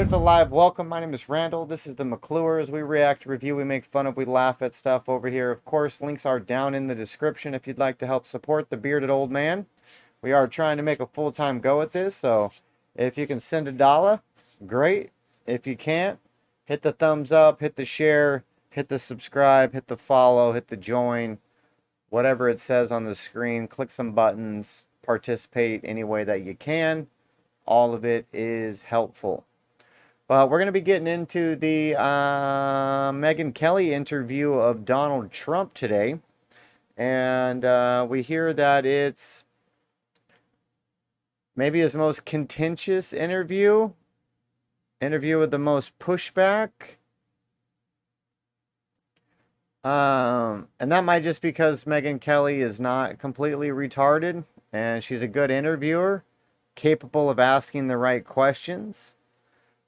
Here's the live welcome. My name is Randall. This is the McClures. We react, review, we make fun of, we laugh at stuff over here. Of course, links are down in the description if you'd like to help support the bearded old man. We are trying to make a full-time go at this, so if you can send $1, great. If you can't, hit the thumbs up, hit the share, hit the subscribe, hit the follow, hit the join, whatever it says on the screen. Click some buttons, participate any way that you can. All of it is helpful. But we're going to be getting into the Megyn Kelly interview of Donald Trump today. And we hear that it's maybe his most contentious interview with the most pushback. And that might just because Megyn Kelly is not completely retarded and she's a good interviewer, capable of asking the right questions.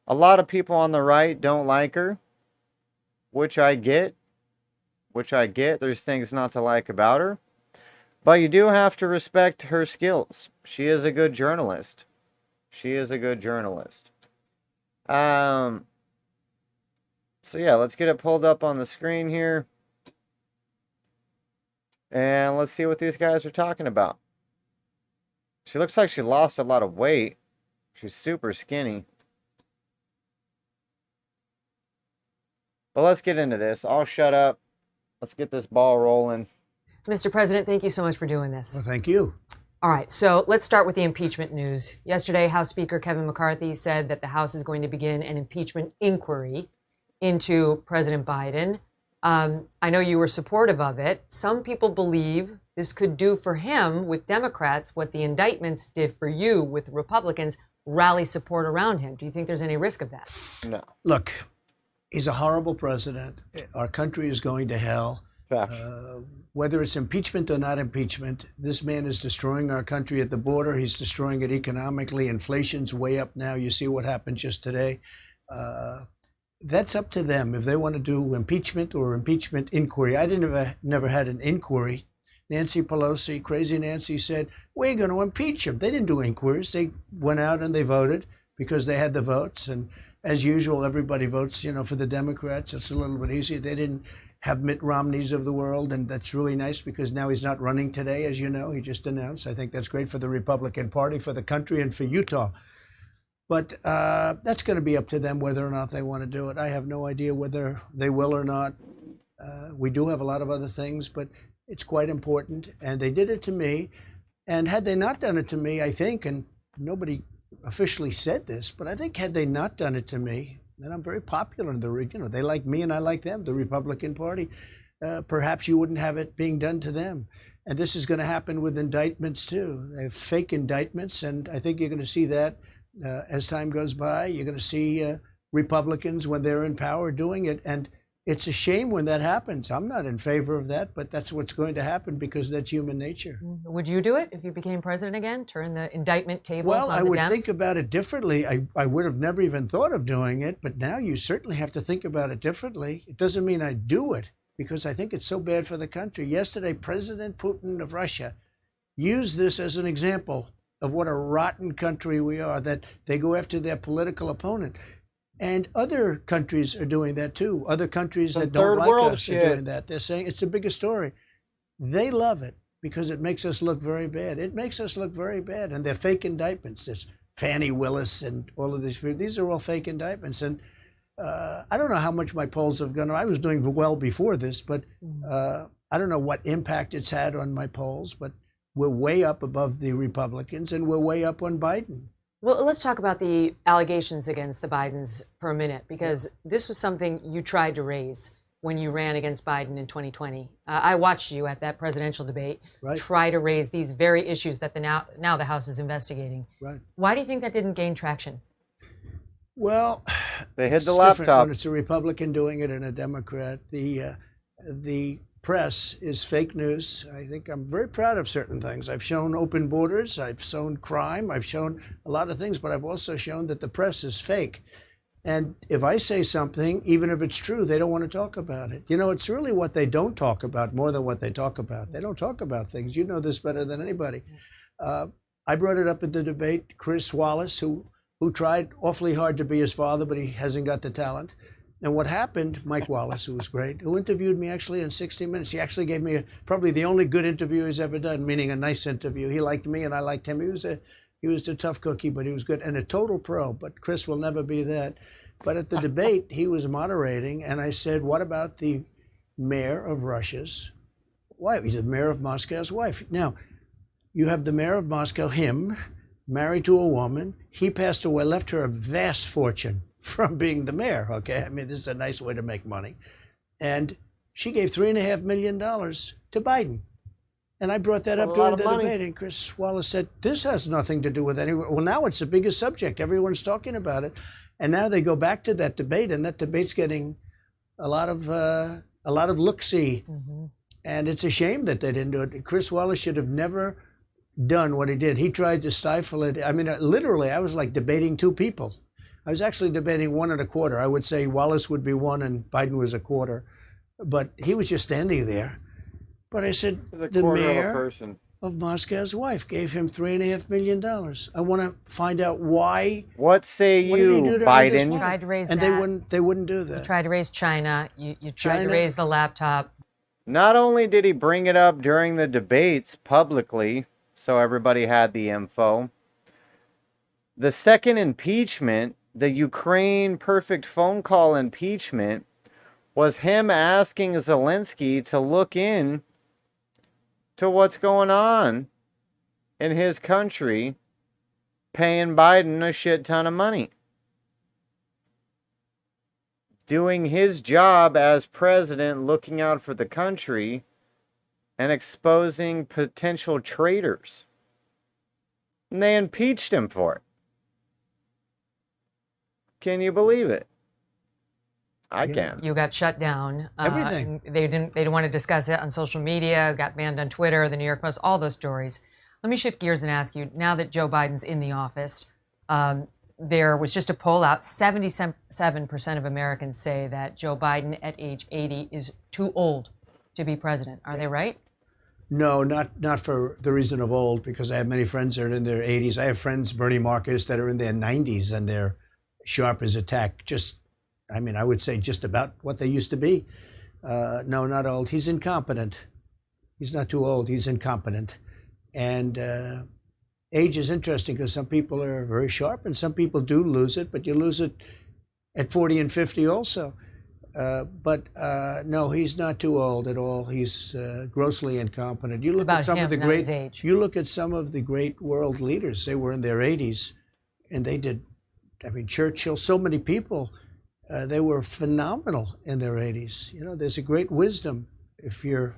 A lot of people on the right don't like her, which I get. There's things not to like about her. But you do have to respect her skills. She is a good journalist. So yeah, let's get it pulled up on the screen here. And let's see what these guys are talking about. She looks like she lost a lot of weight. She's super skinny. But let's get into this. I'll shut up. Let's get this ball rolling. Mr. President, thank you so much for doing this. Well, thank you. All right, so let's start with the impeachment news. Yesterday, House Speaker Kevin McCarthy said that the House is going to begin an impeachment inquiry into President Biden. I know you were supportive of it. Some people believe this could do for him with Democrats what the indictments did for you with Republicans, rally support around him. Do you think there's any risk of that? No. Look, he's a horrible president. Our country is going to hell. Whether it's impeachment or not impeachment, this man is destroying our country at the border. He's destroying it economically. Inflation's way up now. You see what happened just today. That's up to them if they want to do impeachment or impeachment inquiry. I never had an inquiry. Nancy Pelosi, crazy Nancy, said, we're going to impeach him. They didn't do inquiries. They went out and they voted because they had the votes. And as usual, everybody votes, for the Democrats. It's a little bit easier. They didn't have Mitt Romneys of the world, and that's really nice because now he's not running today, as you know. He just announced. I think that's great for the Republican Party, for the country, and for Utah. But that's going to be up to them whether or not they want to do it. I have no idea whether they will or not. We do have a lot of other things, but it's quite important. And they did it to me. And had they not done it to me, I think, and nobody officially said this, but I think had they not done it to me, and I'm very popular in the region, they like me and I like them, the Republican Party, perhaps you wouldn't have it being done to them. And this is going to happen with indictments too. They have fake indictments, and I think you're going to see that as time goes by. You're going to see Republicans, when they're in power, doing it. And it's a shame when that happens. I'm not in favor of that, but that's what's going to happen because that's human nature. Would you do it if you became president again? Turn the indictment tables Well, on I the would Dems? think about it differently. I would have never even thought of doing it, but now you certainly have to think about it differently. It doesn't mean I do it because I think it's so bad for the country. Yesterday, President Putin of Russia used this as an example of what a rotten country we are, that they go after their political opponent. And other countries are doing that too. Other countries that don't like us are doing that. They're saying it's the biggest story. They love it because it makes us look very bad. It makes us look very bad. And they're fake indictments. There's Fannie Willis and all of these people. These are all fake indictments. And I don't know how much my polls have gone. I was doing well before this, but I don't know what impact it's had on my polls. But we're way up above the Republicans and we're way up on Biden. Well, let's talk about the allegations against the Bidens for a minute, because this was something you tried to raise when you ran against Biden in 2020. I watched you at that presidential debate try to raise these very issues that now the House is investigating. Right. Why do you think that didn't gain traction? Well, they hid the laptop laptop. When it's a Republican doing it and a Democrat. The press is fake news. I think I'm very proud of certain things. I've shown open borders, I've shown crime, I've shown a lot of things, but I've also shown that the press is fake. And if I say something, even if it's true, they don't want to talk about it. It's really what they don't talk about more than what they talk about. They don't talk about things. You know this better than anybody. I brought it up in the debate. Chris Wallace, who who tried awfully hard to be his father, but he hasn't got the talent. And what happened, Mike Wallace, who was great, who interviewed me actually in 60 Minutes. He actually gave me probably the only good interview he's ever done, meaning a nice interview. He liked me and I liked him. He was a tough cookie, but he was good and a total pro. But Chris will never be that. But at the debate, he was moderating, and I said, what about the mayor of Russia's wife? He's the mayor of Moscow's wife. Now, you have the mayor of Moscow, him, married to a woman. He passed away, left her a vast fortune from being the mayor, okay? I mean, this is a nice way to make money. And she gave $3.5 million to Biden. And I brought that up during the debate, and Chris Wallace said, this has nothing to do with anyone. Well, now it's the biggest subject. Everyone's talking about it. And now they go back to that debate, and that debate's getting a lot of look-see. Mm-hmm. And it's a shame that they didn't do it. Chris Wallace should have never done what he did. He tried to stifle it. I mean, literally, I was like debating two people. I was actually debating 1 1/4. I would say Wallace would be 1 and Biden was 1/4. But he was just standing there. But I said, the mayor of Moscow's wife gave him $3.5 million. I want to find out why. What say you, Biden? You tried to raise and that. they wouldn't do that. You tried to raise China. You tried to raise the laptop. Not only did he bring it up during the debates publicly, so everybody had the info, the second impeachment, the Ukraine perfect phone call impeachment, was him asking Zelensky to look in to what's going on in his country, paying Biden a shit ton of money. Doing his job as president, looking out for the country and exposing potential traitors. And they impeached him for it. Can you believe it? I can. You got shut down. Everything. They didn't want to discuss it on social media, got banned on Twitter, the New York Post, all those stories. Let me shift gears and ask you, now that Joe Biden's in the office, there was just a poll out, 77% of Americans say that Joe Biden at age 80 is too old to be president. Are they right? No, not for the reason of old, because I have many friends that are in their 80s. I have friends, Bernie Marcus, that are in their 90s and they're sharp as a tack. I would say just about what they used to be. No, not old. He's incompetent. He's not too old. He's incompetent. And age is interesting because some people are very sharp and some people do lose it, but you lose it at 40 and 50 also. But no, he's not too old at all. He's grossly incompetent. You look at some of the great. You look at some of the great world leaders. They were in their 80s, and they did. I mean, Churchill. So many people. They were phenomenal in their 80s. You know, there's a great wisdom if you're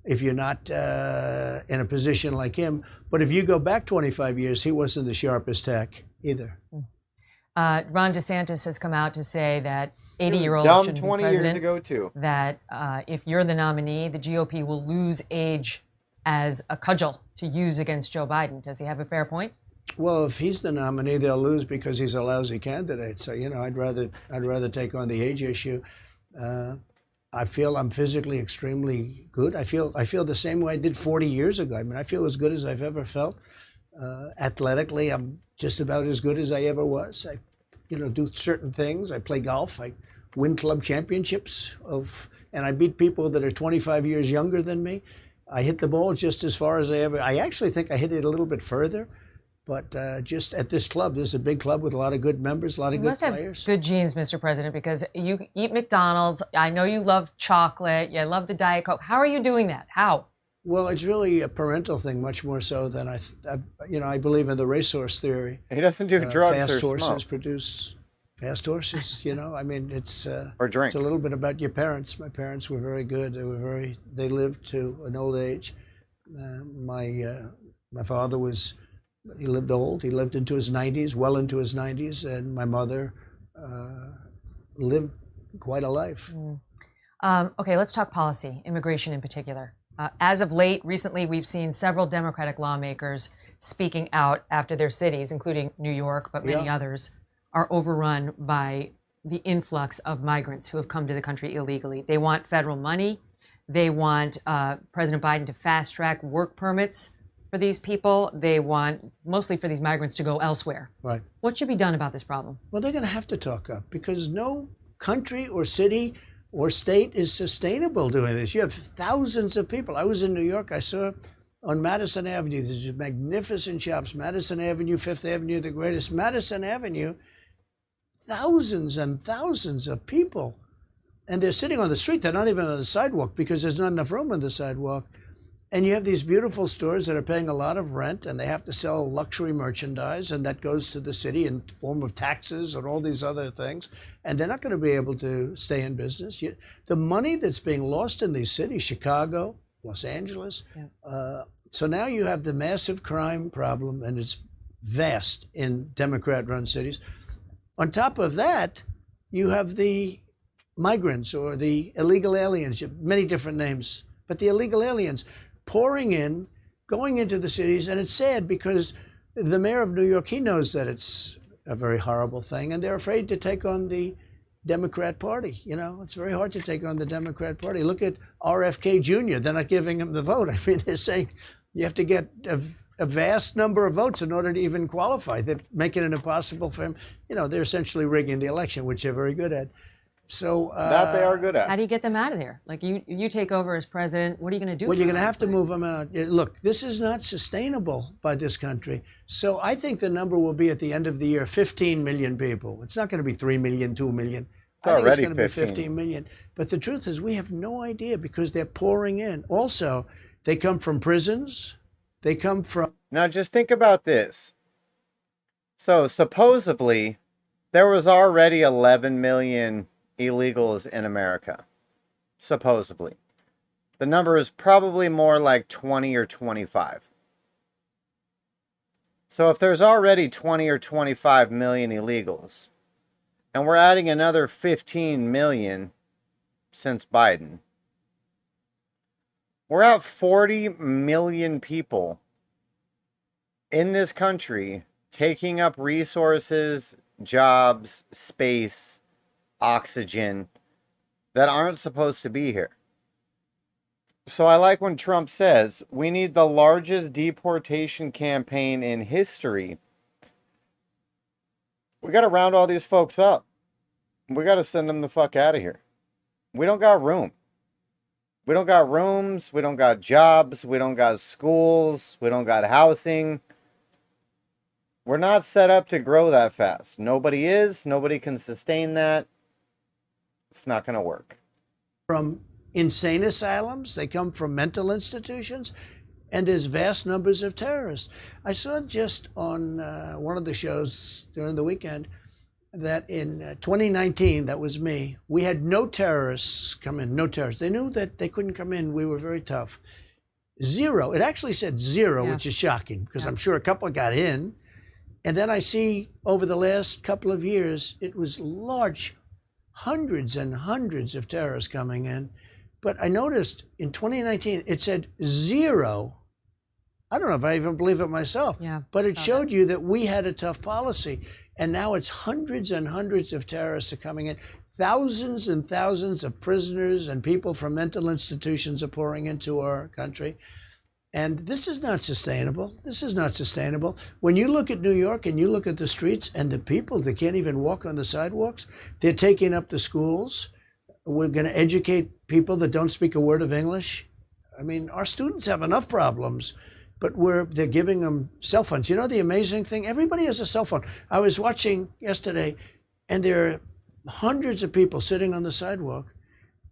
not in a position like him. But if you go back 25 years, he wasn't the sharpest tack either. Ron DeSantis has come out to say that 80-year-olds should be 20 president. years ago too. That if you're the nominee, the GOP will lose age as a cudgel to use against Joe Biden. Does he have a fair point? Well, if he's the nominee, they'll lose because he's a lousy candidate. So I'd rather take on the age issue. I feel I'm physically extremely good. I feel the same way I did 40 years ago. I mean, I feel as good as I've ever felt. Athletically, I'm just about as good as I ever was. I do certain things. I play golf. I win club championships and I beat people that are 25 years younger than me. I hit the ball just as far as I actually think I hit it a little bit further. But just at this club, this is a big club with a lot of good members, a lot of good players. You must have good genes, Mr. President, because you eat McDonald's. I know you love chocolate. You love the Diet Coke. How are you doing that? How? Well, it's really a parental thing, much more so than I believe in the racehorse theory. He doesn't do drugs fast or horses smoke. Produce fast horses. I mean, it's or drink. It's a little bit about your parents. My parents were very good. They lived to an old age. My father was. He lived old. He lived into his 90s, well into his 90s, and my mother lived quite a life. Okay, let's talk policy, immigration in particular. As of late, recently, we've seen several Democratic lawmakers speaking out after their cities, including New York, but many others, are overrun by the influx of migrants who have come to the country illegally. They want federal money. They want President Biden to fast-track work permits for these people. They want, mostly for these migrants, to go elsewhere. Right. What should be done about this problem? Well, they're going to have to talk up because no country or city or state is sustainable doing this. You have thousands of people. I was in New York. I saw on Madison Avenue, these magnificent shops, Madison Avenue, Fifth Avenue, the greatest. Madison Avenue, thousands and thousands of people. And they're sitting on the street. They're not even on the sidewalk because there's not enough room on the sidewalk. And you have these beautiful stores that are paying a lot of rent, and they have to sell luxury merchandise, and that goes to the city in form of taxes and all these other things. And they're not going to be able to stay in business. The money that's being lost in these cities, Chicago, Los Angeles. Yeah. So now you have the massive crime problem, and it's vast in Democrat-run cities. On top of that, you have the migrants or the illegal aliens, many different names, but the illegal aliens pouring in, going into the cities. And it's sad because the mayor of New York, he knows that it's a very horrible thing, and they're afraid to take on the Democrat Party. You know, it's very hard to take on the Democrat Party. Look at RFK Jr. They're not giving him the vote. I mean, they're saying you have to get a vast number of votes in order to even qualify. They're making it impossible for him. You know, they're essentially rigging the election, which they're very good at. So that they are good at. How do you get them out of there? Like you take over as president. What are you going to do? Well, you're going to have to move them out. Look, this is not sustainable by this country. So I think the number will be at the end of the year 15 million people. It's not going to be 3 million, 2 million. I think it's going to be 15 million. But the truth is we have no idea because they're pouring in. Also, they come from prisons. They come from... Now just think about this. So supposedly there was already 11 million illegals in America. Supposedly. The number is probably more like 20 or 25. So if there's already 20 or 25 million illegals, and we're adding another 15 million since Biden, we're at 40 million people in this country taking up resources, jobs, space, oxygen that aren't supposed to be here. So I like when Trump says we need the largest deportation campaign in history. We got to round all these folks up. We got to send them the fuck out of here. We don't got room. We don't got rooms. We don't got jobs. We don't got schools. We don't got housing. We're not set up to grow that fast. Nobody is. Nobody can sustain that. It's not going to work. From insane asylums, they come from mental institutions, and there's vast numbers of terrorists. I saw just on one of the shows during the weekend that in 2019, that was me, we had no terrorists come in, no terrorists. They knew that they couldn't come in. We were very tough. Zero. It actually said zero, which is shocking because I'm sure a couple got in. And then I see over the last couple of years, it was large, hundreds and hundreds of terrorists coming in. But I noticed in 2019, it said zero. I don't know if I even believe it myself, but it showed you that we had a tough policy. And now it's hundreds and hundreds of terrorists are coming in. Thousands and thousands of prisoners and people from mental institutions are pouring into our country. And this is not sustainable. This is not sustainable. When you look at New York and you look at the streets and the people that can't even walk on the sidewalks, they're taking up the schools. We're going to educate people that don't speak a word of English. I mean, our students have enough problems, but they're giving them cell phones. You know the amazing thing? Everybody has a cell phone. I was watching yesterday, and there are hundreds of people sitting on the sidewalk,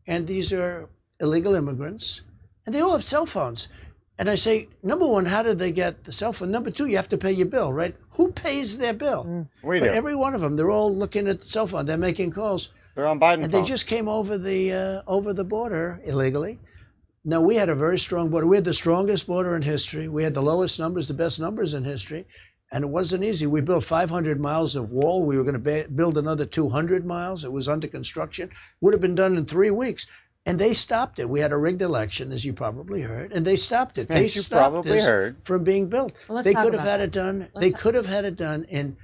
and these are illegal immigrants, and they all have cell phones. And I say, number one, how did they get the cell phone? Number two, you have to pay your bill, right? Who pays their bill? We But do. every one of them, they're all looking at the cell phone. They're making calls. They're on Biden And they phone. just came over the border illegally. Now, we had a very strong border. We had the strongest border in history. We had the lowest numbers, the best numbers in history. And it wasn't easy. We built 500 miles of wall. We were going to build another 200 miles. It was under construction. Would have been done in 3 weeks. And they stopped it. We had a rigged election, as you probably heard, and they stopped it. They stopped this from being built. Well, they could have had it done. They could have had it done in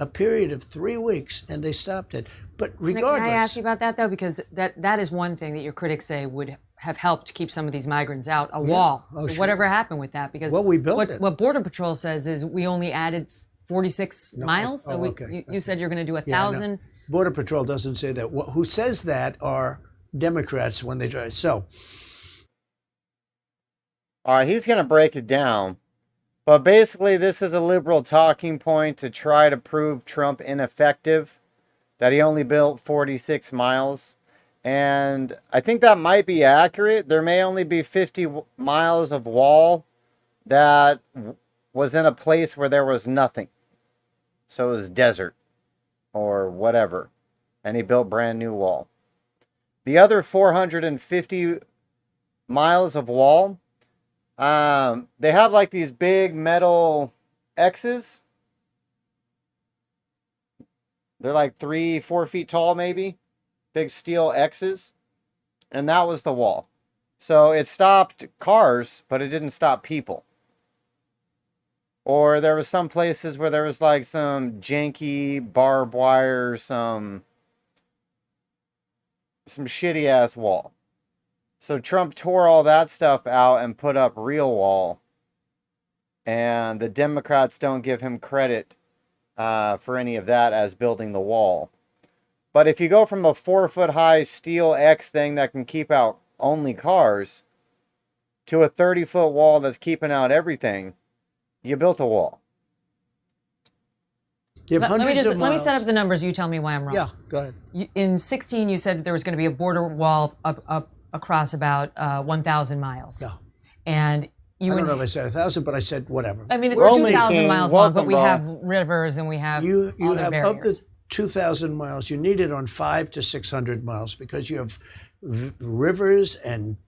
a period of 3 weeks, and they stopped it. But regardless, can I ask you about that though? Because that is one thing that your critics say would have helped keep some of these migrants out, a wall. Oh, So sure. whatever happened with that? Because Well, we built it. What Border Patrol says is we only added 46 miles. So you said you're going to do 1,000. No. Border Patrol doesn't say that. Who says that are Democrats when they drive. So, all right, he's going to break it down. But basically, this is a liberal talking point to try to prove Trump ineffective, that he only built 46 miles. And I think that might be accurate. There may only be 50 miles of wall that was in a place where there was nothing. So it was desert or whatever. And he built brand new wall. The other 450 miles of wall, they have like these big metal X's. They're like 3-4 feet tall, maybe. Big steel X's. And that was the wall. So it stopped cars, but it didn't stop people. Or there was some places where there was like some janky barbed wire, some shitty ass wall. So Trump tore all that stuff out and put up real wall. And the Democrats don't give him credit for any of that as building the wall. But if you go from a 4-foot high steel X thing that can keep out only cars to a 30-foot wall that's keeping out everything, you built a wall. Let me set up the numbers. You tell me why I'm wrong. Yeah, go ahead. In 16, you said there was going to be a border wall up across about 1,000 miles. Yeah. And I don't know if I said 1,000, but I said whatever. I mean, it's 2,000 miles long, but we have rivers and we have you other have barriers. of the 2,000 miles, you need it on 500 to 600 miles because you have rivers and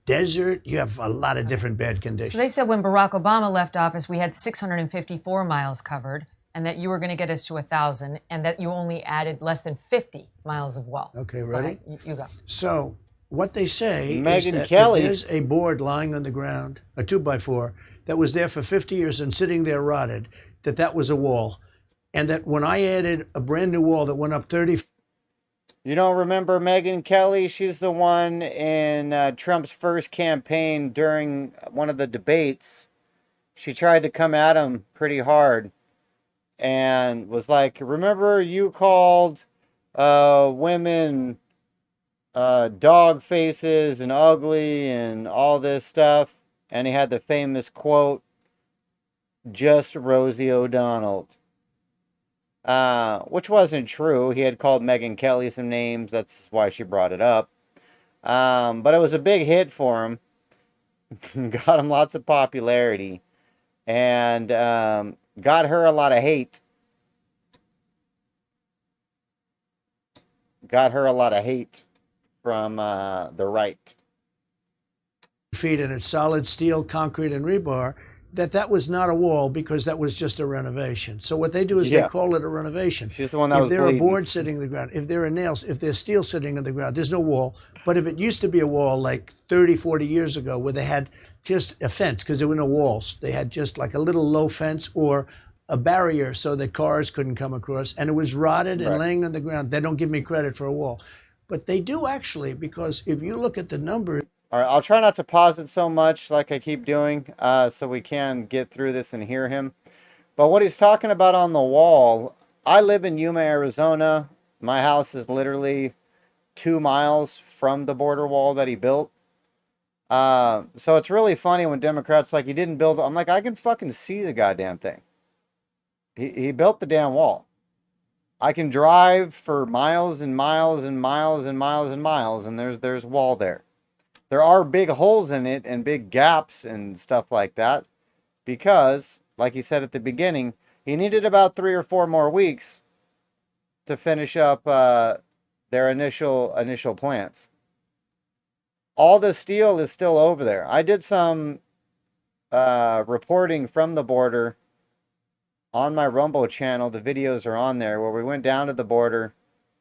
desert. You have a lot of different bad conditions. So they said when Barack Obama left office, we had 654 miles covered, and that you were going to get us to 1,000, and that you only added less than 50 miles of wall. Okay, ready? You go. So what they say is Megyn that Kelly. if there's a board lying on the ground, a 2x4, that was there for 50 years and sitting there rotted, that was a wall. And that when I added a brand new wall that went up 30... You don't remember Megyn Kelly? She's the one in Trump's first campaign during one of the debates. She tried to come at him pretty hard and was like, remember you called women dog faces and ugly and all this stuff? And he had the famous quote, just Rosie O'Donnell. Which wasn't true. He had called Megyn Kelly some names. That's why she brought it up. But it was a big hit for him. Got him lots of popularity. And got her a lot of hate. Got her a lot of hate from the right. feet and it's solid steel, concrete, and rebar, that was not a wall because that was just a renovation. So what they do is they call it a renovation. She's the one that if was there bleeding. are boards sitting on the ground, if there are nails, if there's steel sitting on the ground, there's no wall. But if it used to be a wall like 30, 40 years ago where they had just a fence because there were no walls, they had just like a little low fence or a barrier so that cars couldn't come across, and it was rotted and laying on the ground. They don't give me credit for a wall. But they do actually, because if you look at the numbers. All right, I'll try not to pause it so much like I keep doing so we can get through this and hear him. But what he's talking about on the wall, I live in Yuma, Arizona. My house is literally 2 miles from the border wall that he built. So it's really funny when Democrats like, he didn't build. I'm like, I can fucking see the goddamn thing. He built the damn wall. I can drive for miles and miles and miles and miles and miles, and there's wall there. There are big holes in it and big gaps and stuff like that because, like he said at the beginning, he needed about 3 or 4 more weeks to finish up their initial plans. All the steel is still over there. I did some reporting from the border on my Rumble channel. The videos are on there where we went down to the border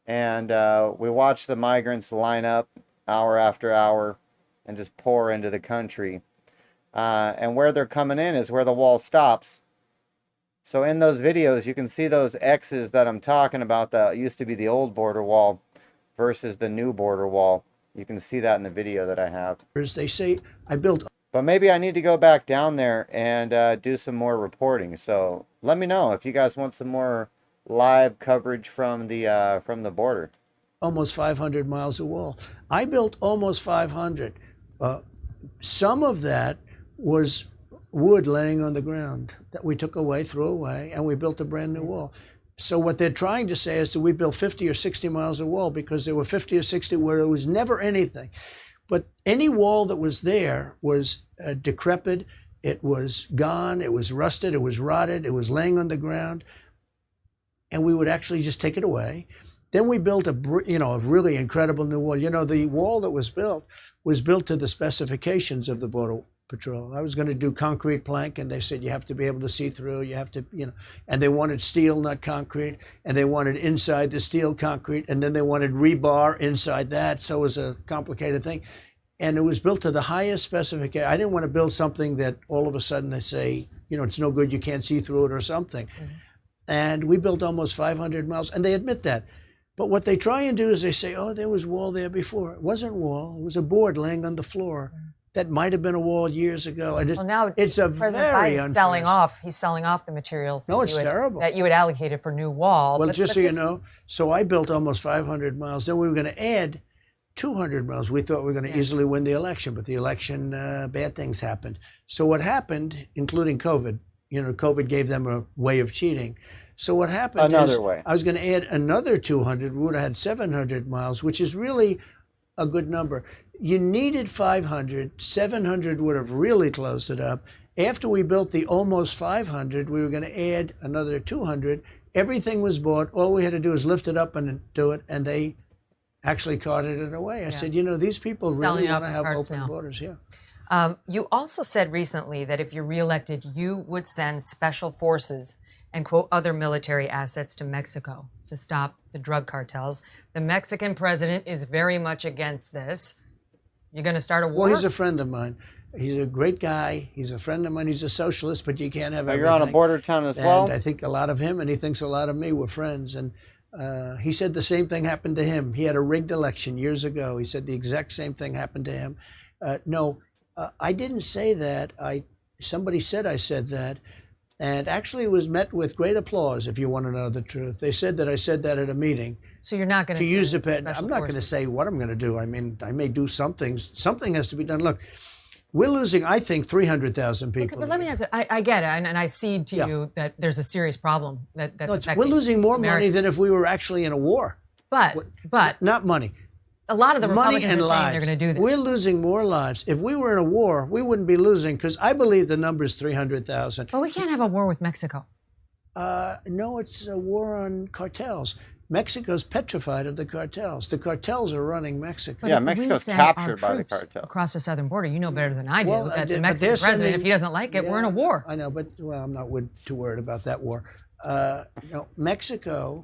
and we watched the migrants line up hour after hour and just pour into the country. And where they're coming in is where the wall stops. So in those videos, you can see those X's that I'm talking about that used to be the old border wall versus the new border wall. You can see that in the video that I have. They say I built. But maybe I need to go back down there and do some more reporting. So let me know if you guys want some more live coverage from the border. Almost 500 miles of wall. I built almost 500. Some of that was wood laying on the ground that we took away, threw away, and we built a brand new wall. So what they're trying to say is that we built 50 or 60 miles of wall because there were 50 or 60 where there was never anything. But any wall that was there was decrepit, it was gone, it was rusted, it was rotted, it was laying on the ground, and we would actually just take it away. Then we built a really incredible new wall. The wall that was built to the specifications of the Border Patrol. I was going to do concrete plank, and they said you have to be able to see through. You have to, and they wanted steel, not concrete, and they wanted inside the steel concrete, and then they wanted rebar inside that. So it was a complicated thing, and it was built to the highest specification. I didn't want to build something that all of a sudden they say, it's no good, you can't see through it or something. Mm-hmm. And we built almost 500 miles, and they admit that. But what they try and do is they say, oh, there was wall there before. It wasn't wall. It was a board laying on the floor. That might have been a wall years ago. Well, now it's a President very Biden's selling off. He's selling off the materials terrible. that you had allocated for new wall. Well, just so you know, so I built almost 500 miles. Then we were going to add 200 miles. We thought we were going to easily win the election, but the election, bad things happened. So what happened, including COVID, COVID gave them a way of cheating. So what happened Another way. I was going to add another 200. We would have had 700 miles, which is really a good number. You needed 500. 700 would have really closed it up. After we built the almost 500, we were going to add another 200. Everything was bought. All we had to do was lift it up and do it, and they actually carted it away. I said, these people really want to have open borders. Yeah. You also said recently that if you're reelected, you would send special forces and, quote, other military assets to Mexico to stop the drug cartels. The Mexican president is very much against this. You're going to start a war? Well, he's a friend of mine. He's a great guy. He's a friend of mine. He's a socialist, but you can't have everything. You're on a border town as well? And I think a lot of him, and he thinks a lot of me, we're friends. And he said the same thing happened to him. He had a rigged election years ago. He said the exact same thing happened to him. No, I didn't say that. Somebody said I said that. And actually was met with great applause, if you want to know the truth. They said that I said that at a meeting. So you're not going to use the pen. I'm not going to say what I'm going to do. I mean, I may do something. Something has to be done. Look, we're losing, I think, 300,000 people. Okay, but let me ask you, I get it, and I cede to you that there's a serious problem that's affecting we're losing more Americans. money than if we were actually in a war. But not money. A lot of the Republicans are saying they're going to do this. We're losing more lives. If we were in a war, we wouldn't be losing, because I believe the number is 300,000. But we can't have a war with Mexico. No, it's a war on cartels. Mexico's petrified of the cartels. The cartels are running Mexico. But yeah, Mexico's captured by the cartel. Across the southern border, you know better than I do that the but Mexican president, if he doesn't like it, we're in a war. I know, but I'm not too worried about that war. Mexico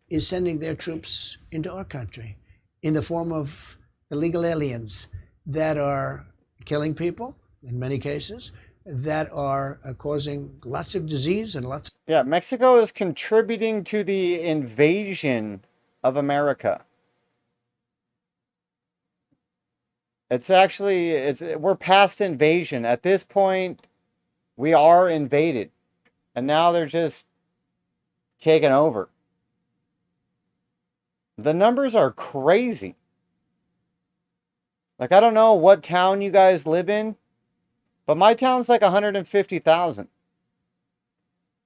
is sending their troops into our country in the form of illegal aliens that are killing people, in many cases, that are causing lots of disease and lots of... Yeah, Mexico is contributing to the invasion of America. We're past invasion. At this point, we are invaded. And now they're just taking over. The numbers are crazy. Like, I don't know what town you guys live in, but my town's like 150,000.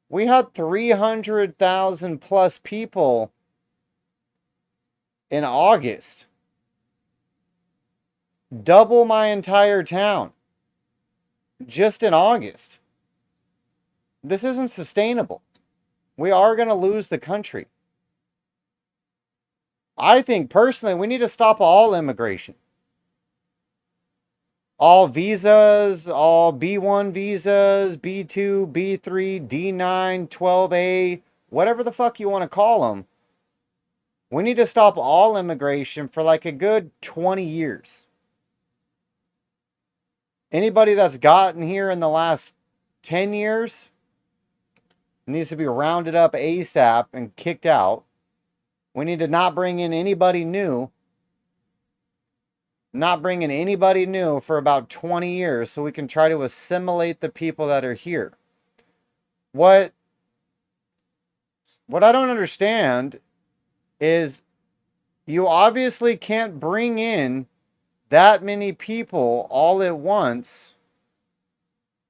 We had 300,000 plus people in August. Double my entire town. Just in August. This isn't sustainable. We are going to lose the country. I think personally we need to stop all immigration. All visas, all B1 visas, B2, B3, D9, 12A, whatever the fuck you want to call them. We need to stop all immigration for like a good 20 years. Anybody that's gotten here in the last 10 years needs to be rounded up ASAP and kicked out. We need to not bring in anybody new. not bringing anybody new for about 20 years so we can try to assimilate the people that are here. What I don't understand is you obviously can't bring in that many people all at once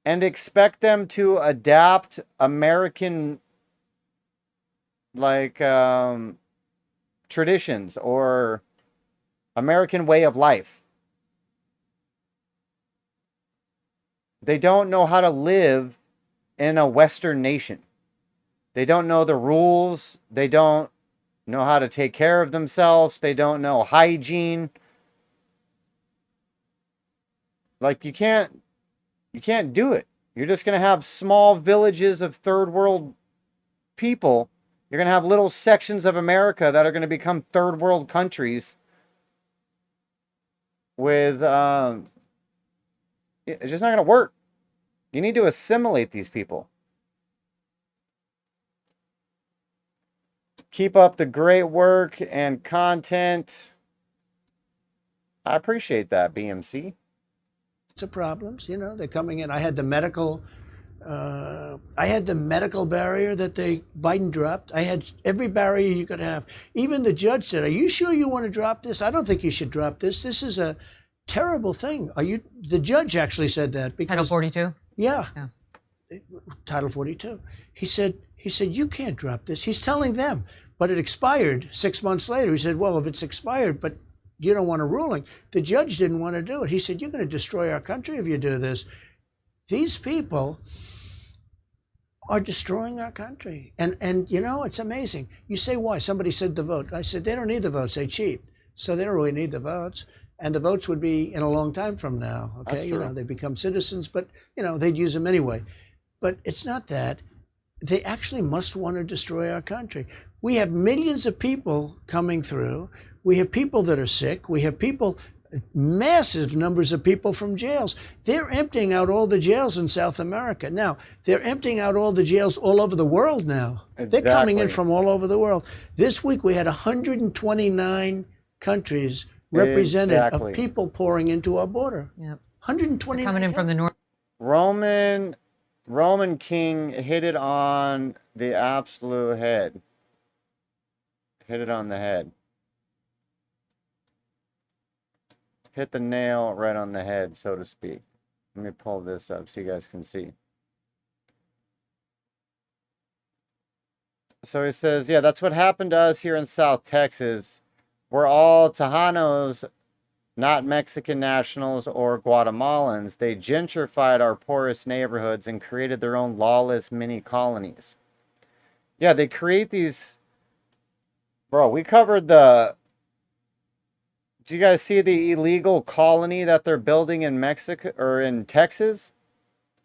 and expect them to adapt American traditions or American way of life. They don't know how to live in a Western nation. They don't know the rules. They don't know how to take care of themselves. They don't know hygiene. Like, you can't do it. You're just going to have small villages of third world people. You're going to have little sections of America that are going to become third world countries with it's just not going to work. You need to assimilate these people. Keep up the great work and content. I appreciate that, BMC. It's a problems, you know, they're coming in. I had the medical barrier that Biden dropped. I had every barrier you could have. Even the judge said, "Are you sure you want to drop this? I don't think you should drop this. This is a terrible thing." The judge actually said that because Title 42. Yeah. Title 42. He said you can't drop this. He's telling them, but it expired 6 months later. He said, well, if it's expired, but you don't want a ruling. The judge didn't want to do it. He said, you're going to destroy our country if you do this. These people are destroying our country. And you know, it's amazing. You say, why? Somebody said the vote. I said, they don't need the votes. They cheat. So they don't really need the votes. And the votes would be in a long time from now. Okay. You know, they become citizens, but, you know, they'd use them anyway. But it's not that. They actually must want to destroy our country. We have millions of people coming through. We have people that are sick. We have people, massive numbers of people from jails. They're emptying out all the jails in South America. Now, they're emptying out all the jails all over the world now. Exactly. They're coming in from all over the world. This week we had 129 countries represented of people pouring into our border. Yep. 129 coming in from the north. Roman King hit it on the absolute head. Hit it on the head. Hit the nail right on the head, so to speak. Let me pull this up so you guys can see. So he says, yeah, that's what happened to us here in South Texas. We're all Tejanos, not Mexican nationals or Guatemalans. They gentrified our poorest neighborhoods and created their own lawless mini colonies. Yeah, they create these... Bro, we covered the... Do you guys see the illegal colony that they're building in Mexico or in Texas?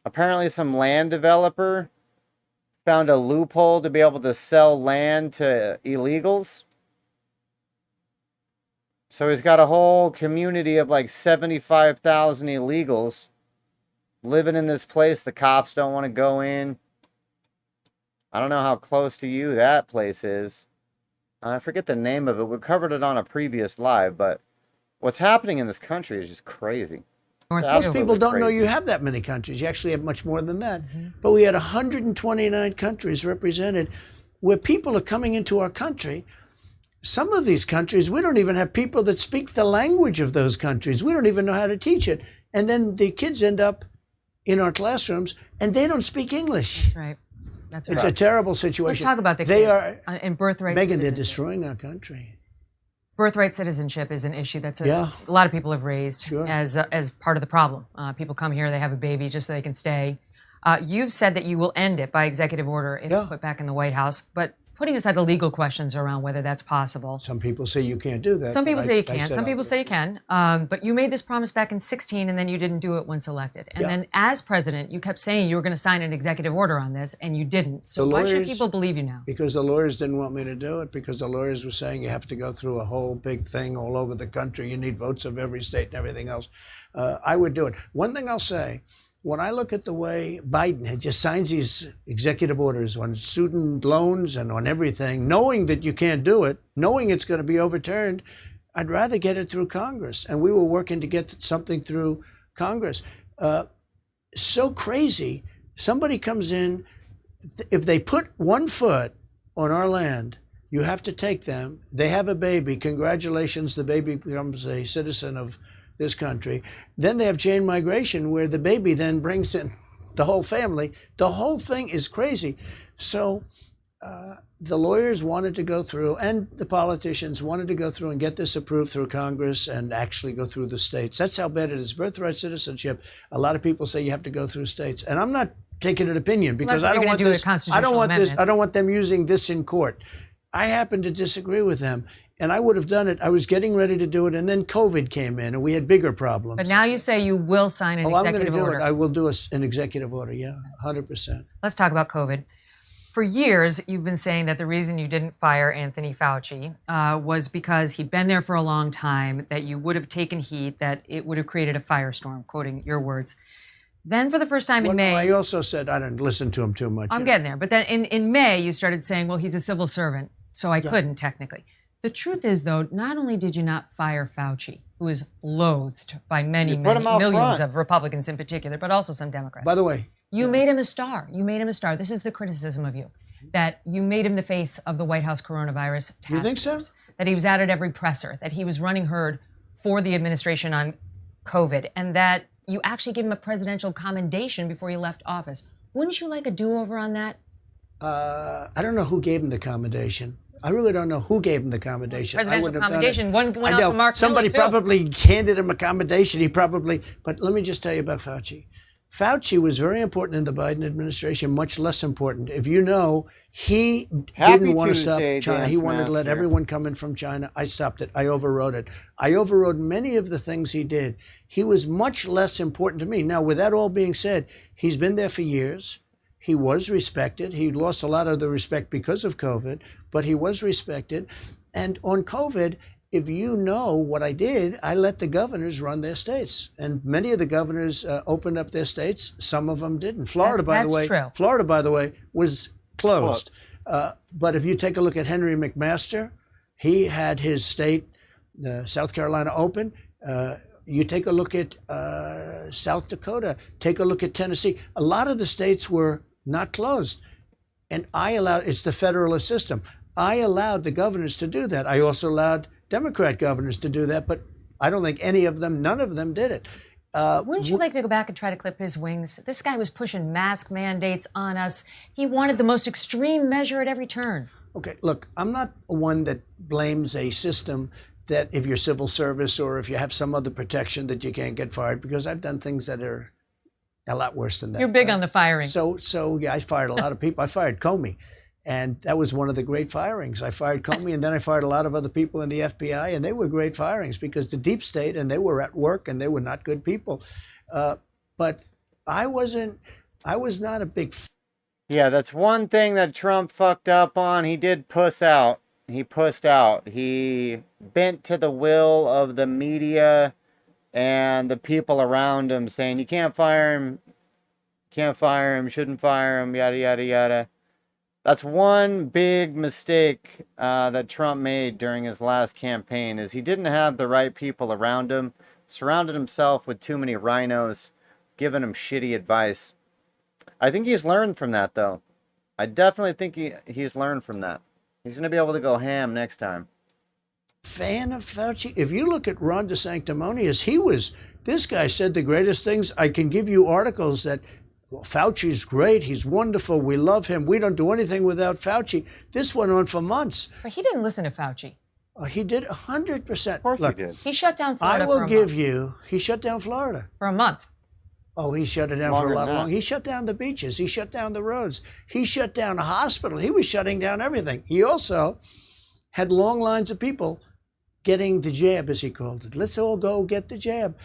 Apparently some land developer found a loophole to be able to sell land to illegals. So he's got a whole community of like 75,000 illegals living in this place. The cops don't want to go in. I don't know how close to you that place is. I forget the name of it. We covered it on a previous live, but what's happening in this country is just crazy. Most people don't know you have that many countries. You actually have much more than that. Mm-hmm. But we had 129 countries represented where people are coming into our country. Some of these countries, we don't even have people that speak the language of those countries. We don't even know how to teach it. And then the kids end up in our classrooms and they don't speak English. That's right. That's right. It's a terrible situation. Let's talk about the kids. In birthright Megyn, they're destroying our country. Birthright citizenship is an issue that's a lot of people have raised as part of the problem. People come here, they have a baby just so they can stay. You've said that you will end it by executive order if put back in the White House, but putting aside the legal questions around whether that's possible. Some people say you can't do that. Some people say you can't. Some people say you can. But you made this promise back in 2016 and then you didn't do it once elected. And then as president, you kept saying you were going to sign an executive order on this and you didn't. So why should people believe you now? Because the lawyers didn't want me to do it, because the lawyers were saying you have to go through a whole big thing all over the country. You need votes of every state and everything else. I would do it. One thing I'll say, when I look at the way Biden had just signs these executive orders on student loans and on everything, knowing that you can't do it, knowing it's going to be overturned, I'd rather get it through Congress. And we were working to get something through Congress. So crazy. Somebody comes in, if they put 1 foot on our land, you have to take them. They have a baby. Congratulations, the baby becomes a citizen of this country. Then they have chain migration where the baby then brings in the whole family. The whole thing is crazy. So the lawyers wanted to go through, and the politicians wanted to go through and get this approved through Congress and actually go through the states. That's how bad it is. Birthright citizenship, a lot of people say you have to go through states. And I'm not taking an opinion because I don't want this. I don't want them using this in court. I happen to disagree with them. And I would have done it. I was getting ready to do it, and then COVID came in, and we had bigger problems. But now you say you will sign an executive order. I'm going to do it. I will do an executive order, yeah, 100%. Let's talk about COVID. For years, you've been saying that the reason you didn't fire Anthony Fauci was because he'd been there for a long time, that you would have taken heat, that it would have created a firestorm, quoting your words. Then for the first time in May... I also said I didn't listen to him too much. I'm getting there. But then in May, you started saying, well, he's a civil servant, so I couldn't technically. The truth is, though, not only did you not fire Fauci, who is loathed by many millions of Republicans in particular, but also some Democrats. By the way... You made him a star. You made him a star. This is the criticism of you, that you made him the face of the White House coronavirus task You think so? force, that he was out at every presser, that he was running herd for the administration on COVID, and that you actually gave him a presidential commendation before you left office. Wouldn't you like a do-over on that? I don't know who gave him the commendation. I really don't know who gave him the commendation. Presidential commendation. One went out to Mark Somebody Milley, probably handed him a commendation. But let me just tell you about Fauci. Fauci was very important in the Biden administration, much less important. If you know, he didn't want to stop China. He wanted to let everyone come in from China. I stopped it. I overrode it. I overrode many of the things he did. He was much less important to me. Now, with that all being said, he's been there for years. He was respected. He lost a lot of the respect because of COVID, but he was respected. And on COVID, if you know what I did, I let the governors run their states. And many of the governors opened up their states. Some of them didn't. Florida, by the way, was closed. But if you take a look at Henry McMaster, he had his state, South Carolina, open. You take a look at South Dakota. Take a look at Tennessee. A lot of the states were not closed. And it's the federalist system. I allowed the governors to do that. I also allowed Democrat governors to do that, but I don't think none of them did it. Wouldn't you like to go back and try to clip his wings? This guy was pushing mask mandates on us. He wanted the most extreme measure at every turn. Okay, look, I'm not one that blames a system that if you're civil service or if you have some other protection that you can't get fired, because I've done things that are a lot worse than that. You're big on the firing. So yeah, I fired a lot of people. I fired Comey. And that was one of the great firings. I fired Comey, and then I fired a lot of other people in the FBI, and they were great firings because the deep state, and they were at work, and they were not good people. But I was not a big... Yeah, that's one thing that Trump fucked up on. He did puss out. He pussed out. He bent to the will of the media and the people around him, saying, you can't fire him, shouldn't fire him, yada, yada, yada. That's one big mistake that Trump made during his last campaign, is he didn't have the right people around him, surrounded himself with too many rhinos, giving him shitty advice. I think he's learned from that, though. I definitely think he's learned from that. He's going to be able to go ham next time. Fan of Fauci? If you look at Ron DeSanctimonious, this guy said the greatest things. I can give you articles that... Well, Fauci's great. He's wonderful. We love him. We don't do anything without Fauci. This went on for months. But he didn't listen to Fauci. He did 100%. Of course he did. He shut down Florida for a month. He shut down Florida. For a month. Oh, he shut it down for a lot longer. He shut down the beaches. He shut down the roads. He shut down a hospital. He was shutting down everything. He also had long lines of people getting the jab, as he called it. Let's all go get the jab.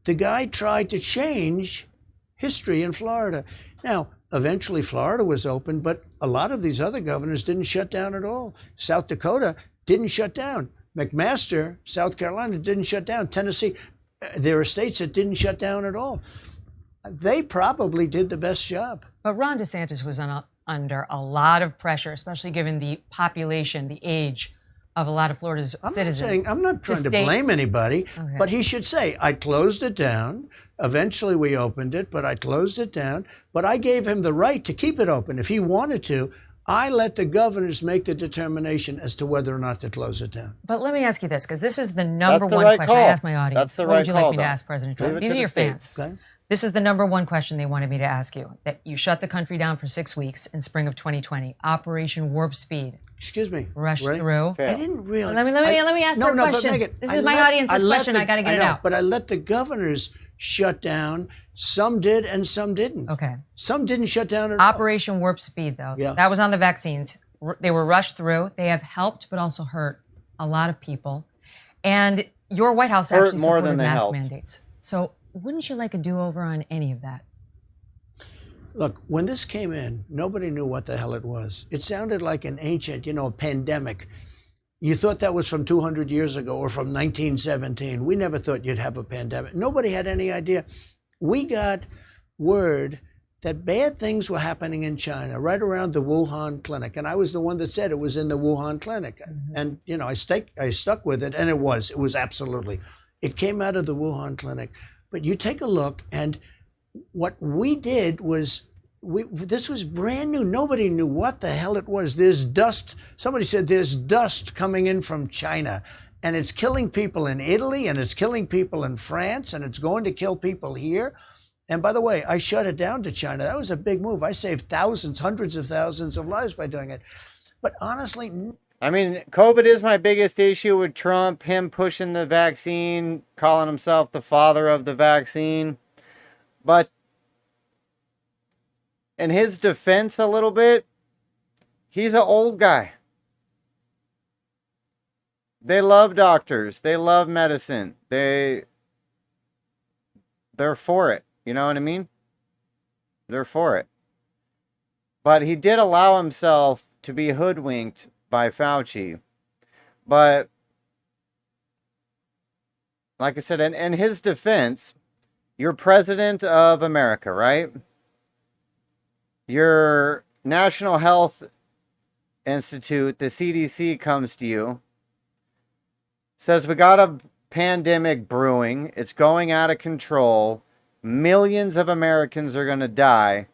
The guy tried to change history in Florida. Now, eventually Florida was open, but a lot of these other governors didn't shut down at all. South Dakota didn't shut down. McMaster, South Carolina, didn't shut down. Tennessee, there are states that didn't shut down at all. They probably did the best job. But Ron DeSantis was under a lot of pressure, especially given the population, the age of a lot of Florida's citizens. I'm not trying to blame anybody, but he should say, I closed it down. Eventually we opened it, but I closed it down. But I gave him the right to keep it open. If he wanted to, I let the governors make the determination as to whether or not to close it down. But let me ask you this, because this is the number one question I ask my audience. What would you like me to ask President Trump? These are your fans. Okay. This is the number one question they wanted me to ask you. That you shut the country down for 6 weeks in spring of 2020. Operation Warp Speed. Excuse me. Rushed through. I didn't really. Let me ask that question. Megyn, this is my audience's question. I got to get it out. But I let the governors shut down. Some did and some didn't. Okay. Some didn't shut down at all. Operation Warp Speed, though. Yeah. That was on the vaccines. They were rushed through. They have helped, but also hurt a lot of people. And your White House actually supported mask mandates. So wouldn't you like a do-over on any of that? Look, when this came in, nobody knew what the hell it was. It sounded like an ancient, pandemic. You thought that was from 200 years ago or from 1917. We never thought you'd have a pandemic. Nobody had any idea. We got word that bad things were happening in China right around the Wuhan clinic. And I was the one that said it was in the Wuhan clinic. Mm-hmm. And, I stuck with it, and it was absolutely. It came out of the Wuhan clinic. But you take a look, and what we did was, this was brand new. Nobody knew what the hell it was. There's dust. Somebody said there's dust coming in from China, and it's killing people in Italy, and it's killing people in France, and it's going to kill people here. And by the way, I shut it down to China. That was a big move. I saved thousands, hundreds of thousands of lives by doing it. But honestly, I mean, COVID is my biggest issue with Trump, him pushing the vaccine, calling himself the father of the vaccine. But in his defense a little bit, he's an old guy. They love doctors. They love medicine. They're for it. You know what I mean? They're for it. But he did allow himself to be hoodwinked by Fauci. But like I said, in his defense, you're president of America, right? Your National Health Institute, the CDC, comes to you, says we got a pandemic brewing. It's going out of control. Millions of Americans are going to die.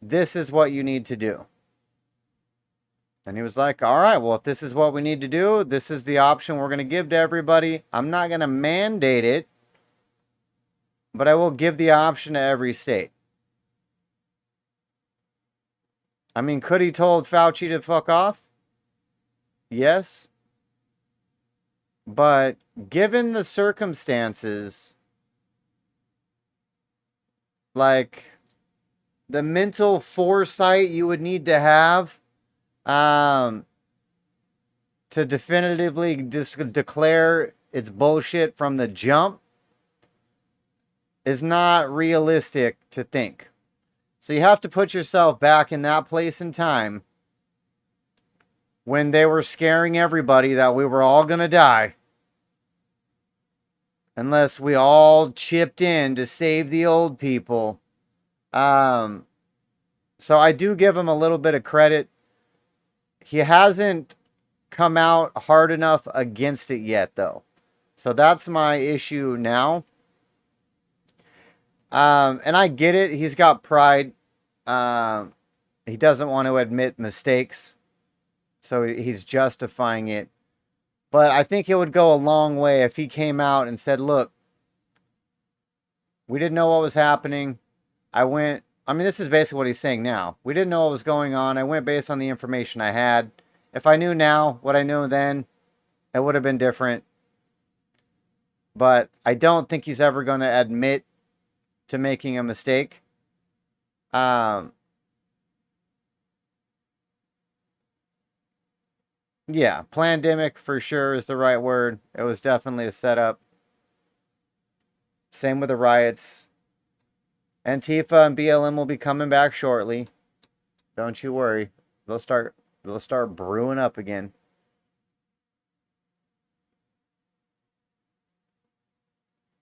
This is what you need to do. And he was like, all right, well, if this is what we need to do, this is the option we're going to give to everybody. I'm not going to mandate it, but I will give the option to every state. I mean, could he told Fauci to fuck off? Yes. But given the circumstances, like the mental foresight you would need to have to definitively declare it's bullshit from the jump is not realistic to think. So you have to put yourself back in that place and time when they were scaring everybody that we were all going to die unless we all chipped in to save the old people. So I do give him a little bit of credit. He hasn't come out hard enough against it yet, though. So that's my issue now. And I get it. He's got pride. He doesn't want to admit mistakes. So he's justifying it. But I think it would go a long way if he came out and said, look, we didn't know what was happening. This is basically what he's saying now. We didn't know what was going on. I went based on the information I had. If I knew now what I knew then, it would have been different. But I don't think he's ever going to admit to making a mistake. Yeah, plandemic for sure is the right word. It was definitely a setup. Same with the riots. Antifa and BLM will be coming back shortly. Don't you worry. They'll start brewing up again.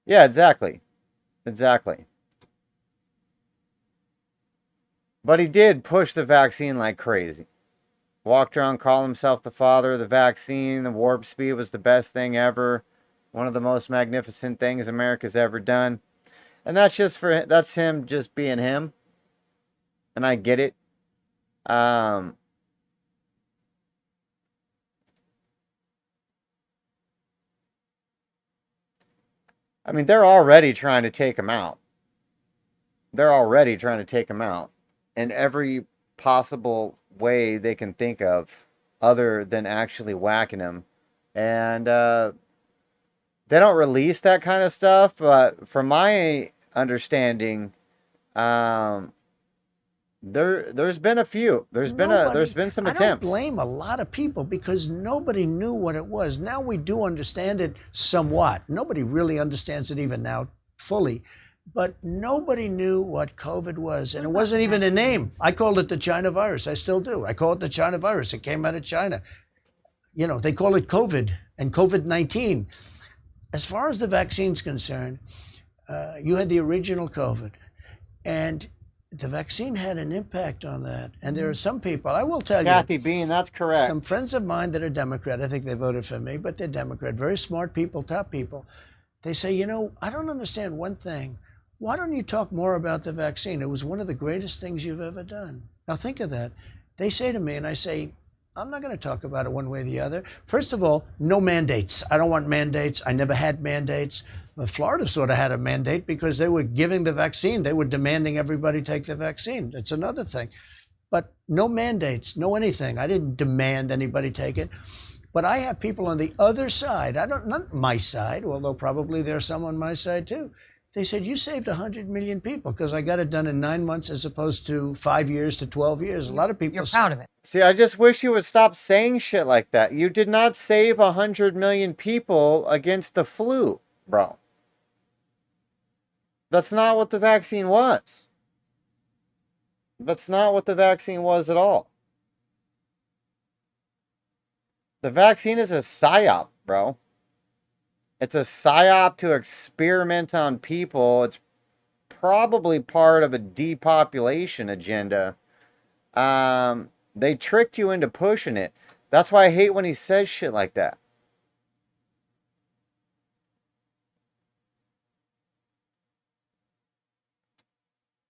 Yeah, exactly. Exactly. But he did push the vaccine like crazy. Walked around calling himself the father of the vaccine. The warp speed was the best thing ever. One of the most magnificent things America's ever done. And that's him just being him. And I get it. I mean, they're already trying to take him out. They're already trying to take him out in every possible way they can think of other than actually whacking him. And they don't release that kind of stuff, but from my understanding, there's been a few. There's been some I don't attempts. blame a lot of people because nobody knew what it was. Now we do understand it somewhat. Nobody really understands it even now fully. But nobody knew what COVID was, and it wasn't even a name. I called it the China virus. I still do. I call it the China virus. It came out of China. You know, they call it COVID and COVID-19. As far as the vaccine's concerned, you had the original COVID, and the vaccine had an impact on that. And there are some people, I will tell Kathy you. Bean, that's correct. Some friends of mine that are Democrat, I think they voted for me, but they're Democrat, very smart people, top people. They say, you know, I don't understand one thing. Why don't you talk more about the vaccine? It was one of the greatest things you've ever done. Now think of that. They say to me, and I say, I'm not going to talk about it one way or the other. First of all, no mandates. I don't want mandates. I never had mandates. Florida sort of had a mandate because they were giving the vaccine. They were demanding everybody take the vaccine. It's another thing. But no mandates, no anything. I didn't demand anybody take it. But I have people on the other side, not my side, although probably there's some on my side too. They said, you saved 100 million people because I got it done in 9 months as opposed to 5 years to 12 years. A lot of people... You're proud of it. See, I just wish you would stop saying shit like that. You did not save 100 million people against the flu, bro. That's not what the vaccine was. That's not what the vaccine was at all. The vaccine is a psyop, bro. It's a psyop to experiment on people. It's probably part of a depopulation agenda. They tricked you into pushing it. That's why I hate when he says shit like that.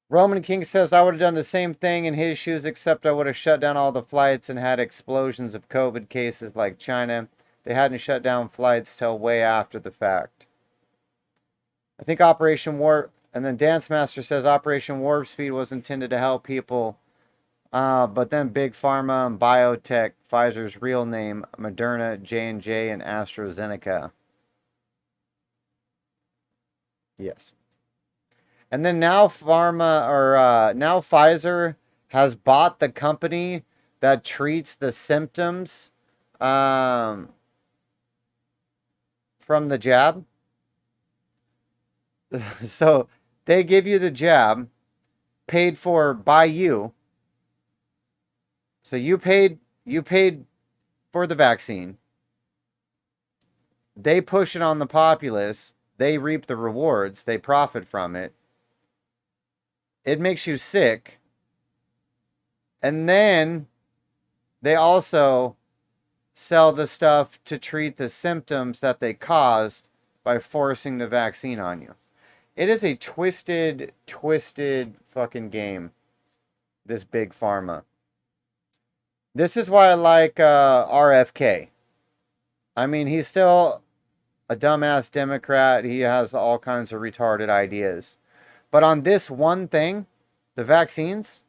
Roman King says, I would have done the same thing in his shoes, except I would have shut down all the flights and had explosions of COVID cases like China. They hadn't shut down flights till way after the fact. I think Operation Warp, and then Dance Master says Operation Warp Speed was intended to help people, but then Big Pharma and Biotech, Pfizer's real name, Moderna, J&J, and AstraZeneca. Yes. And then now now Pfizer has bought the company that treats the symptoms from the jab. So they give you the jab paid for by you. So you paid for the vaccine. They push it on the populace. They reap the rewards. They profit from it. It makes you sick. And then they also sell the stuff to treat the symptoms that they caused by forcing the vaccine on you. It is a twisted fucking game, this Big Pharma. This is why I like RFK. I mean, he's still a dumbass Democrat. He has all kinds of retarded ideas. But on this one thing, the vaccines,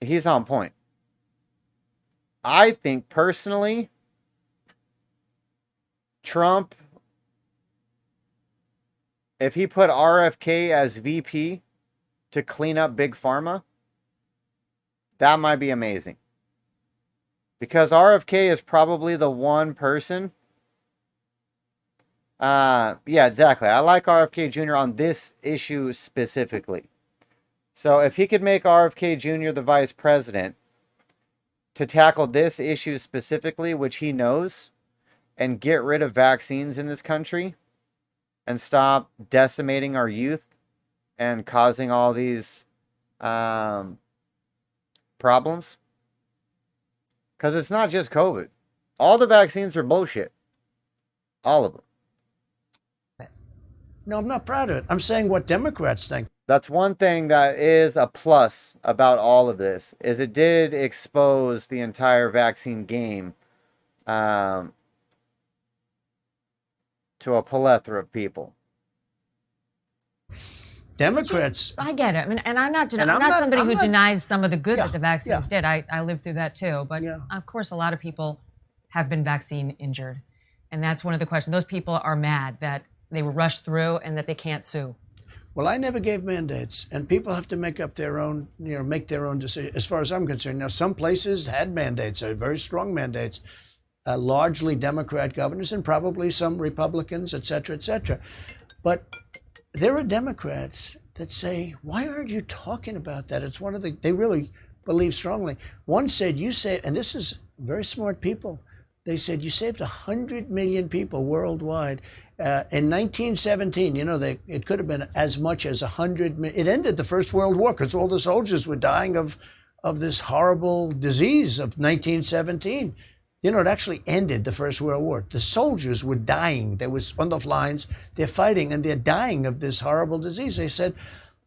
he's on point. I think personally, Trump, if he put RFK as VP to clean up Big Pharma, that might be amazing. Because RFK is probably the one person. Yeah, exactly. I like RFK Jr. on this issue specifically. So if he could make RFK Jr. the vice president to tackle this issue specifically, which he knows, and get rid of vaccines in this country and stop decimating our youth and causing all these problems, Because it's not just COVID. All the vaccines are bullshit. All of them. No, I'm not proud of it. I'm saying what Democrats think. That's one thing that is a plus about all of this, is it did expose the entire vaccine game to a plethora of people. Democrats. I get it. I mean, and I'm not And I'm not not- somebody I'm who not- denies some of the good Yeah, that the vaccines yeah. did. I lived through that too. But Yeah. of course, a lot of people have been vaccine injured. And that's one of the questions. Those people are mad that they were rushed through and that they can't sue. Well, I never gave mandates, and people have to make up their own, make their own decision. As far as I'm concerned, now some places had mandates, very strong mandates, largely Democrat governors, and probably some Republicans, et cetera, et cetera. But there are Democrats that say, "Why aren't you talking about that?" It's one of the they really believe strongly. One said, "You said," and this is very smart people. They said, "You saved 100 million people worldwide." In 1917, it could have been as much as 100 million. It ended the First World War because all the soldiers were dying of this horrible disease of 1917. It actually ended the First World War. The soldiers were dying. They was on the lines, they're fighting, and they're dying of this horrible disease. They said,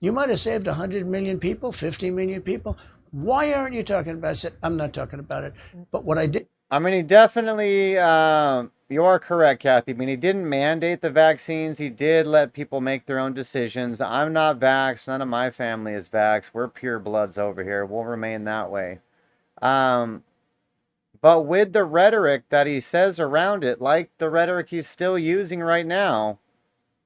"You might have saved 100 million people, 50 million people. Why aren't you talking about it?" I said, "I'm not talking about it." But what I did. I mean, he definitely, you are correct, Kathy. I mean, he didn't mandate the vaccines. He did let people make their own decisions. I'm not vaxxed. None of my family is vaxxed. We're pure bloods over here. We'll remain that way. But with the rhetoric that he says around it, like the rhetoric he's still using right now,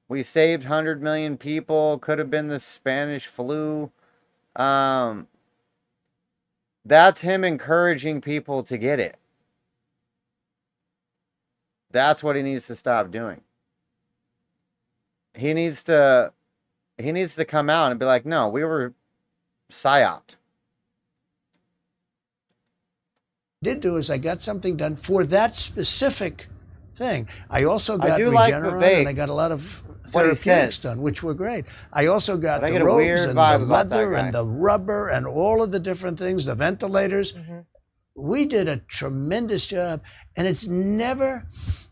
we saved 100 million people, could have been the Spanish flu. That's him encouraging people to get it. That's what he needs to stop doing. He needs to come out and be like, "No, we were psyoped." Did do is I got something done for that specific thing. I also got do like Regeneron, Vivek, and I got a lot of what he therapeutics says. done, which were great. I also got But I the get a weird robes and vibe the about that leather guy. and the rubber and all of the different things, the ventilators. We did a tremendous job, and it's never,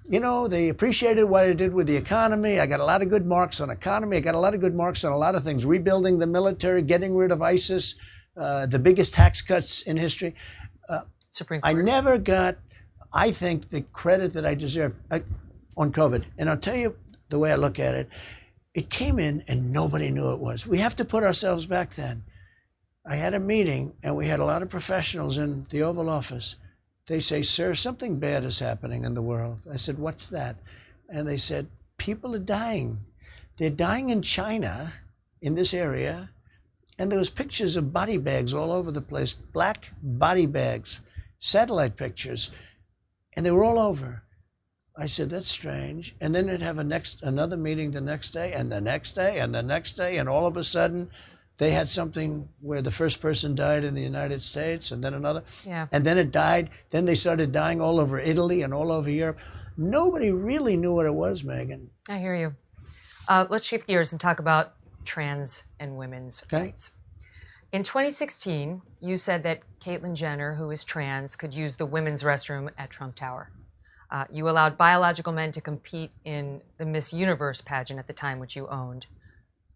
they appreciated what I did with the economy. I got a lot of good marks on economy. I got a lot of good marks on a lot of things, rebuilding the military, getting rid of ISIS, the biggest tax cuts in history. Supreme I Court. never got, I think, the credit that I deserve on COVID. And I'll tell you the way I look at it. It came in and nobody knew it was. We have to put ourselves back then. I had a meeting and we had a lot of professionals in the Oval Office. They say, "Sir, something bad is happening in the world." I said, "What's that?" And they said, "People are dying. They're dying in China, in this area." And there was pictures of body bags all over the place, black body bags, satellite pictures, and they were all over. I said, "That's strange." And then they'd have another meeting the next day, and the next day, and the next day, and all of a sudden, they had something where the first person died in the United States, and then another, and then it died. Then they started dying all over Italy and all over Europe. Nobody really knew what it was, Megyn. I hear you. Let's shift gears and talk about trans and women's rights. In 2016, you said that Caitlyn Jenner, who is trans, could use the women's restroom at Trump Tower. You allowed biological men to compete in the Miss Universe pageant at the time, which you owned.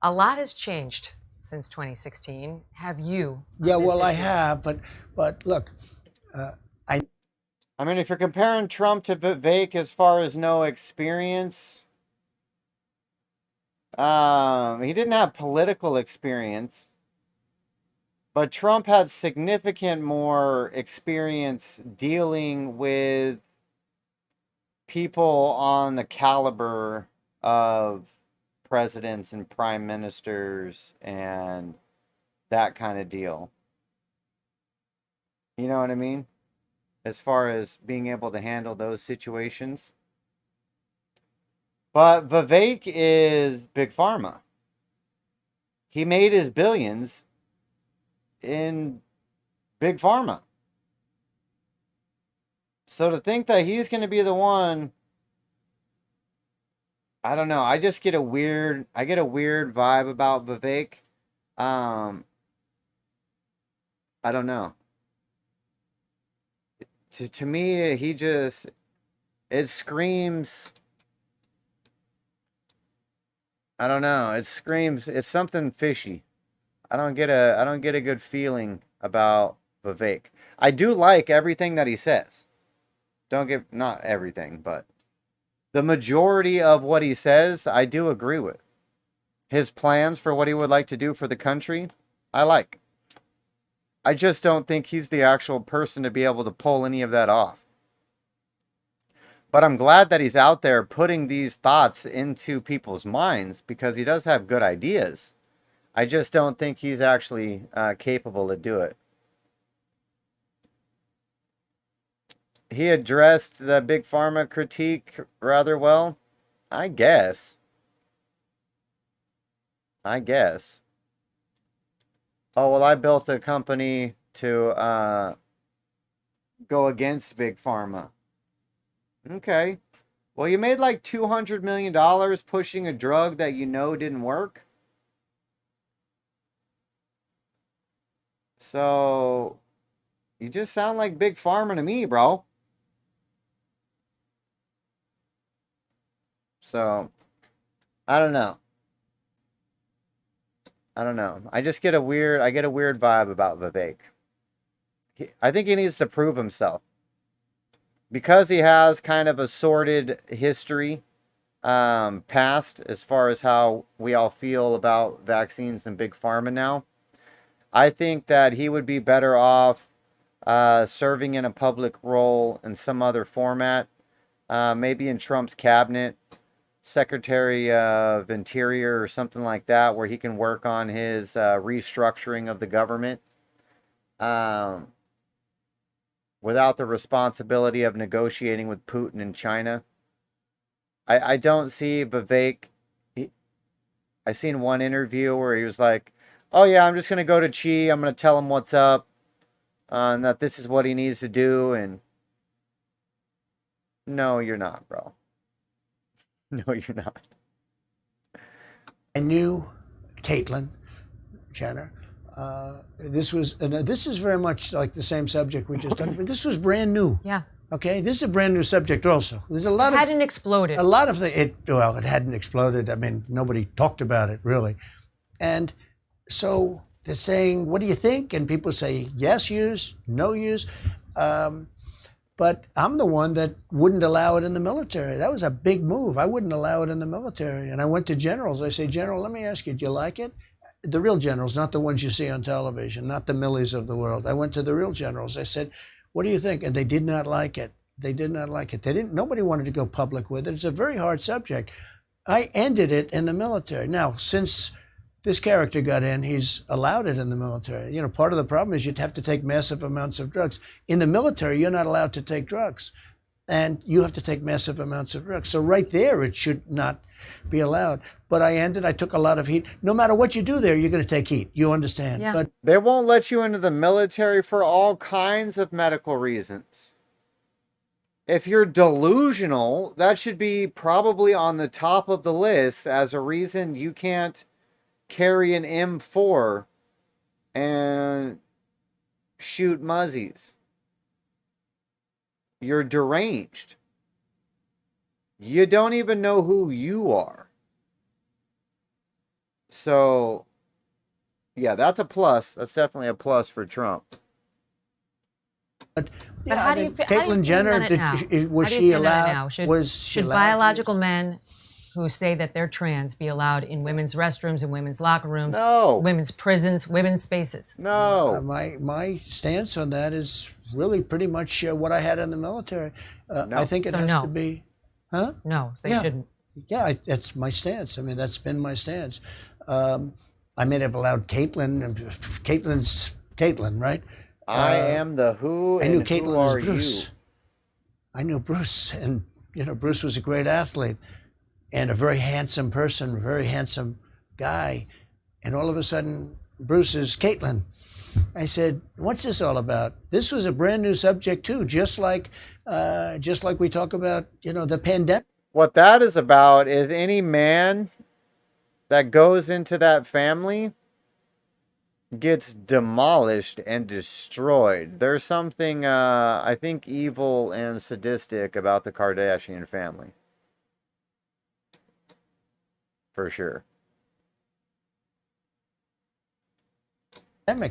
A lot has changed since 2016. Have you? Yeah, well, I have, but look, I mean, if you're comparing Trump to Vivek as far as no experience, he didn't have political experience, but Trump had significant more experience dealing with people on the caliber of presidents and prime ministers and that kind of deal. You know what I mean? As far as being able to handle those situations. But Vivek is big pharma. He made his billions in big pharma. So to think that he's going to be the one, I don't know. I get a weird vibe about Vivek. I don't know. to me, it screams, I don't know, it screams, it's something fishy. I don't get a good feeling about Vivek. I do like everything that he says. Not everything, but the majority of what he says, I do agree with. His plans for what he would like to do for the country, I like. I just don't think he's the actual person to be able to pull any of that off. But I'm glad that he's out there putting these thoughts into people's minds because he does have good ideas. I just don't think he's actually capable to do it. He addressed the big pharma critique rather well, I guess. Oh, well, I built a company to go against big pharma. Okay. Well, you made like $200 million pushing a drug that you know didn't work. So, you just sound like big pharma to me, bro. So, I don't know. I get a weird vibe about Vivek. I think he needs to prove himself. Because he has kind of a sordid history past as far as how we all feel about vaccines and big pharma now. I think that he would be better off serving in a public role in some other format, maybe in Trump's cabinet, Secretary of Interior or something like that, where he can work on his restructuring of the government without the responsibility of negotiating with Putin and China. I don't see Vivek. I seen one interview where he was like, oh yeah, I'm just going to go to Xi. I'm going to tell him what's up and that this is what he needs to do. And no, you're not, bro. No, you're not. I knew Caitlyn Jenner. This is very much like the same subject we just talked about. This was brand new. Yeah. Okay, this is a brand new subject also. There's a lot it hadn't exploded. A lot of things. It hadn't exploded. I mean, nobody talked about it really. And so they're saying, what do you think? And people say, yes use, no use. But I'm the one that wouldn't allow it in the military. That was a big move. I wouldn't allow it in the military. And I went to generals. I say, General, let me ask you, do you like it? The real generals, not the ones you see on television, not the Millies of the world. I went to the real generals. I said, what do you think? And they did not like it. They did not like it. Nobody wanted to go public with it. It's a very hard subject. I ended it in the military. Now, since this character got in, he's allowed it in the military. You know, part of the problem is you'd have to take massive amounts of drugs. In the military, you're not allowed to take drugs. And you have to take massive amounts of drugs. So right there, it should not be allowed. But I took a lot of heat. No matter what you do there, you're going to take heat. You understand? Yeah. But they won't let you into the military for all kinds of medical reasons. If you're delusional, that should be probably on the top of the list as a reason you can't carry an M4 and shoot muzzies. You're deranged. You don't even know who you are. So, yeah, that's a plus. That's definitely a plus for Trump. But how do you feel? Caitlyn Jenner, was she allowed? Should biological men who say that they're trans be allowed in women's restrooms and women's locker rooms, no, women's prisons, women's spaces? No. My stance on that is really pretty much what I had in the military. No. I think it has to be. Huh? No, they shouldn't. Yeah, that's my stance. I mean, that's been my stance. I may have allowed Caitlyn. Caitlyn's Caitlyn, right? I am the who. I knew and Caitlyn who was are Bruce. you? I knew Bruce, and Bruce was a great athlete and a very handsome person, a very handsome guy. And all of a sudden, Bruce is Caitlyn. I said, "What's this all about?" This was a brand new subject too, just like we talk about, the pandemic. What that is about is any man that goes into that family gets demolished and destroyed. There's something, I think, evil and sadistic about the Kardashian family. For sure.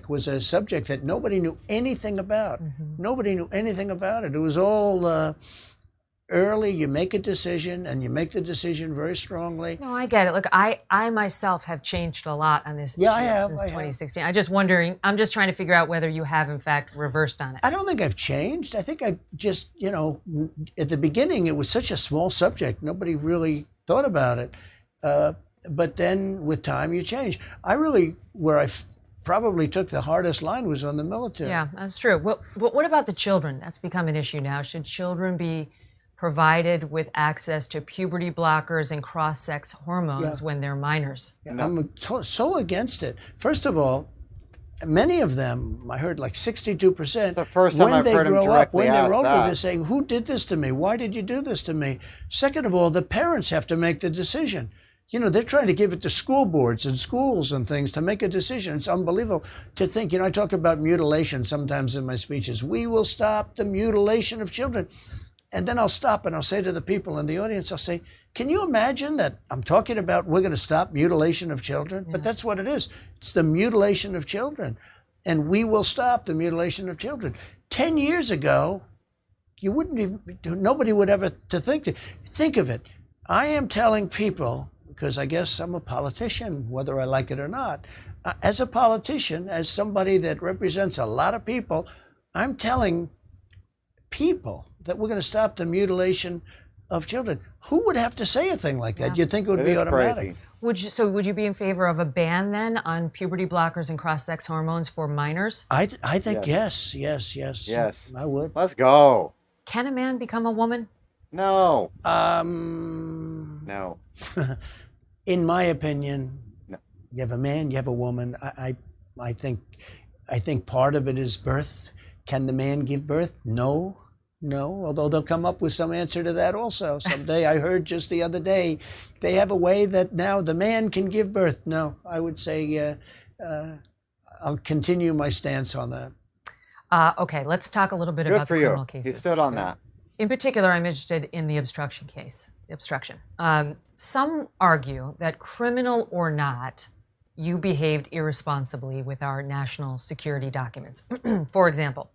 Was a subject that nobody knew anything about. Nobody knew anything about it. It was all early. You make a decision, and you make the decision very strongly. No, I get it. Look, I myself have changed a lot on this issue since 2016. I'm just trying to figure out whether you have, in fact, reversed on it. I don't think I've changed. I think I've just, at the beginning, it was such a small subject. Nobody really thought about it. But then with time, you change. Where I probably took the hardest line was on the military. Yeah, that's true. Well, what about the children? That's become an issue now. Should children be provided with access to puberty blockers and cross-sex hormones when they're minors? Yeah, I'm so against it. First of all, many of them, I heard like 62%, the first time when they grow up, when they're older, that. they're saying, who did this to me? Why did you do this to me? Second of all, the parents have to make the decision. They're trying to give it to school boards and schools and things to make a decision. It's unbelievable to think, I talk about mutilation sometimes in my speeches. We will stop the mutilation of children. And then I'll stop and I'll say to the people in the audience, I'll say, can you imagine that I'm talking about we're going to stop mutilation of children? Yeah. But that's what it is. It's the mutilation of children. And we will stop the mutilation of children. 10 years ago, nobody would ever think of it. I am telling people, because I guess I'm a politician, whether I like it or not. As a politician, as somebody that represents a lot of people, I'm telling people that we're going to stop the mutilation of children. Who would have to say a thing like that? You'd think it would be automatic. Crazy. Would you be in favor of a ban then on puberty blockers and cross-sex hormones for minors? I think yes. I would. Let's go. Can a man become a woman? No. No. In my opinion, no. You have a man, you have a woman. I think part of it is birth. Can the man give birth? No. Although they'll come up with some answer to that also someday. I heard just the other day they have a way that now the man can give birth. No, I would say I'll continue my stance on that. Okay, let's talk a little bit about the criminal cases. You stood on that. In particular, I'm interested in the obstruction case. Some argue that, criminal or not, you behaved irresponsibly with our national security documents. For example,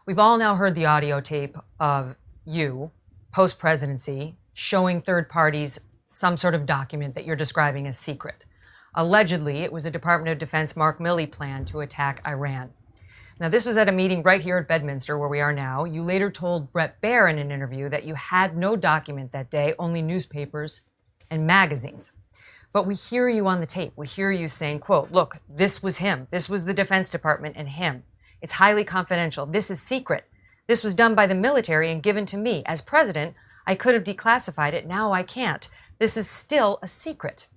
we've all now heard the audio tape of you, post-presidency, showing third parties some sort of document that you're describing as secret. Allegedly, it was a Department of Defense Mark Milley plan to attack Iran. Now, this was at a meeting right here at Bedminster, where we are now. You later told Bret Baier in an interview that you had no document that day, only newspapers and magazines. But we hear you on the tape. We hear you saying, quote, look, this was him. This was the Defense Department and him. It's highly confidential. This is secret. This was done by the military and given to me. As president, I could have declassified it. Now I can't. This is still a secret.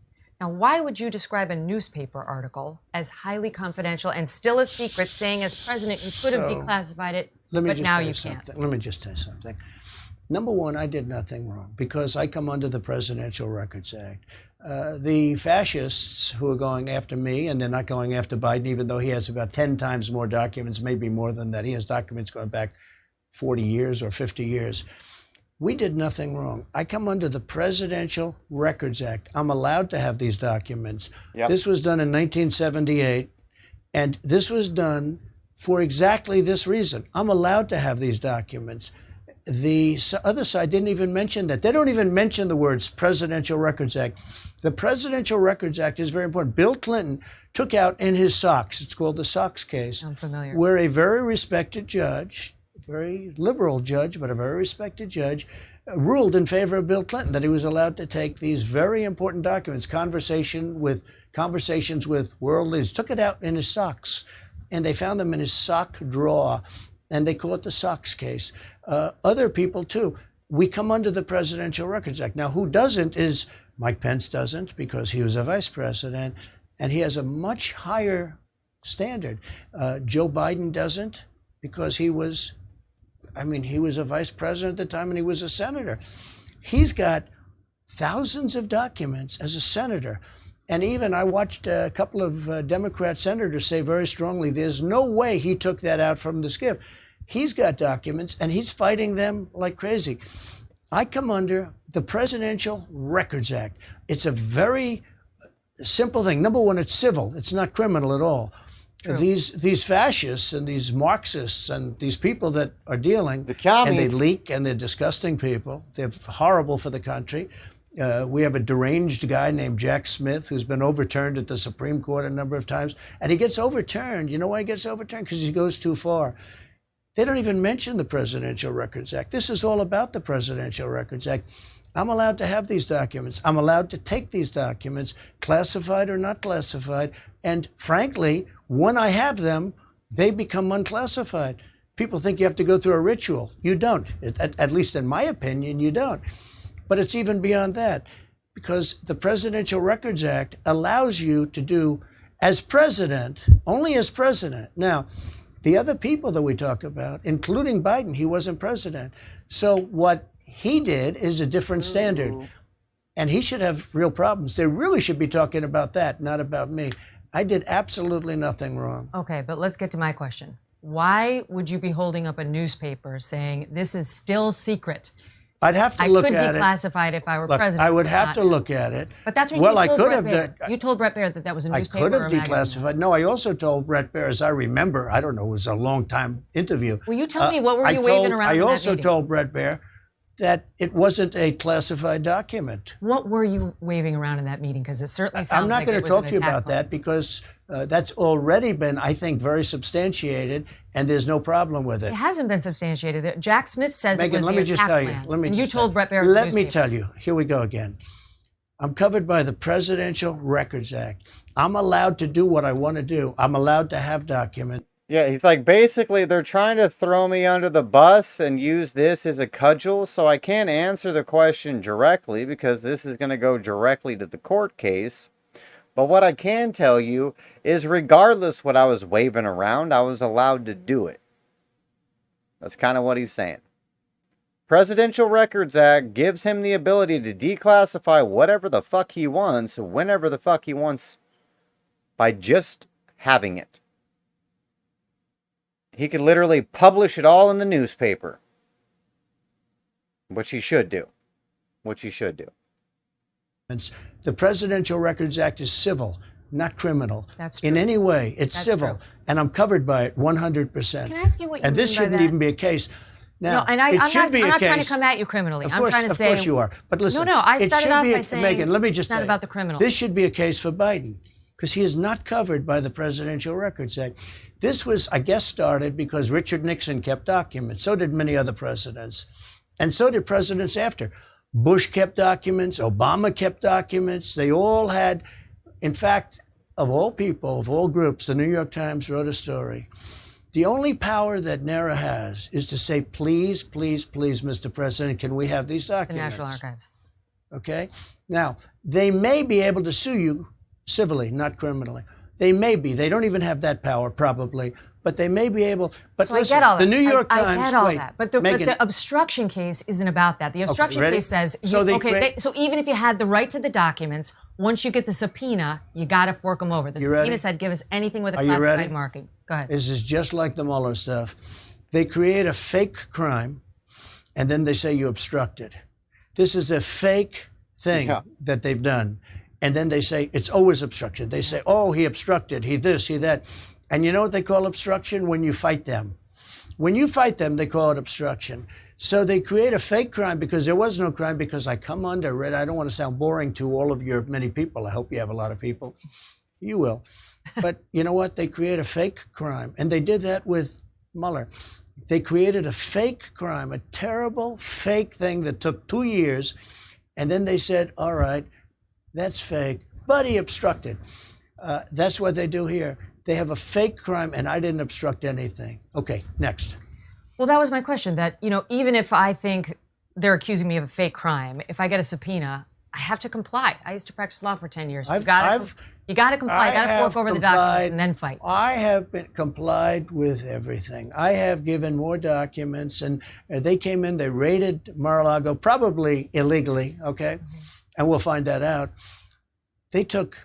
Now, why would you describe a newspaper article as highly confidential and still a secret, saying as president you could have declassified it, but now you can't? Let me just tell you something. Number one, I did nothing wrong because I come under the Presidential Records Act. The fascists who are going after me, and they're not going after Biden, even though he has about 10 times more documents, maybe more than that. He has documents going back 40 years or 50 years. We did nothing wrong. I come under the Presidential Records Act. I'm allowed to have these documents. Yep. This was done in 1978, and this was done for exactly this reason. I'm allowed to have these documents. The other side didn't even mention that. They don't even mention the words Presidential Records Act. The Presidential Records Act is very important. Bill Clinton took out in his Sox, it's called the Sox case, I'm familiar, where a very respected judge, very liberal judge, but a very respected judge, ruled in favor of Bill Clinton that he was allowed to take these very important documents, conversations with world leaders, took it out in his socks, and they found them in his sock drawer, and they call it the Sox case. Other people, too. We come under the Presidential Records Act. Now, who doesn't is Mike Pence doesn't, because he was a vice president, and he has a much higher standard. Joe Biden doesn't, because he was a vice president at the time and he was a senator. He's got thousands of documents as a senator. And even I watched a couple of Democrat senators say very strongly, there's no way he took that out from the SCIF. He's got documents, and he's fighting them like crazy. I come under the Presidential Records Act. It's a very simple thing. Number one, it's civil. It's not criminal at all. True. These fascists and these Marxists and these people that are dealing, and they leak, and they're disgusting people. They're horrible for the country. We have a deranged guy named Jack Smith who's been overturned at the Supreme Court a number of times. And he gets overturned. You know why he gets overturned? Because he goes too far. They don't even mention the Presidential Records Act. This is all about the Presidential Records Act. I'm allowed to have these documents. I'm allowed to take these documents, classified or not classified. And frankly, when I have them, they become unclassified. People think you have to go through a ritual. You don't. At least in my opinion, you don't. But it's even beyond that, because the Presidential Records Act allows you to do, as president, only as president. Now, the other people that we talk about, including Biden, he wasn't president. So what he did is a different standard. And he should have real problems. They really should be talking about that, not about me. I did absolutely nothing wrong. Okay, but let's get to my question. Why would you be holding up a newspaper saying this is still secret? I'd have to look at it. I could declassify it if I were president. I would have to look at it. But that's what you told Bret Baier. You told Bret Baier that was a newspaper. I could have declassified. No, I also told Bret Baier, as I remember, I don't know, it was a long time interview. Will you tell me what were you waving around in that meeting? I also told Bret Baier that it wasn't a classified document. What were you waving around in that meeting? Because it certainly sounds like it was an attack. I'm not going to talk to you about that because that's already been, I think, very substantiated, and there's no problem with it. It hasn't been substantiated. Jack Smith says Megyn, it was let the me just attack tell you. plan. Let me and just you told Bret Baier. Let me tell you. Here we go again. I'm covered by the Presidential Records Act. I'm allowed to do what I want to do. I'm allowed to have documents. Yeah, he's like, basically, they're trying to throw me under the bus and use this as a cudgel, so I can't answer the question directly because this is going to go directly to the court case. But what I can tell you is regardless what I was waving around, I was allowed to do it. That's kind of what he's saying. Presidential Records Act gives him the ability to declassify whatever the fuck he wants, whenever the fuck he wants, by just having it. He could literally publish it all in the newspaper. Which he should do. Which he should do. The Presidential Records Act is civil, not criminal. That's true. In any way, it's civil. True. And I'm covered by it 100%. Can I ask you what you mean by that? And this shouldn't even be a case. Now, no, and I'm not trying to come at you criminally. Of course, I'm trying to say. Of course you are. But listen, I started off by saying Megyn, let me just it's not about the criminal. This should be a case for Biden because he is not covered by the Presidential Records Act. This was, I guess, started because Richard Nixon kept documents. So did many other presidents. And so did presidents after. Bush kept documents. Obama kept documents. They all had, in fact, of all people, of all groups, the New York Times wrote a story. The only power that NARA has is to say, please, please, please, Mr. President, can we have these documents? The National Archives. Okay? Now, they may be able to sue you civilly, not criminally. They may be. They don't even have that power, probably. But they may be able. But so listen, I get all that. The New York Times. I get all that. But the obstruction case isn't about that. The obstruction case says, so even if you had the right to the documents, once you get the subpoena, you got to fork them over. The subpoena said, give us anything with a classified marking. Go ahead. This is just like the Mueller stuff. They create a fake crime, and then they say you obstructed. This is a fake thing that they've done. And then they say it's always obstruction. They say, oh, he obstructed, he this, he that. And you know what they call obstruction? When you fight them. When you fight them, they call it obstruction. So they create a fake crime because there was no crime because I come under it. I don't want to sound boring to all of your many people. I hope you have a lot of people. You will. But you know what? They create a fake crime. And they did that with Mueller. They created a fake crime, a terrible fake thing that took 2 years. And then they said, all right, that's fake, but he obstructed. That's what they do here. They have a fake crime, and I didn't obstruct anything. Okay, next. Well, that was my question, that, even if I think they're accusing me of a fake crime, if I get a subpoena, I have to comply. I used to practice law for 10 years. You got to comply. You got to fork over the documents and then fight. I have been complied with everything. I have given more documents, and they came in, they raided Mar-a-Lago, probably illegally, okay? Mm-hmm. And we'll find that out. They took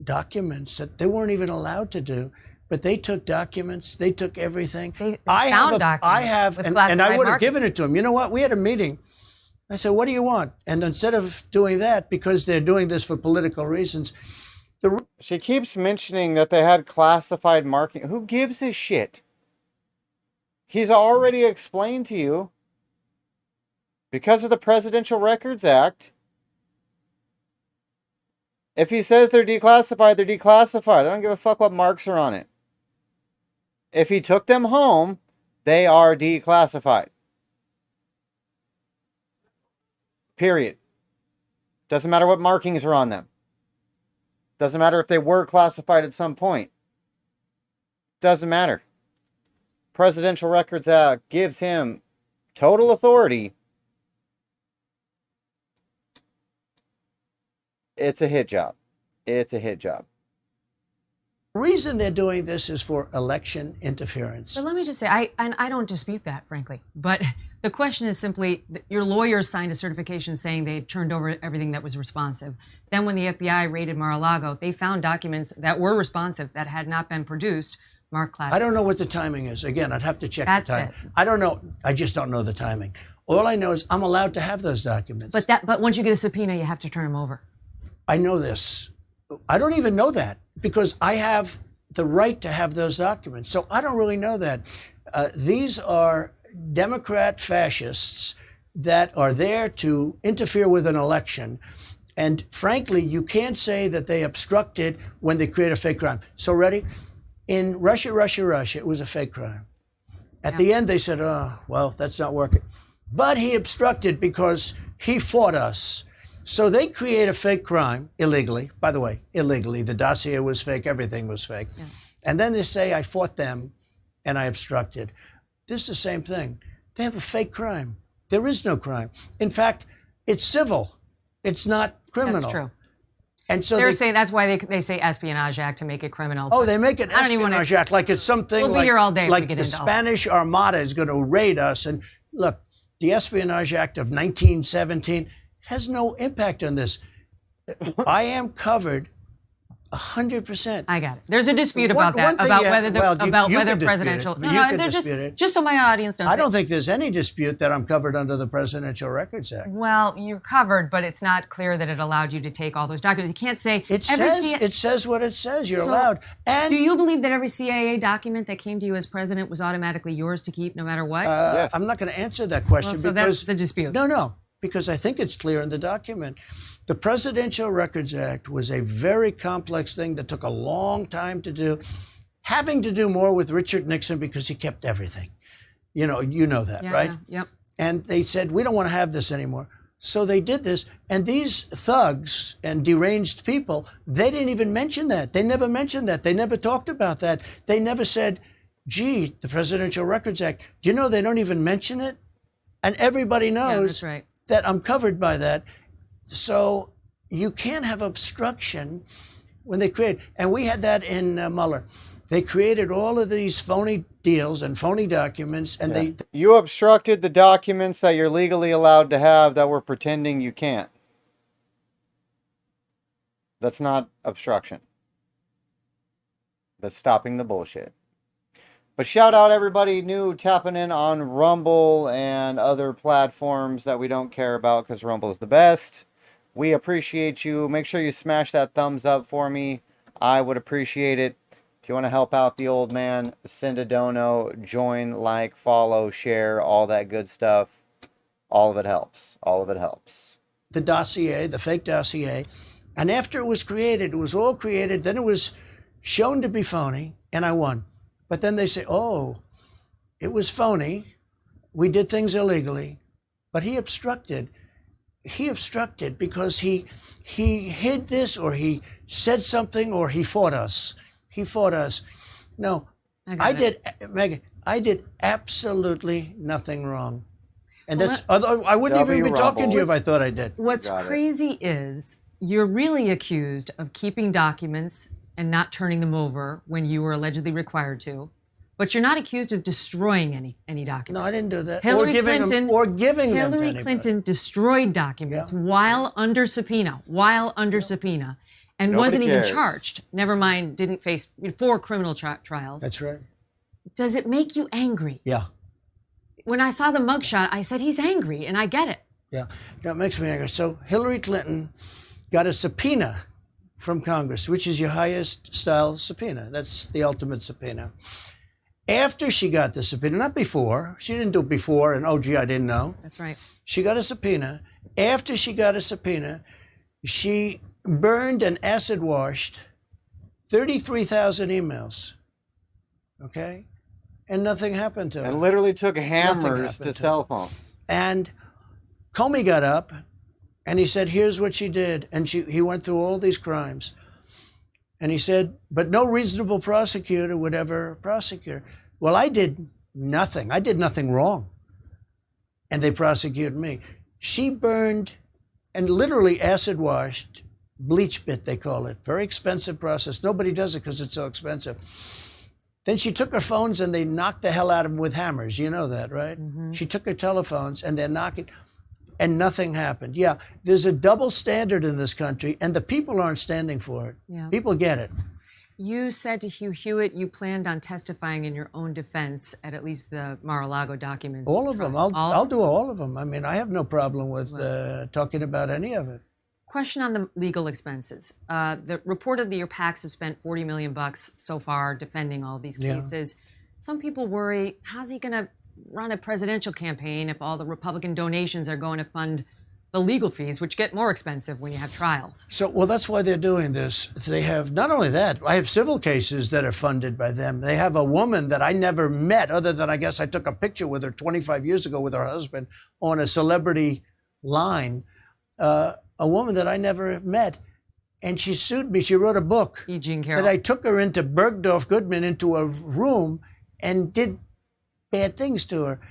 documents that they weren't even allowed to do. But they took documents. They took everything. They found documents I have, with and classified I would have markings. given it to them. You know what? We had a meeting. I said, "What do you want?" And instead of doing that, because they're doing this for political reasons, she keeps mentioning that they had classified marking. Who gives a shit? He's already explained to you, because of the Presidential Records Act, if he says they're declassified, they're declassified. I don't give a fuck what marks are on it. If he took them home, they are declassified. Period. Doesn't matter what markings are on them. Doesn't matter if they were classified at some point. Doesn't matter. Presidential Records Act gives him total authority. It's a hit job. It's a hit job. The reason they're doing this is for election interference. But let me just say, I don't dispute that, frankly. But the question is simply, your lawyers signed a certification saying they turned over everything that was responsive. Then when the FBI raided Mar-a-Lago, they found documents that were responsive that had not been produced, marked classified. I don't know what the timing is. Again, I'd have to check That's the time. it. I don't know. I just don't know the timing. All I know is I'm allowed to have those documents. But once you get a subpoena, you have to turn them over. I know this. I don't even know that because I have the right to have those documents. So I don't really know that. These are Democrat fascists that are there to interfere with an election. And frankly, you can't say that they obstructed when they create a fake crime. So ready? In Russia, it was a fake crime. At the end, they said, oh, well, that's not working. But he obstructed because he fought us. So they create a fake crime illegally. By the way, illegally. The dossier was fake. Everything was fake. Yeah. And then they say, I fought them and I obstructed. This is the same thing. They have a fake crime. There is no crime. In fact, it's civil. It's not criminal. That's true. And so they're saying that's why they say Espionage Act to make it criminal. Oh, they make it Espionage Act like it's something we'll be here all day like if we get the into Spanish Armada is going to raid us. And look, the Espionage Act of 1917 has no impact on this. I am covered 100%. I got it. There's a dispute about that, about whether presidential. Just so my audience knows. I don't think there's any dispute that I'm covered under the Presidential Records Act. Well, you're covered, but it's not clear that it allowed you to take all those documents. You can't say it says what it says. You're allowed. And do you believe that every CIA document that came to you as president was automatically yours to keep, no matter what? Yes. I'm not going to answer that question so because that's the dispute. No. Because I think it's clear in the document. The Presidential Records Act was a very complex thing that took a long time to do, having to do more with Richard Nixon because he kept everything. You know that, right? Yeah, yep. And they said, we don't want to have this anymore. So they did this. And these thugs and deranged people, they didn't even mention that. They never mentioned that. They never talked about that. They never said, gee, the Presidential Records Act. Do you know they don't even mention it? And everybody knows that I'm covered by that. So you can't have obstruction when they create. And we had that in Mueller. They created all of these phony deals and phony documents. And you obstructed the documents that you're legally allowed to have that we're pretending you can't. That's not obstruction. That's stopping the bullshit. But shout out everybody new tapping in on Rumble and other platforms that we don't care about because Rumble is the best. We appreciate you. Make sure you smash that thumbs up for me. I would appreciate it. If you want to help out the old man, send a dono, join, like, follow, share, all that good stuff. All of it helps. All of it helps. The dossier, the fake dossier. And after it was created, it was all created. Then it was shown to be phony, and I won. But then they say, oh, it was phony. We did things illegally. But he obstructed. He obstructed because he hid this or he said something or he fought us. He fought us. No, Megyn, I did absolutely nothing wrong. And I wouldn't even be talking to you if I thought I did. What's crazy is you're really accused of keeping documents and not turning them over when you were allegedly required to, but you're not accused of destroying any documents. No, I didn't do that. Hillary or giving Clinton, them, or giving them to Hillary anybody. Clinton destroyed documents while under subpoena, and Nobody wasn't even cares. charged. Never mind, didn't face 4 criminal trials. That's right. Does it make you angry? Yeah. When I saw the mugshot, I said, he's angry, and I get it. Yeah. No, it makes me angry. So Hillary Clinton got a subpoena from Congress, which is your highest style subpoena. That's the ultimate subpoena. After she got the subpoena, not before, she didn't do it before, and oh, gee, I didn't know. That's right. She got a subpoena. After she got a subpoena, she burned and acid washed 33,000 emails. Okay? And nothing happened to her. And literally took hammers happened to to cell phones. And Comey got up and he said, here's what she did. And he went through all these crimes. And he said, but no reasonable prosecutor would ever prosecute her. Well, I did nothing. I did nothing wrong. And they prosecuted me. She burned and literally acid washed, bleach bit, they call it. Very expensive process. Nobody does it because it's so expensive. Then she took her phones and they knocked the hell out of them with hammers. You know that, right? Mm-hmm. She took her telephones and they're knocking, and nothing happened. Yeah, there's a double standard in this country, and the people aren't standing for it. Yeah. People get it. You said to Hugh Hewitt you planned on testifying in your own defense at least the Mar-a-Lago documents. All of them. I'll do all of them. I mean, I have no problem with talking about any of it. Question on the legal expenses. Reportedly, your PACs have spent $40 million so far defending all these cases. Yeah. Some people worry, how's he going to run a presidential campaign if all the Republican donations are going to fund the legal fees, which get more expensive when you have trials? Well, that's why they're doing this. They have, not only that, I have civil cases that are funded by them. They have a woman that I never met, other than I guess I took a picture with her 25 years ago with her husband on a celebrity line. A woman that I never met, and she sued me. She wrote a book. E. Jean Carroll. That I took her into Bergdorf Goodman into a room and did bad things to her.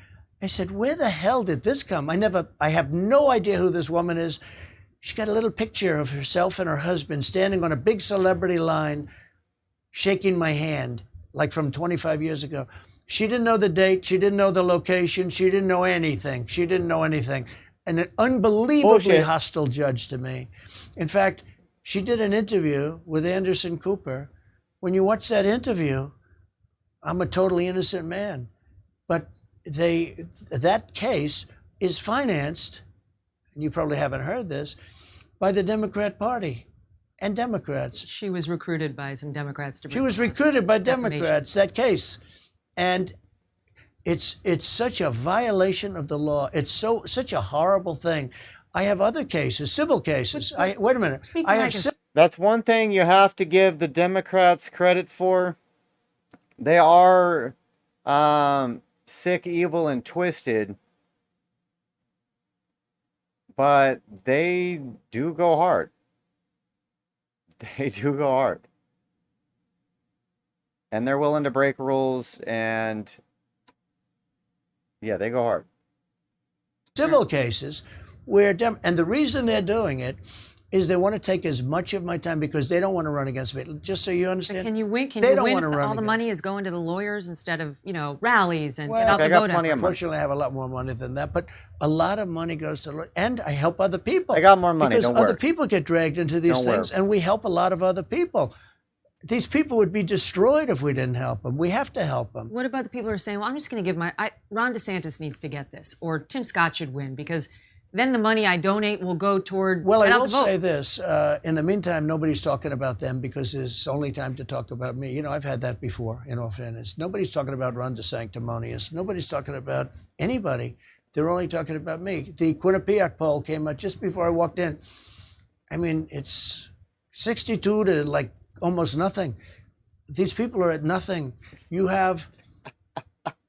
I said, where the hell did this come? I have no idea who this woman is. She got a little picture of herself and her husband standing on a big celebrity line, shaking my hand, like from 25 years ago. She didn't know the date. She didn't know the location. She didn't know anything. She didn't know anything. An unbelievably hostile judge to me. In fact, she did an interview with Anderson Cooper. When you watch that interview, I'm a totally innocent man. But that case is financed, and you probably haven't heard this, by the Democrat Party and Democrats. She was recruited by some Democrats to bring. She was recruited by Democrats, that case. And it's such a violation of the law. It's such a horrible thing. I have other cases, civil cases. Wait a minute. That's one thing you have to give the Democrats credit for. They are sick, evil, and twisted, but they do go hard. They do go hard. And they're willing to break rules, and yeah, they go hard. Civil cases where, and the reason they're doing it is they want to take as much of my time because they don't want to run against me. Just so you understand. But can you win? They don't want to run all the money is going to the lawyers instead of, rallies and get out I the vote. Unfortunately, I have a lot more money than that, but a lot of money goes to lawyers, and I help other people. I got more money. Because other people get dragged into these things, and we help a lot of other people. These people would be destroyed if we didn't help them. We have to help them. What about the people who are saying, well, I'm just going to give Ron DeSantis needs to get this, or Tim Scott should win because then the money I donate will go toward. Well, I will say this. In the meantime, nobody's talking about them because there's only time to talk about me. I've had that before, in all fairness. Nobody's talking about Ron DeSanctimonious. Nobody's talking about anybody. They're only talking about me. The Quinnipiac poll came out just before I walked in. I mean, it's 62 to like almost nothing. These people are at nothing. You have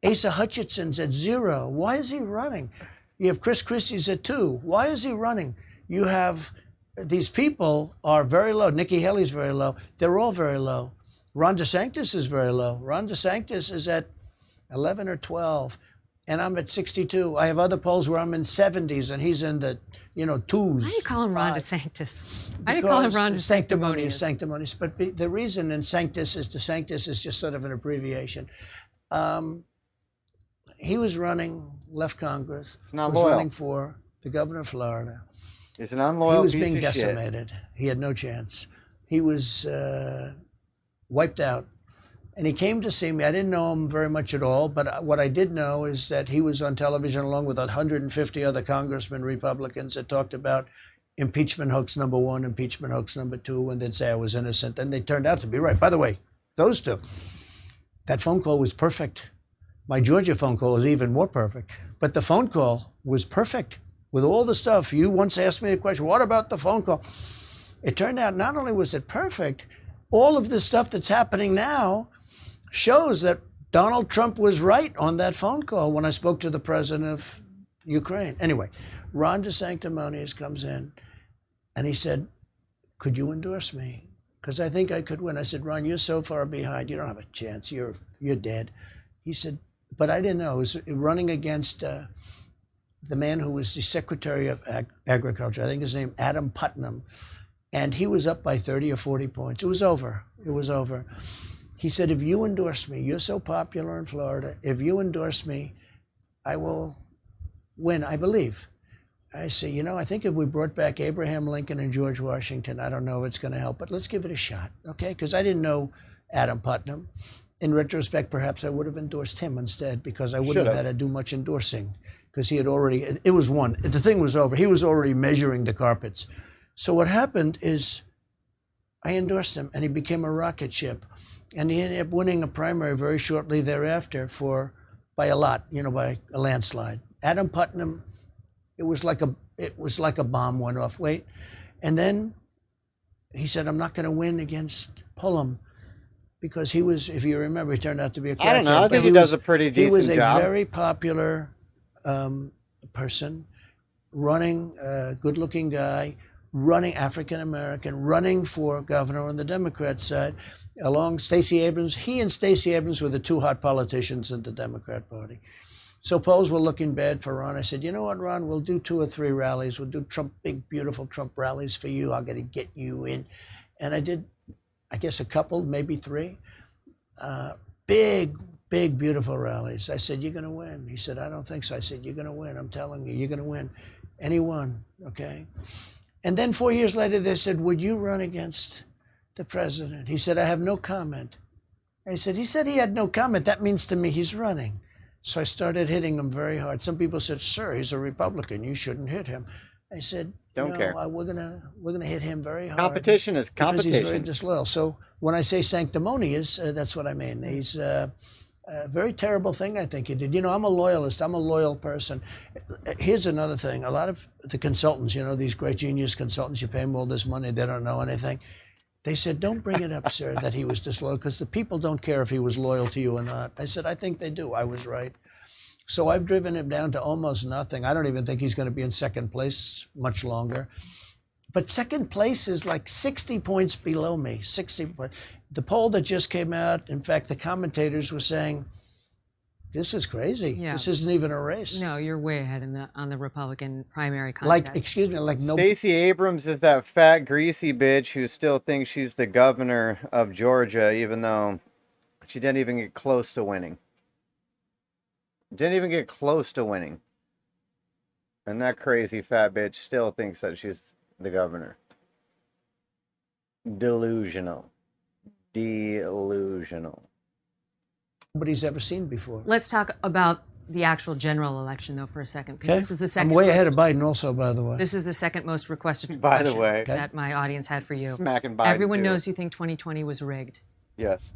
Asa Hutchinson's at 0. Why is he running? You have Chris Christie's at 2. Why is he running? You have, these people are very low. Nikki Haley's very low. They're all very low. Ron DeSantis is very low. Ron DeSantis is at 11 or 12, and I'm at 62. I have other polls where I'm in 70s, and he's in the, 2s. Why do you call him Ron DeSantis? Why do you call him Ron DeSanctimonious? Sanctimonious. But the reason in DeSantis is just sort of an abbreviation. He was running, left Congress, It's not was loyal. running for the governor of Florida. He's an unloyal He was piece being of shit. decimated. He had no chance. He was wiped out. And he came to see me. I didn't know him very much at all, but what I did know is that he was on television along with 150 other congressmen, Republicans, that talked about impeachment hoax number 1, impeachment hoax number 2, and they'd say I was innocent. And they turned out to be right. By the way, those two, that phone call was perfect. My Georgia phone call is even more perfect. But the phone call was perfect with all the stuff. You once asked me a question, what about the phone call? It turned out not only was it perfect, all of the stuff that's happening now shows that Donald Trump was right on that phone call when I spoke to the president of Ukraine. Anyway, Ron DeSanctimonious comes in and he said, could you endorse me? Because I think I could win. I said, Ron, you're so far behind. You don't have a chance. You're dead. He said, but I didn't know. It was running against the man who was the Secretary of Agriculture. I think his name, Adam Putnam. And he was up by 30 or 40 points. It was over. It was over. He said, if you endorse me, you're so popular in Florida, if you endorse me, I will win, I believe. I say, you know, I think if we brought back Abraham Lincoln and George Washington, I don't know if it's going to help, but let's give it a shot, okay? Because I didn't know Adam Putnam. In retrospect, perhaps I would have endorsed him instead because I wouldn't have had to do much endorsing because he had already, it was won. The thing was over. He was already measuring the carpets. So what happened is I endorsed him and he became a rocket ship. And he ended up winning a primary very shortly thereafter by a lot, by a landslide. Adam Putnam, it was like a bomb went off. Wait. And then he said, I'm not going to win against Pullum because he was, if you remember, he turned out to be a crackhead. I don't know. I think he does a pretty decent job. He was a very popular person, running, good-looking guy, running African-American, running for governor on the Democrat side, along Stacey Abrams. He and Stacey Abrams were the two hot politicians in the Democrat Party. So polls were looking bad for Ron. I said, you know what, Ron, we'll do 2 or 3 rallies. We'll do big, beautiful Trump rallies for you. I'm going to get you in. And I did, I guess, a couple, maybe 3. Big, beautiful rallies. I said, you're going to win. He said, I don't think so. I said, you're going to win. I'm telling you, you're going to win. And he won, okay? And then 4 years later, they said, would you run against the president? He said, I have no comment. I said, he said he had no comment. That means to me he's running. So I started hitting him very hard. Some people said, sir, he's a Republican. You shouldn't hit him. I said, don't care. We're gonna hit him very hard. Competition is competition. Because he's very disloyal. So when I say sanctimonious, that's what I mean. He's a very terrible thing I think he did. I'm a loyalist. I'm a loyal person. Here's another thing. A lot of the consultants, these great genius consultants, you pay them all this money, they don't know anything. They said, don't bring it up, sir, that he was disloyal, because the people don't care if he was loyal to you or not. I said, I think they do. I was right. So I've driven him down to almost nothing. I don't even think he's going to be in second place much longer. But second place is like 60 points below me, 60 points. The poll that just came out, in fact, the commentators were saying, this is crazy. Yeah. This isn't even a race. No, you're way ahead on the Republican primary contest. No. Stacey Abrams is that fat, greasy bitch who still thinks she's the governor of Georgia, even though she didn't even get close to winning. Didn't even get close to winning. And that crazy fat bitch still thinks that she's the governor. Delusional. Nobody's ever seen before. Let's talk about the actual general election, though, for a second, because this is the second. I'm way ahead of Biden, also, by the way. This is the second most requested by the way that my audience had for you. Smacking Biden. Everyone knows you think 2020 was rigged. Yes.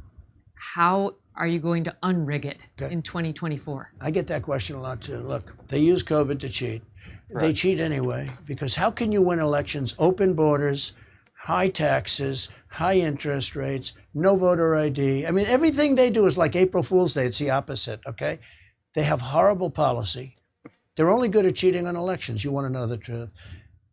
How are you going to unrig it in 2024? I get that question a lot too. Look, they use COVID to cheat. Right. They cheat anyway, because how can you win elections? Open borders, high taxes, high interest rates, no voter ID. I mean, everything they do is like April Fool's Day. It's the opposite, okay? They have horrible policy. They're only good at cheating on elections. You want to know the truth.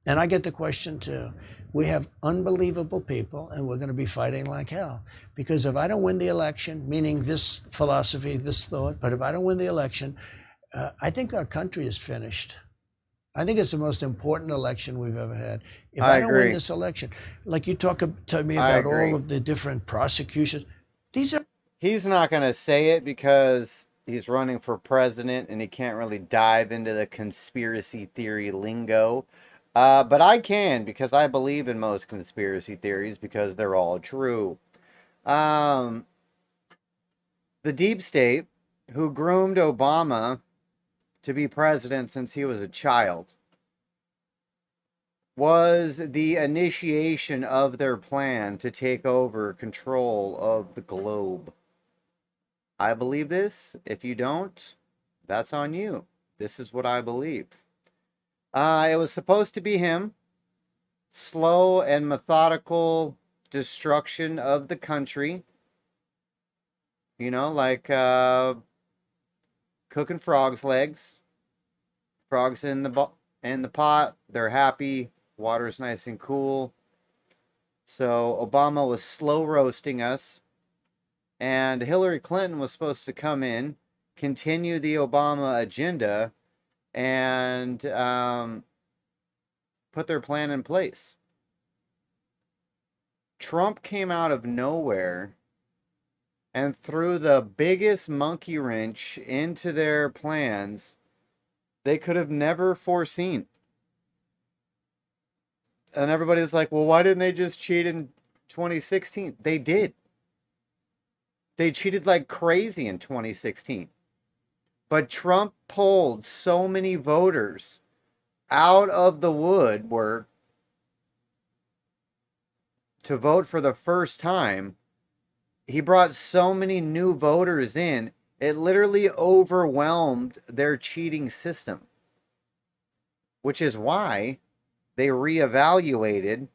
And I get the question too. We have unbelievable people, and we're going to be fighting like hell. Because if I don't win the election, meaning this philosophy, this thought, but if I don't win the election, I think our country is finished. I think it's the most important election we've ever had. If I don't win this election, like you talk to me about all of the different prosecutions, these are He's not going to say it because he's running for president and he can't really dive into the conspiracy theory lingo. But I can because I believe in most conspiracy theories because they're all true. Um, the deep state, who groomed Obama to be president since he was a child, was the initiation of their plan to take over control of the globe. I believe this. If you don't, that's on you. This is what I believe. It was supposed to be him. Slow and methodical destruction of the country. You know, like cooking frogs' legs. Frogs in the pot. They're happy. Water's nice and cool. So Obama was slow roasting us. And Hillary Clinton was supposed to come in, continue the Obama agenda, and put their plan in place. Trump came out of nowhere and threw the biggest monkey wrench into their plans they could have never foreseen. And everybody's like, well, why didn't they just cheat in 2016? They did. They cheated like crazy in 2016. But Trump pulled so many voters out of the woodwork to vote for the first time. He brought so many new voters in, it literally overwhelmed their cheating system. Which is why they reevaluated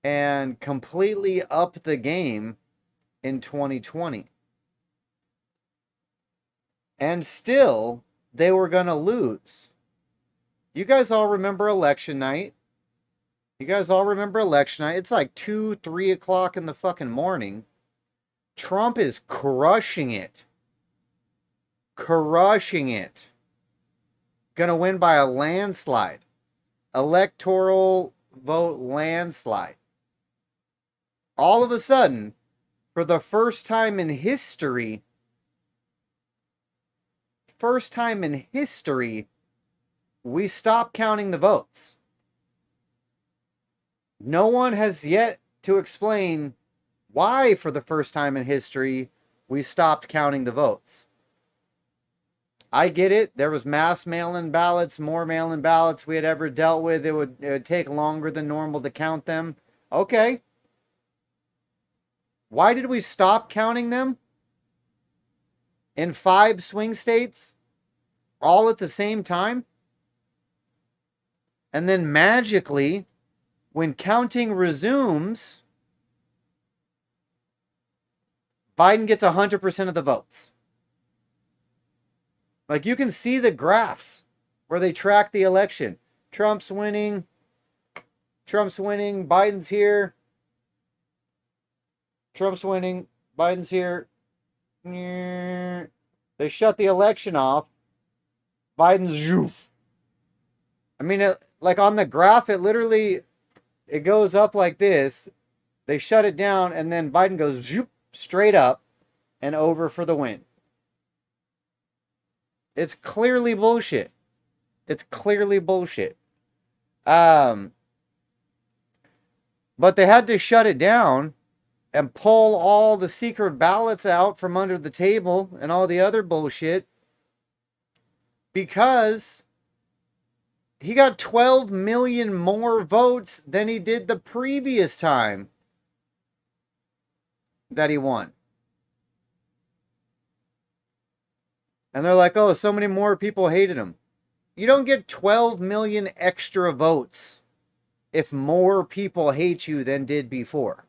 and completely upped the game in 2020. And still, they were going to lose. You guys all remember election night? It's like 2, 3 o'clock in the fucking morning. Trump is crushing it. Gonna win by a landslide. Electoral vote landslide. All of a sudden, for the first time in history, we stopped counting the votes. No one has yet to explain why, for the first time in history, we stopped counting the votes. I get it. There was mass mail-in ballots, more mail-in ballots we had ever dealt with. It would take longer than normal to count them. Okay. Why did we stop counting them? In 5 swing states, all at the same time? And then magically, when counting resumes, Biden gets 100% of the votes. Like, you can see the graphs where they track the election. Trump's winning, Biden's here. Trump's winning, Biden's here. They shut the election off. Biden's zoof. I mean, like on the graph, it goes up like this. They shut it down, and then Biden goes zoop, straight up and over for the win. It's clearly bullshit. But they had to shut it down and pull all the secret ballots out from under the table and all the other bullshit because he got 12 million more votes than he did the previous time that he won. And they're like, oh, so many more people hated him. You don't get 12 million extra votes if more people hate you than did before.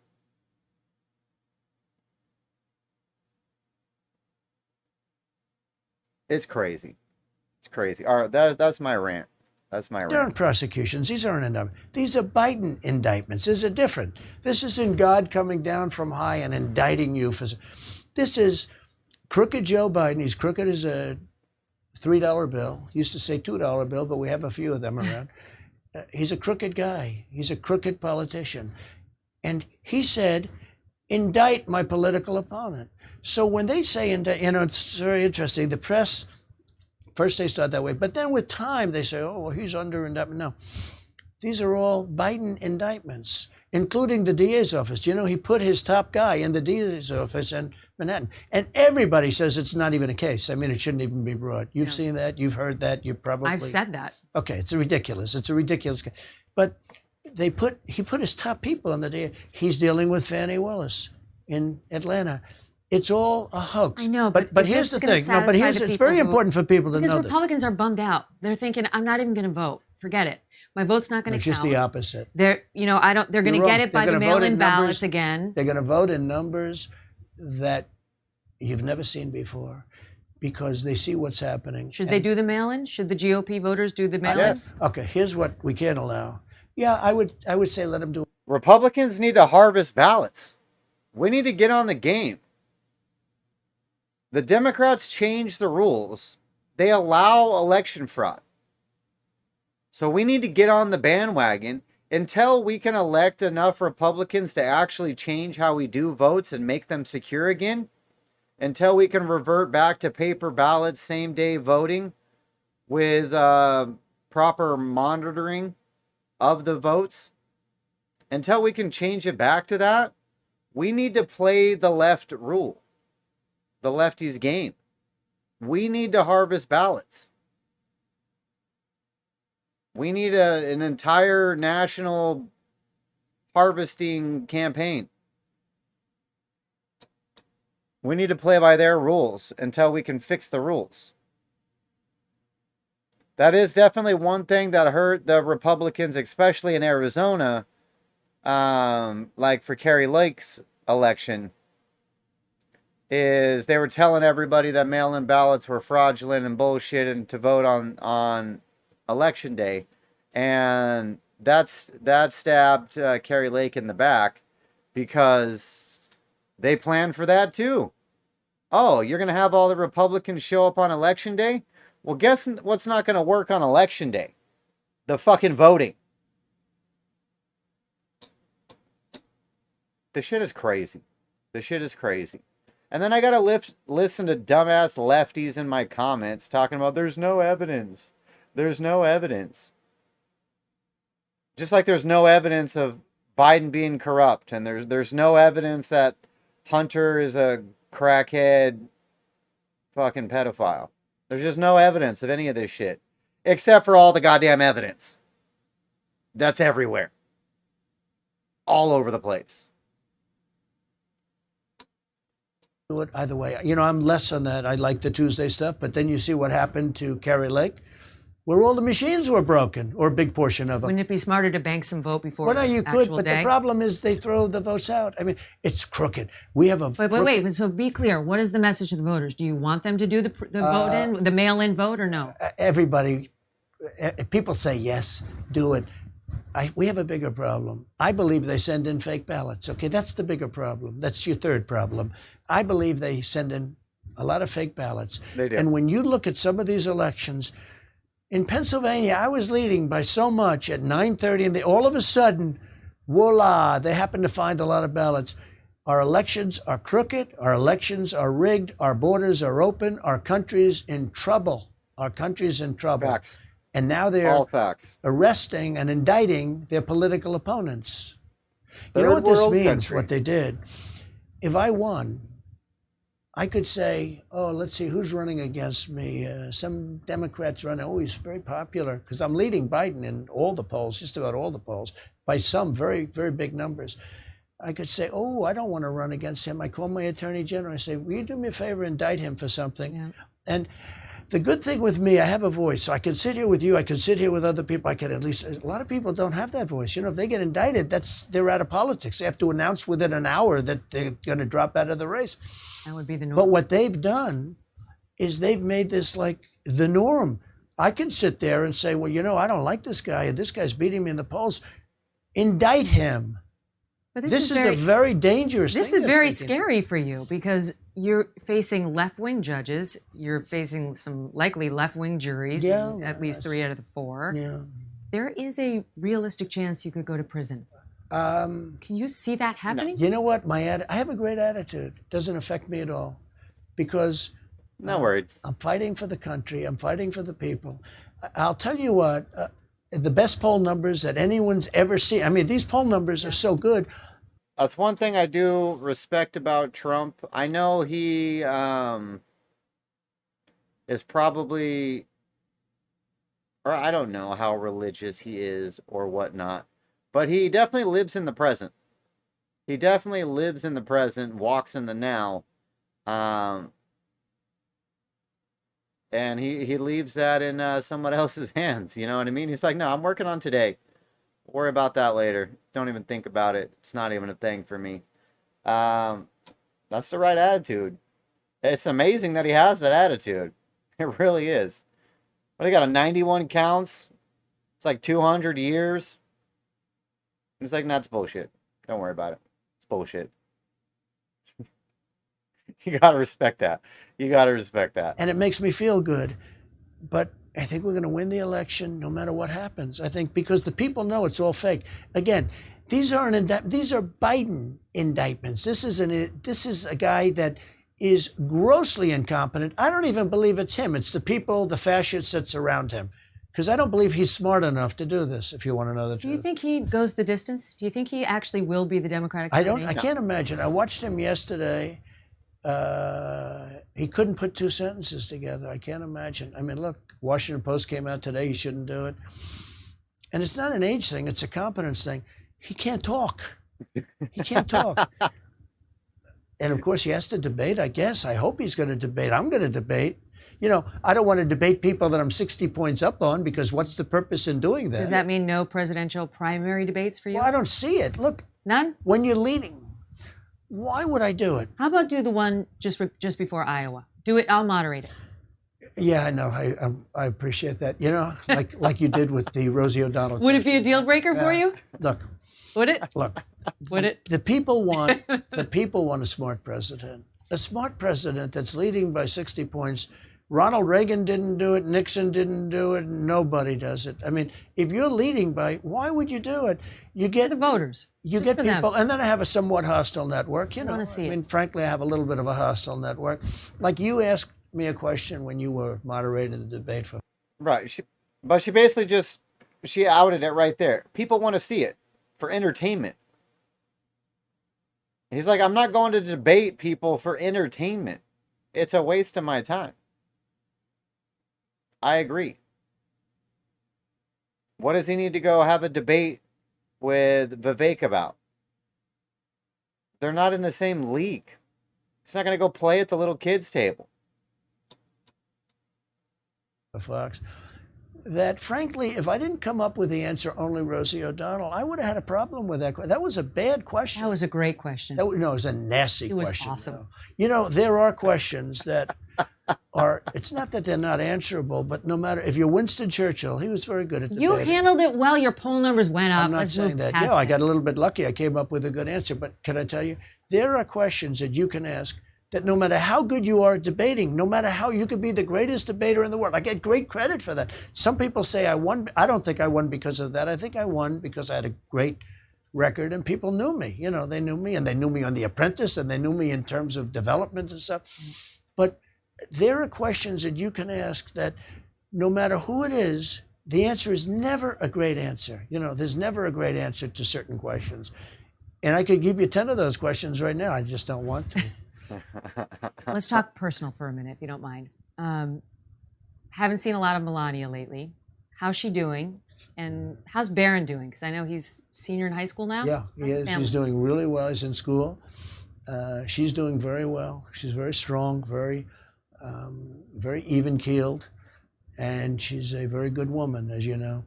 It's crazy. All right, that's my rant. These aren't prosecutions. These aren't indictments. These are Biden indictments. These are different. This isn't God coming down from high and indicting you for. This is crooked Joe Biden. He's crooked as a $3 bill. Used to say $2 bill, but we have a few of them around. He's a crooked guy. He's a crooked politician. And he said, indict my political opponent. So when they say, it's very interesting. The press, first they start that way, but then with time they say, oh, well, he's under indictment. No, these are all Biden indictments, including the DA's office. You know, he put his top guy in the DA's office in Manhattan. And everybody says it's not even a case. I mean, it shouldn't even be brought. You've seen that. You've heard that. You probably... I've said that. Okay, it's ridiculous. It's a ridiculous case. But he put his top people in the DA. He's dealing with Fannie Willis in Atlanta. It's all a hoax. I know, but here's the thing. No, but it's very important for people to know because Republicans are bummed out. They're thinking, I'm not even going to vote. Forget it. My vote's not going to count. It's just the opposite. They're going to get it by the mail-in ballots again. They're going to vote in numbers that you've never seen before because they see what's happening. Should they do the mail-in? Should the GOP voters do the mail-in? Yes. Okay, here's what we can't allow. Yeah, I would say let them do it. Republicans need to harvest ballots. We need to get on the game. The Democrats change the rules. They allow election fraud. So we need to get on the bandwagon until we can elect enough Republicans to actually change how we do votes and make them secure again. Until we can revert back to paper ballots, same-day voting with proper monitoring of the votes. Until we can change it back to that, we need to play the left rule. The lefties' game. We need to harvest ballots. We need an entire national harvesting campaign. We need to play by their rules until we can fix the rules. That is definitely one thing that hurt the Republicans, especially in Arizona, like for Kari Lake's election, is they were telling everybody that mail-in ballots were fraudulent and bullshit and to vote on election day. And that stabbed Kari Lake in the back because they planned for that too. Oh, you're going to have all the Republicans show up on election day? Well, guess what's not going to work on election day? The fucking voting. The shit is crazy. The shit is crazy. And then I got to listen to dumbass lefties in my comments talking about there's no evidence. There's no evidence. Just like there's no evidence of Biden being corrupt. And there's no evidence that Hunter is a crackhead fucking pedophile. There's just no evidence of any of this shit. Except for all the goddamn evidence. That's everywhere. All over the place. Do it either way. You know, I'm less on that. I like the Tuesday stuff, but then you see what happened to Kari Lake, where all the machines were broken, or a big portion of them. Wouldn't it be smarter to bank some vote before well, no, you could, but the problem is they throw the votes out. I mean, it's crooked. We have a wait. So be clear. What is the message to the voters? Do you want them to do the vote-in, the mail-in vote, or no? Everybody, people say yes, do it. We have a bigger problem. I believe they send in fake ballots. Okay, that's the bigger problem. That's your third problem. I believe they send in a lot of fake ballots. They do. And when you look at some of these elections, in Pennsylvania, I was leading by so much at 9:30, and all of a sudden, voila, they happen to find a lot of ballots. Our elections are crooked. Our elections are rigged. Our borders are open. Our country's in trouble. Our country's in trouble. Facts. And now they're all facts. Arresting and indicting their political opponents. You Third know what this world means, country. what they did? If I won, I could say, oh, let's see, who's running against me? Some Democrats running. Oh, he's very popular, because I'm leading Biden in all the polls, just about all the polls, by some very, very big numbers. I could say, oh, I don't want to run against him. I call my attorney general. I say, will you do me a favor, indict him for something? Yeah. And the good thing with me, I have a voice. So I can sit here with you. I can sit here with other people. I can at least, a lot of people don't have that voice. You know, if they get indicted, they're out of politics. They have to announce within an hour that they're going to drop out of the race. That would be the norm. But what they've done is they've made this like the norm. I can sit there and say, well, you know, I don't like this guy, and this guy's beating me in the polls. Indict him. But this is a very dangerous thing. This is very scary for you because you're facing left-wing judges. You're facing some likely left-wing juries, at least 3 out of the 4. Yeah. There is a realistic chance you could go to prison. Can you see that happening? You know what? I have a great attitude. It doesn't affect me at all, because Not worried. I'm fighting for the country. I'm fighting for the people. I'll tell you what. The best poll numbers that anyone's ever seen. I mean, these poll numbers are so good. That's one thing I do respect about Trump. I know he is probably, or I don't know how religious he is or whatnot, but he definitely lives in the present. He definitely lives in the present, walks in the now, and he leaves that in someone else's hands. You know what I mean? He's like, no, I'm working on today. Worry about that later. Don't even think about it. It's not even a thing for me. That's the right attitude. It's amazing that he has that attitude. It really is. But he got a 91 counts. It's like 200 years. He's like, that's bullshit. Don't worry about it. It's bullshit. You gotta respect that. You gotta respect that. And it makes me feel good. But I think we're going to win the election no matter what happens. I think because the people know it's all fake. Again, these are Biden indictments. This is a guy that is grossly incompetent. I don't even believe it's him. It's the people, the fascists that surround him. Because I don't believe he's smart enough to do this, if you want to know the truth. Do you think he goes the distance? Do you think he actually will be the Democratic nominee? I can't imagine. I watched him yesterday. He couldn't put two sentences together. I can't imagine. I mean, look, Washington Post came out today. He shouldn't do it. And it's not an age thing. It's a competence thing. He can't talk. He can't talk. And of course, he has to debate, I guess. I hope he's going to debate. I'm going to debate. You know, I don't want to debate people that I'm 60 points up on, because what's the purpose in doing that? Does that mean no presidential primary debates for you? Well, I don't see it. Look. None? When you're leading, why would I do it? How about do the one just before Iowa? Do it. I'll moderate it. Yeah, I know. I appreciate that. You know, like you did with the Rosie O'Donnell. Would it be a deal breaker for you? Look. Would it? Look. Would it? The people want a smart president. A smart president that's leading by 60 points. Ronald Reagan didn't do it. Nixon didn't do it. Nobody does it. I mean, if you're leading by, why would you do it? You get the voters. You get people, and then I have a somewhat hostile network. You know, I mean, frankly, I have a little bit of a hostile network. Like you asked me a question when you were moderating the debate for. Right, but she basically she outed it right there. People want to see it for entertainment. He's like, I'm not going to debate people for entertainment. It's a waste of my time. I agree. What does he need to go have a debate with Vivek about? They're not in the same league. He's not going to go play at the little kids' table. Fox. That, frankly, if I didn't come up with the answer only Rosie O'Donnell, I would have had a problem with that. That was a bad question. That was a great question. No, it was a nasty question. It was awesome. You know, there are questions that are, it's not that they're not answerable, but no matter, if you're Winston Churchill, he was very good at debating. You handled it well. Your poll numbers went up. I'm not saying that. Yeah, I got a little bit lucky. I came up with a good answer. But can I tell you, there are questions that you can ask that no matter how good you are at debating, no matter how you could be the greatest debater in the world, I get great credit for that. Some people say I won. I don't think I won because of that. I think I won because I had a great record and people knew me. You know, they knew me, and they knew me on The Apprentice, and they knew me in terms of development and stuff. But there are questions that you can ask that no matter who it is, the answer is never a great answer. You know, there's never a great answer to certain questions. And I could give you 10 of those questions right now. I just don't want to. Let's talk personal for a minute, if you don't mind. Haven't seen a lot of Melania lately. How's she doing? And how's Barron doing? Because I know he's senior in high school now. Yeah, he is. He's doing really well. He's in school. She's doing very well. She's very strong, very even-keeled. And she's a very good woman, as you know.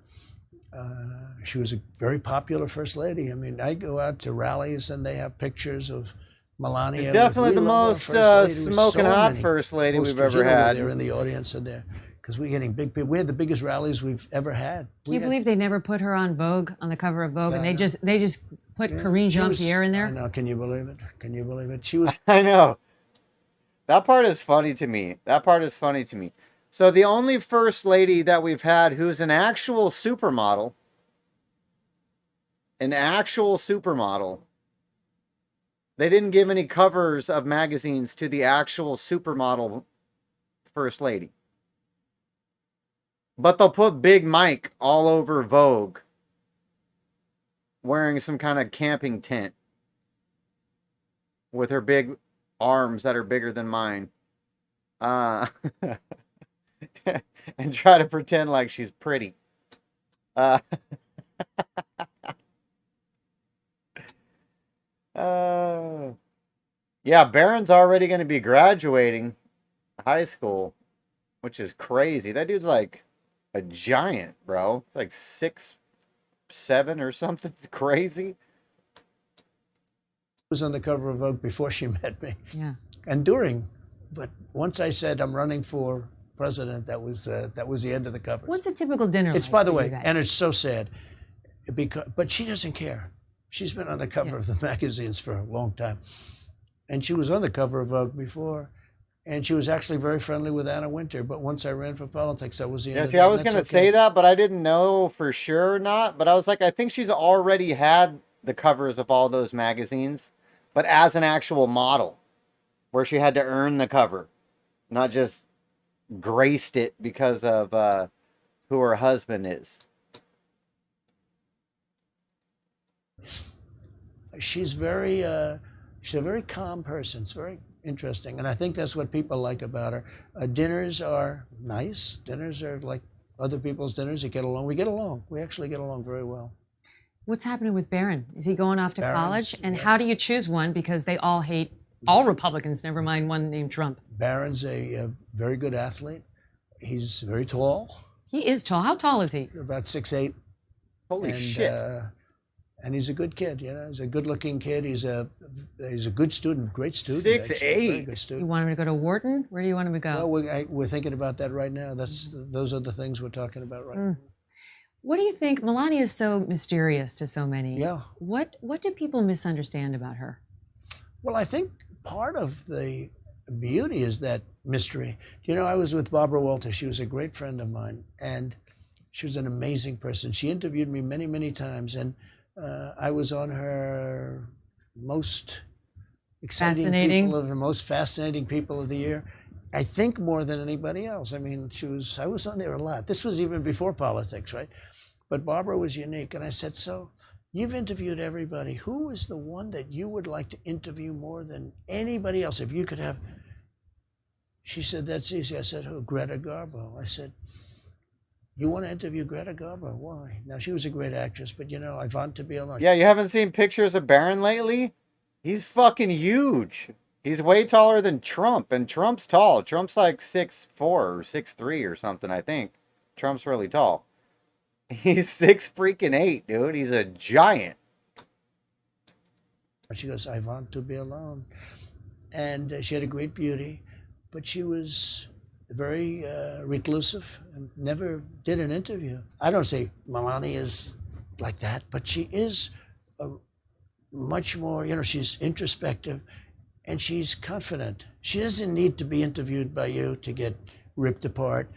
She was a very popular first lady. I mean, I go out to rallies and they have pictures of Melania. It's definitely the most smoking hot first lady we've ever had. They're in the audience and there, because we're getting big people. We had the biggest rallies we've ever had. Can you believe they never put her on Vogue, on the cover of Vogue, and they just put Karine Jean-Pierre in there? I know. Can you believe it? Can you believe it? She was. I know. That part is funny to me. So the only first lady that we've had who's an actual supermodel an actual supermodel. They didn't give any covers of magazines to the actual supermodel first lady. But they'll put Big Mike all over Vogue wearing some kind of camping tent with her big arms that are bigger than mine. And try to pretend like she's pretty. Yeah, Barron's already going to be graduating high school, which is crazy. That dude's like a giant, bro. It's like 6'7" or something. It's crazy. Was on the cover of Vogue before she met me. Yeah. And during, but once I said I'm running for president, that was the end of the cover. What's a typical dinner? It's like by the for way, you guys? and it's so sad, but she doesn't care. She's been on the cover of the magazines for a long time, and she was on the cover of Vogue before, and she was actually very friendly with Anna Wintour. But once I ran for politics, that was the end. Yeah, of see, that, I was going to say that, but I didn't know for sure or not. But I was like, I think she's already had the covers of all those magazines, but as an actual model, where she had to earn the cover, not just graced it because of who her husband is. She's a very calm person. It's very interesting, and I think that's what people like about her. Dinners are nice. Dinners are like other people's dinners. You get along. We get along. We actually get along very well. What's happening with Barron? Is he going off to Barron's, college? And yeah. how do you choose one? Because they all hate all Republicans, never mind one named Trump. Barron's a very good athlete. He's very tall. He is tall. How tall is he? About 6'8". Holy shit. And he's a good kid, you know. He's a good-looking kid. He's a good student, great student. 6'8". actually, very good You student. want him to go to Wharton? Where do you want him to go? Well, we're thinking about that right now. Those are the things we're talking about right now. What do you think? Melania is so mysterious to so many. Yeah. What do people misunderstand about her? Well, I think part of the beauty is that mystery. You know, I was with Barbara Walters. She was a great friend of mine, and she was an amazing person. She interviewed me many, many times, and I was on her most exciting people of the most fascinating people of the year. I think more than anybody else. I mean, I was on there a lot. This was even before politics, right? But Barbara was unique. And I said, so you've interviewed everybody. Who is the one that you would like to interview more than anybody else? If you could have, she said, that's easy. I said, who? Greta Garbo. I said, you want to interview Greta Garbo? Why? Now, she was a great actress, but you know, I want to be alone. Yeah, you haven't seen pictures of Barron lately? He's fucking huge. He's way taller than Trump, and Trump's tall. Trump's like 6'4" or 6'3" or something, I think. Trump's really tall. He's 6'8", dude. He's a giant. She goes, I want to be alone. And she had a great beauty, but she was very reclusive and never did an interview. I don't say Melania is like that, but she is much more, you know, she's introspective. And she's confident. She doesn't need to be interviewed by you to get ripped apart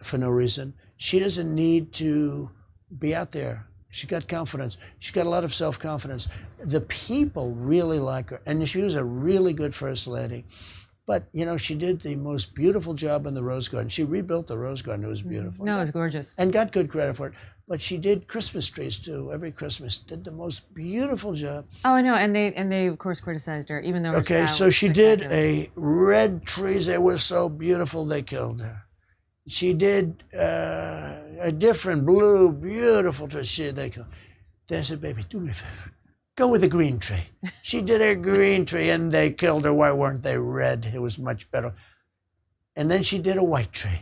for no reason. She doesn't need to be out there. She's got confidence. She's got a lot of self-confidence. The people really like her. And she was a really good first lady. But, you know, she did the most beautiful job in the Rose Garden. She rebuilt the Rose Garden. It was beautiful. No, it was gorgeous. And got good credit for it. But she did Christmas trees, too. Every Christmas. Did the most beautiful job. Oh, I know. And they of course, criticized her, even though her Okay, style so was she did spectacular. a red trees. They were so beautiful, they killed her. She did a different blue, beautiful tree. They killed her. Then I said, baby, do me a favor. Go with a green tree. She did a green tree, and they killed her. Why weren't they red? It was much better. And then she did a white tree,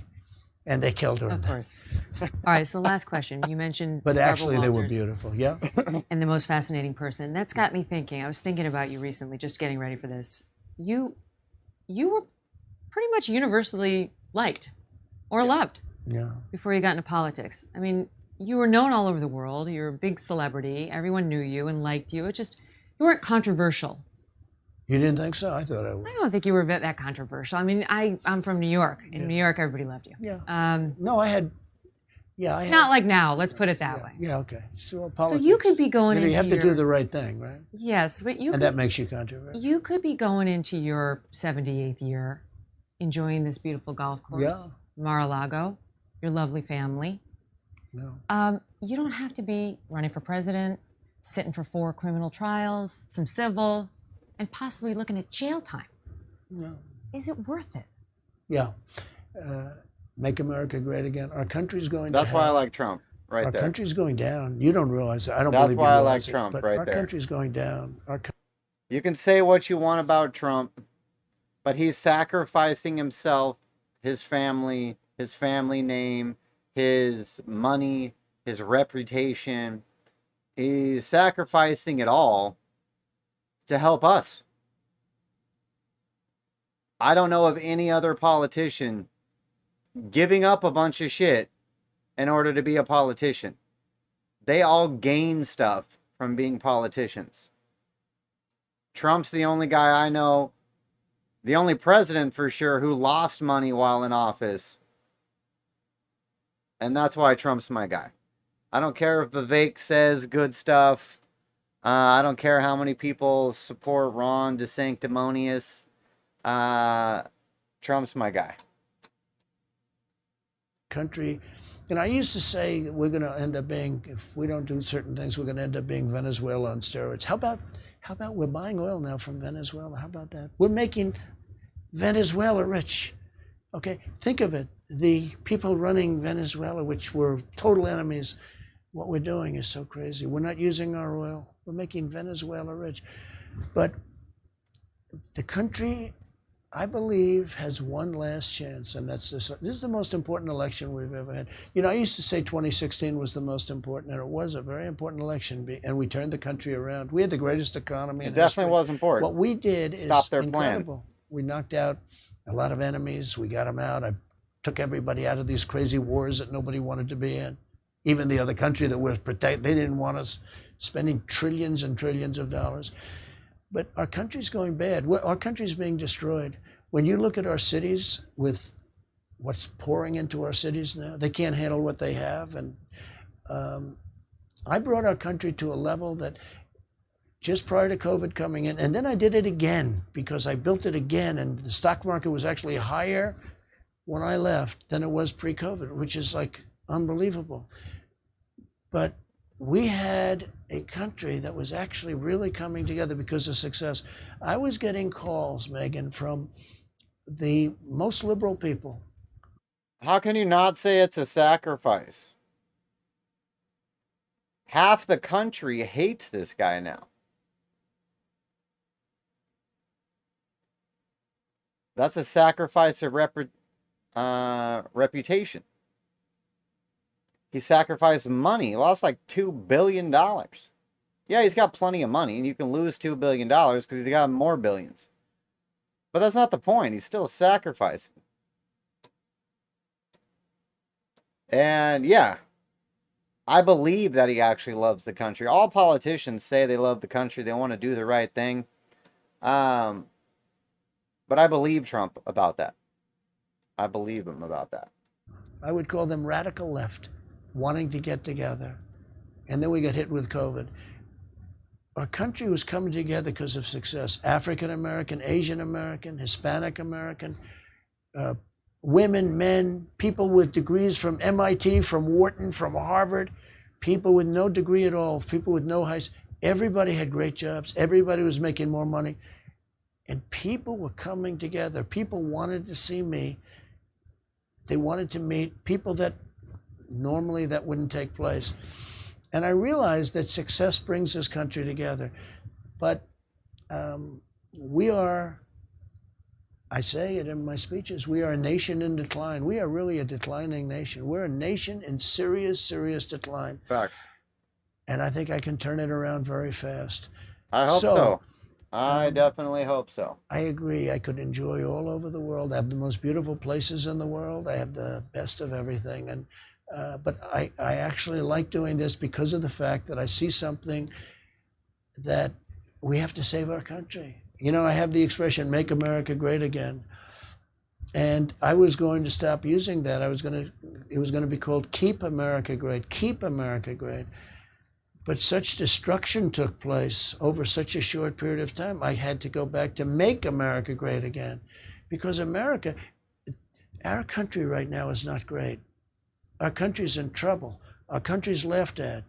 and they killed her. Of course. All right, so last question. You mentioned But Barbara actually, they were Walters beautiful, yeah. and the most fascinating person. That's got me thinking. I was thinking about you recently, just getting ready for this. You were pretty much universally liked or loved Yeah. before you got into politics. I mean, you were known all over the world. You're a big celebrity. Everyone knew you and liked you. You weren't controversial. You didn't think so? I thought I would. I don't think you were that controversial. I mean, I'm from New York. In New York, everybody loved you. Yeah. No, Yeah, I have. Not like now. Let's put it that way. Yeah, okay. So, So you could be going into you have to do the right thing, right? Yes, but And that makes you controversial. You could be going into your 78th year, enjoying this beautiful golf course, Mar-a-Lago, your lovely family. No. You don't have to be running for president, sitting for 4 criminal trials, some civil, and possibly looking at jail time. No. Is it worth it? Yeah. Make America great again. Our country's going That's to why hell. I like Trump right Our there. country's going down. You don't realize it. I don't That's believe you why I like realize it, Trump but right our there. country's going down. You can say what you want about Trump, but he's sacrificing himself, his family name, his money, his reputation. He's sacrificing it all to help us. I don't know of any other politician giving up a bunch of shit in order to be a politician. They all gain stuff from being politicians. Trump's the only guy I know, the only president for sure, who lost money while in office. And that's why Trump's my guy. I don't care if Vivek says good stuff. I don't care how many people support Ron DeSanctimonious. Trump's my guy. Country, I used to say we're going to end up being, if we don't do certain things, we're going to end up being Venezuela on steroids. How about we're buying oil now from Venezuela? How about that? We're making Venezuela rich. Okay, think of it. The people running Venezuela, which were total enemies, what we're doing is so crazy. We're not using our oil. We're making Venezuela rich. But the country, I believe, has one last chance, and that's this. This is the most important election we've ever had. I used to say 2016 was the most important, and it was a very important election, and we turned the country around. We had the greatest economy in history. It definitely was important. What we did is incredible. Plan. We knocked out a lot of enemies. We got them out. I took everybody out of these crazy wars that nobody wanted to be in. Even the other country that was protected, they didn't want us spending trillions and trillions of dollars. But our country's going bad. Our country's being destroyed. When you look at our cities with what's pouring into our cities now, they can't handle what they have. And I brought our country to a level that just prior to COVID coming in, and then I did it again because I built it again, and the stock market was actually higher when I left than it was pre-COVID, which is like unbelievable. But we had a country that was actually really coming together because of success. I was getting calls, Megyn, from the most liberal people. How can you not say it's a sacrifice? Half the country hates this guy now. That's a sacrifice of reputation. He sacrificed money. He lost like $2 billion. Yeah, he's got plenty of money, and you can lose $2 billion because he's got more billions. But that's not the point. He's still sacrificing. And yeah, I believe that he actually loves the country. All politicians say they love the country. They want to do the right thing. But I believe Trump about that. I believe him about that. I would call them radical left, wanting to get together. And then we got hit with COVID. Our country was coming together because of success. African American, Asian American, Hispanic American, women, men, people with degrees from MIT, from Wharton, from Harvard, people with no degree at all, people with no high school. Everybody had great jobs. Everybody was making more money. And people were coming together. People wanted to see me. They wanted to meet people that normally that wouldn't take place. And I realized that success brings this country together. But we are, I say it in my speeches, we are a nation in decline. We are really a declining nation. We're a nation in serious, serious decline. Facts. And I think I can turn it around very fast. I hope so. I definitely hope so. I agree. I could enjoy all over the world. I have the most beautiful places in the world. I have the best of everything. And but I actually like doing this because of the fact that I see something that we have to save our country. I have the expression, make America great again. And I was going to stop using that. It was going to be called Keep America Great, Keep America Great. But such destruction took place over such a short period of time. I had to go back to Make America Great Again, because our country right now is not great. Our country's in trouble. Our country's laughed at.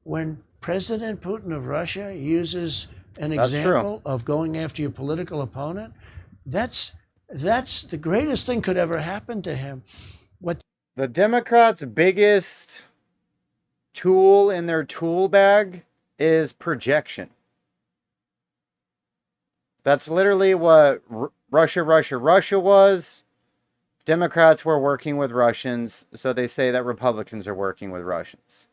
When President Putin of Russia uses an example of going after your political opponent, that's the greatest thing could ever happen to him. What the Democrats' biggest tool in their tool bag is projection. That's literally what Russia was. Democrats were working with Russians, so they say that Republicans are working with Russians.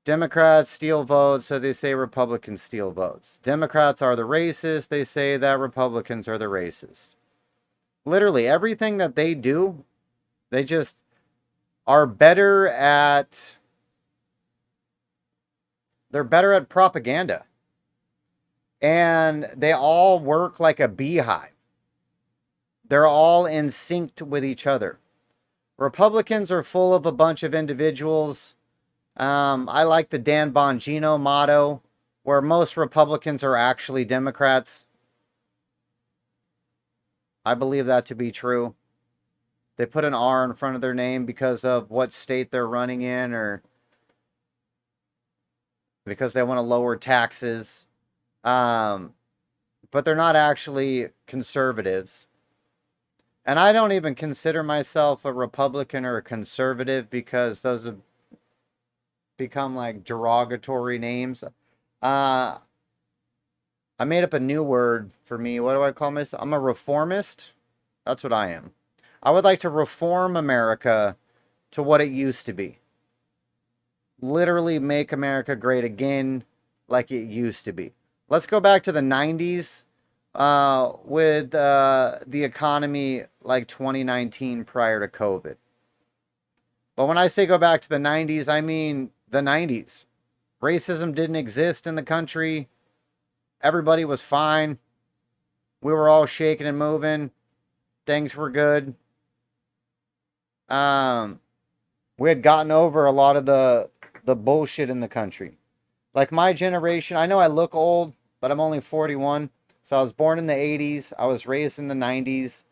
Democrats steal votes, so they say Republicans steal votes. Democrats are the racist, they say that Republicans are the racist. Literally, everything that they do, they just are better at... They're better at propaganda. And they all work like a beehive. They're all in sync with each other. Republicans are full of a bunch of individuals. I like the Dan Bongino motto, where most Republicans are actually Democrats. I believe that to be true. They put an R in front of their name because of what state they're running in, or because they want to lower taxes. But they're not actually conservatives. And I don't even consider myself a Republican or a conservative, because those have become like derogatory names. I made up a new word for me. What do I call myself? I'm a reformist. That's what I am. I would like to reform America to what it used to be. Literally make America great again like it used to be. Let's go back to the 90s. With the economy like 2019 prior to COVID. But when I say go back to the 90s, I mean the 90s. Racism didn't exist in the country. Everybody was fine. We were all shaking and moving. Things were good. We had gotten over a lot of the bullshit in the country. Like my generation, I know I look old, but I'm only 41. So I was born in the 80s. I was raised in the 90s.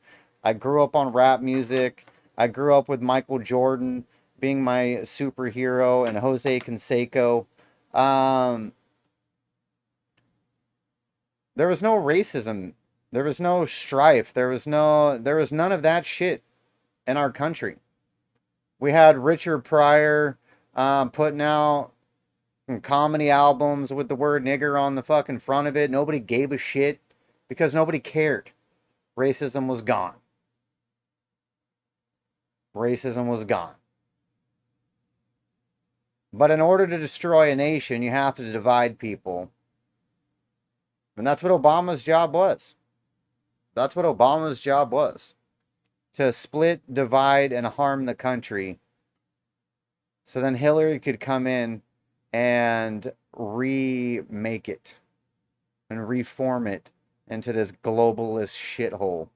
I grew up on rap music. I grew up with Michael Jordan being my superhero and Jose Canseco. There was no racism. There was no strife. There was none of that shit in our country. We had Richard Pryor putting out comedy albums with the word nigger on the fucking front of it. Nobody gave a shit because nobody cared. Racism was gone. Racism was gone. But in order to destroy a nation, you have to divide people. And that's what Obama's job was. That's what Obama's job was. To split, divide, and harm the country. So then Hillary could come in and remake it and reform it into this globalist shithole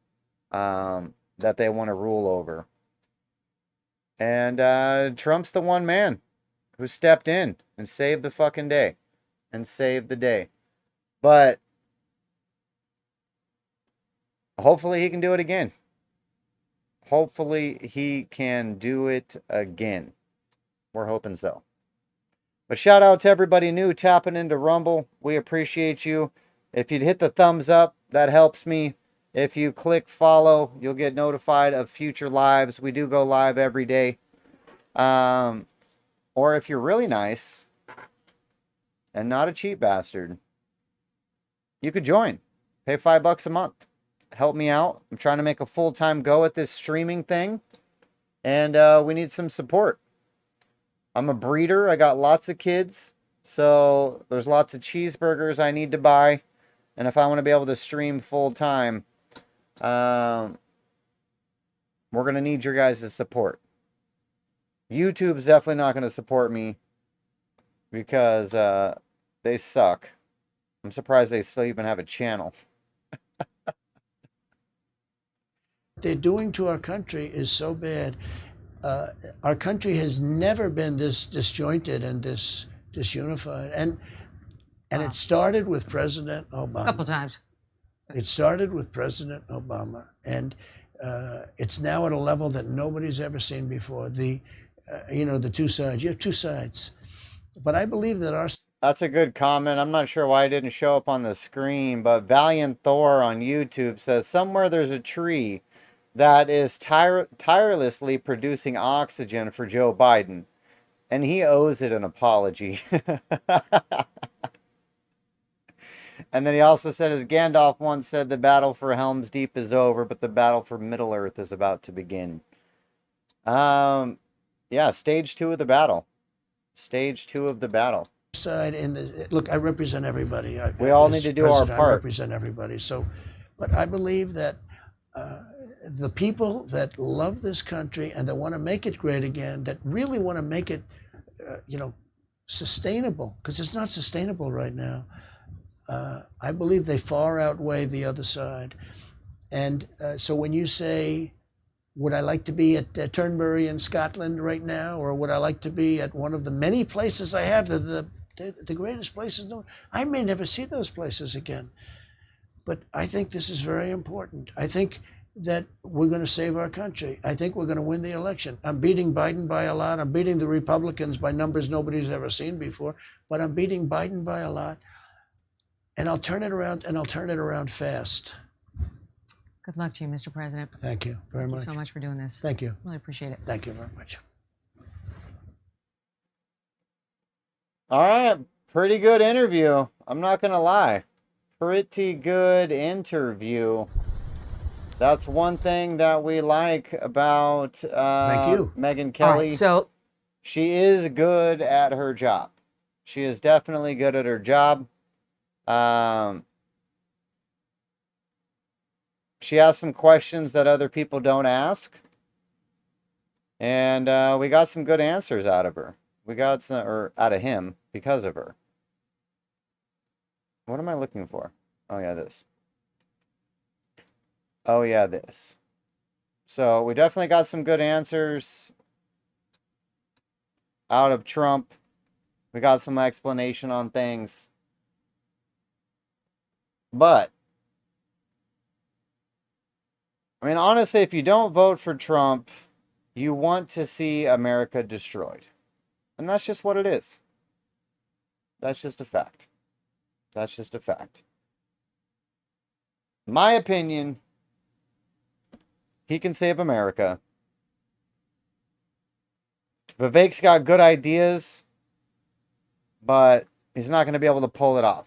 that they want to rule over. And Trump's the one man who stepped in and saved the fucking day. And saved the day. But hopefully he can do it again. Hopefully he can do it again. We're hoping so. But shout out to everybody new tapping into Rumble. We appreciate you. If you'd hit the thumbs up, that helps me. If you click follow, you'll get notified of future lives. We do go live every day. Or if you're really nice and not a cheap bastard, you could join. Pay $5 a month. Help me out. I'm trying to make a full-time go at this streaming thing. And we need some support. I'm a breeder. I got lots of kids. So there's lots of cheeseburgers I need to buy. And if I want to be able to stream full-time, we're going to need your guys' support. YouTube's definitely not going to support me because they suck. I'm surprised they still even have a channel. they're doing to our country is so bad. Our country has never been this disjointed and this disunified. And Wow. it started with President Obama. A couple times. It started with President Obama, and it's now at a level that nobody's ever seen before. The two sides. You have two sides, but I believe that our That's a good comment. I'm not sure why it didn't show up on the screen, but Valiant Thor on YouTube says somewhere there's a tree that is tirelessly producing oxygen for Joe Biden, and he owes it an apology. And then he also said, as Gandalf once said, the battle for Helm's Deep is over, but the battle for Middle-earth is about to begin. Yeah, stage 2 of the battle. Stage 2 of the battle. Side look, I represent everybody. We all need to do our part. I represent everybody. So, but I believe that the people that love this country and that want to make it great again, that really want to make it, sustainable, because it's not sustainable right now. I believe they far outweigh the other side. And so when you say, would I like to be at Turnberry in Scotland right now, or would I like to be at one of the many places I have, the greatest places? I may never see those places again. But I think this is very important. I think that we're going to save our country. I think we're going to win the election. I'm beating Biden by a lot. I'm beating the Republicans by numbers nobody's ever seen before. But I'm beating Biden by a lot. And I'll turn it around, and I'll turn it around fast. Good luck to you, Mr. President. Thank you very much. Thank you so much for doing this. Thank you. Really appreciate it. Thank you very much. All right, pretty good interview. I'm not going to lie. Pretty good interview. That's one thing that we like about Thank you. Megyn Kelly. All right, so she is good at her job. She is definitely good at her job. She has some questions that other people don't ask. And we got some good answers out of her. We got some, or out of him, because of her. What am I looking for? Oh, yeah, this. Oh, yeah, this. So we definitely got some good answers out of Trump. We got some explanation on things. But, I mean, honestly, if you don't vote for Trump, you want to see America destroyed. And that's just what it is. That's just a fact. That's just a fact. My opinion, he can save America. Vivek's got good ideas, but he's not going to be able to pull it off.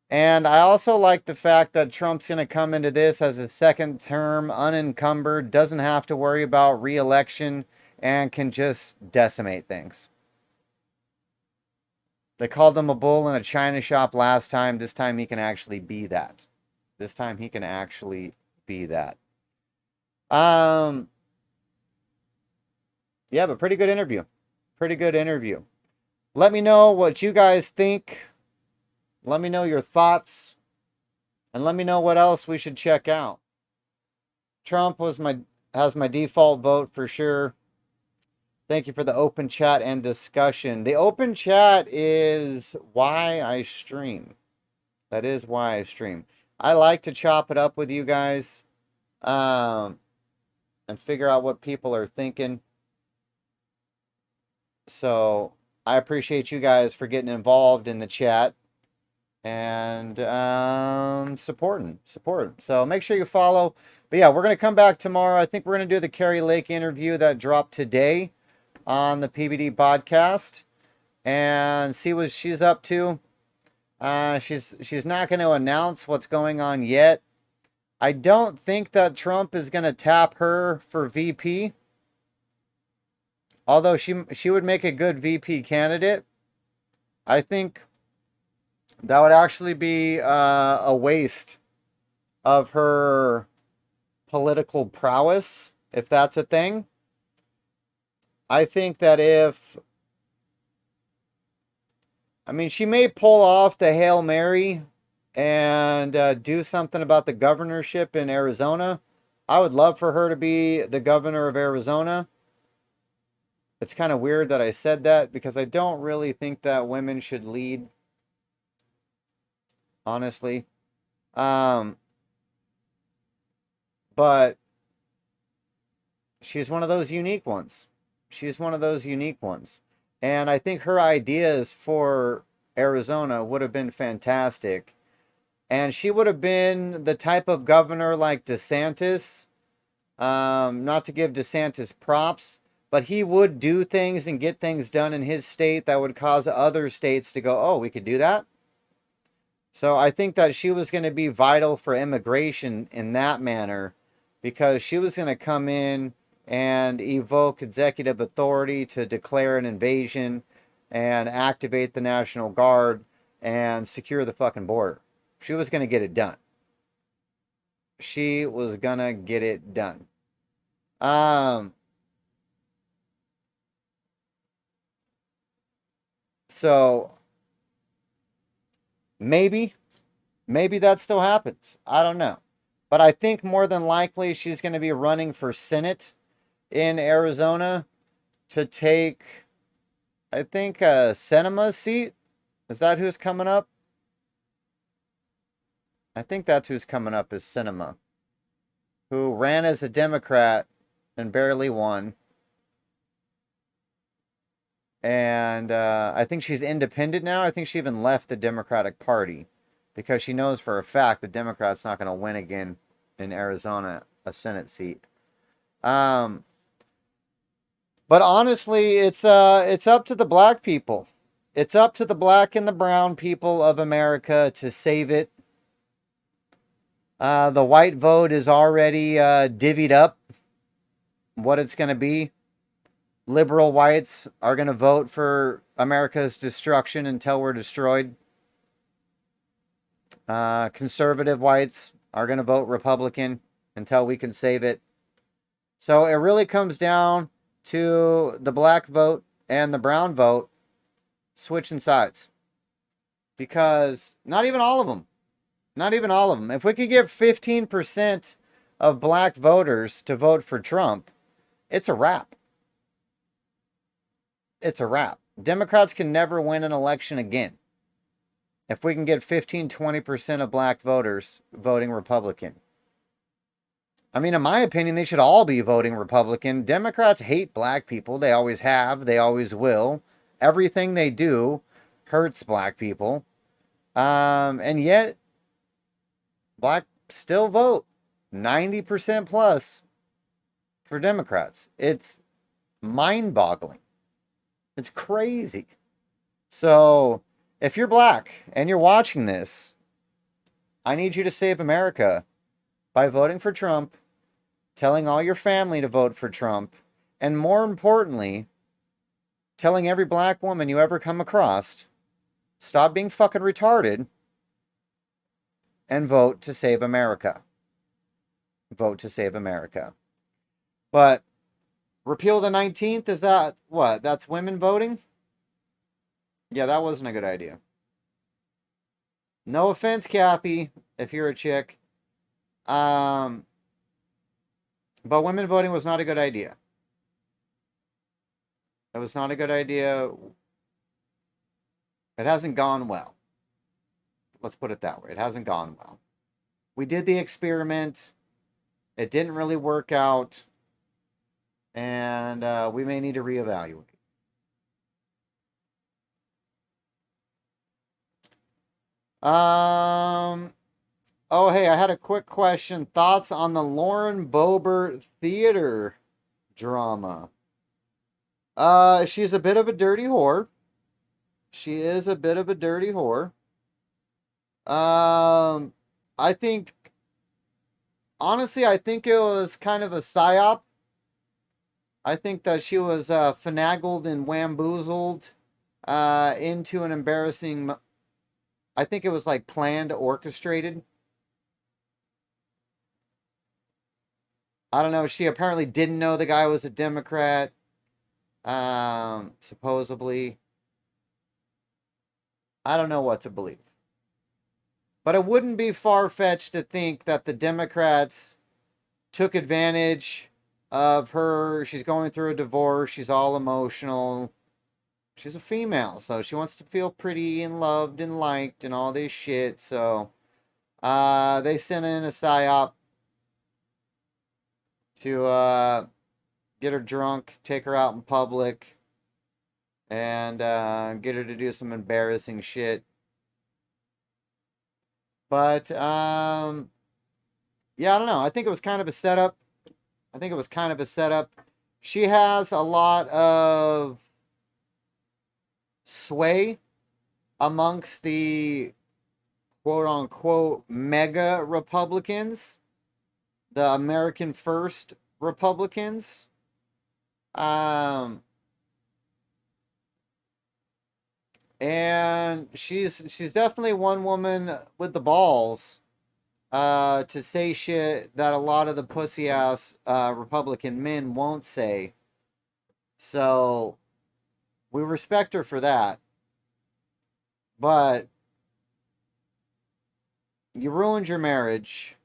And I also like the fact that Trump's going to come into this as a second term, unencumbered, doesn't have to worry about re-election, and can just decimate things. They called him a bull in a china shop last time. This time he can actually be that. This time he can actually be that. Yeah, but pretty good interview. Pretty good interview. Let me know what you guys think. Let me know your thoughts. And let me know what else we should check out. Trump has my default vote for sure. Thank you for the open chat and discussion. The open chat is why I stream. That is why I stream. I like to chop it up with you guys and figure out what people are thinking. So I appreciate you guys for getting involved in the chat and supporting. So make sure you follow. But yeah, we're going to come back tomorrow. I think we're going to do the Carrie Lake interview that dropped today on the PBD podcast and see what she's up to. She's not going to announce what's going on yet. I don't think that Trump is going to tap her for VP. Although she would make a good VP candidate. I think that would actually be a waste of her political prowess, if that's a thing. I think that she may pull off the Hail Mary and do something about the governorship in Arizona, I would love for her to be the governor of Arizona. It's kind of weird that I said that because I don't really think that women should lead, honestly. Um, but she's one of those unique ones. She's one of those unique ones. And I think her ideas for Arizona would have been fantastic. And she would have been the type of governor like DeSantis. Not to give DeSantis props, but he would do things and get things done in his state that would cause other states to go, oh, we could do that. So I think that she was going to be vital for immigration in that manner because she was going to come in and evoke executive authority to declare an invasion and activate the National Guard and secure the fucking border. She was going to get it done. She was going to get it done. So maybe that still happens. I don't know. But I think more than likely she's going to be running for Senate in Arizona to take, I think, Sinema's seat. Is that who's coming up? I think that's who's coming up is Sinema, who ran as a Democrat and barely won. And I think she's independent now. I think she even left the Democratic Party because she knows for a fact the Democrats not going to win again in Arizona, a Senate seat. But honestly, it's up to the black people. It's up to the black and the brown people of America to save it. The white vote is already divvied up what it's going to be. Liberal whites are going to vote for America's destruction until we're destroyed. Conservative whites are going to vote Republican until we can save it. So it really comes down to the black vote and the brown vote switching sides. Because not even all of them. Not even all of them. If we could get 15% of black voters to vote for Trump, it's a wrap. It's a wrap. Democrats can never win an election again if we can get 15-20% of black voters voting Republican. I mean, in my opinion, they should all be voting Republican. Democrats hate black people. They always have. They always will. Everything they do hurts black people. And yet, black still vote 90% plus for Democrats. It's mind-boggling. It's crazy. So, if you're black and you're watching this, I need you to save America by voting for Trump, telling all your family to vote for Trump, and more importantly, telling every black woman you ever come across, stop being fucking retarded and vote to save America. Vote to save America. But repeal the 19th, is that what? That's women voting? Yeah, that wasn't a good idea. No offense, Kathy, if you're a chick. But women voting was not a good idea. It was not a good idea. It hasn't gone well. Let's put it that way. It hasn't gone well. We did the experiment. It didn't really work out. And we may need to reevaluate. Oh, hey, I had a quick question. Thoughts on the Lauren Boebert theater drama? She's a bit of a dirty whore. She is a bit of a dirty whore. I think, honestly, I think it was kind of a psyop. I think that she was finagled and wamboozled into an embarrassing, I think it was like planned, orchestrated. I don't know. She apparently didn't know the guy was a Democrat. Supposedly. I don't know what to believe. But it wouldn't be far-fetched to think that the Democrats took advantage of her. She's going through a divorce. She's all emotional. She's a female, so she wants to feel pretty and loved and liked and all this shit. So they sent in a psyop to get her drunk, take her out in public, and get her to do some embarrassing shit. But yeah, I don't know. I think it was kind of a setup. She has a lot of sway amongst the quote unquote mega Republicans, the American First Republicans. And she's definitely one woman with the balls to say shit that a lot of the pussy ass Republican men won't say. So we respect her for that. But you ruined your marriage.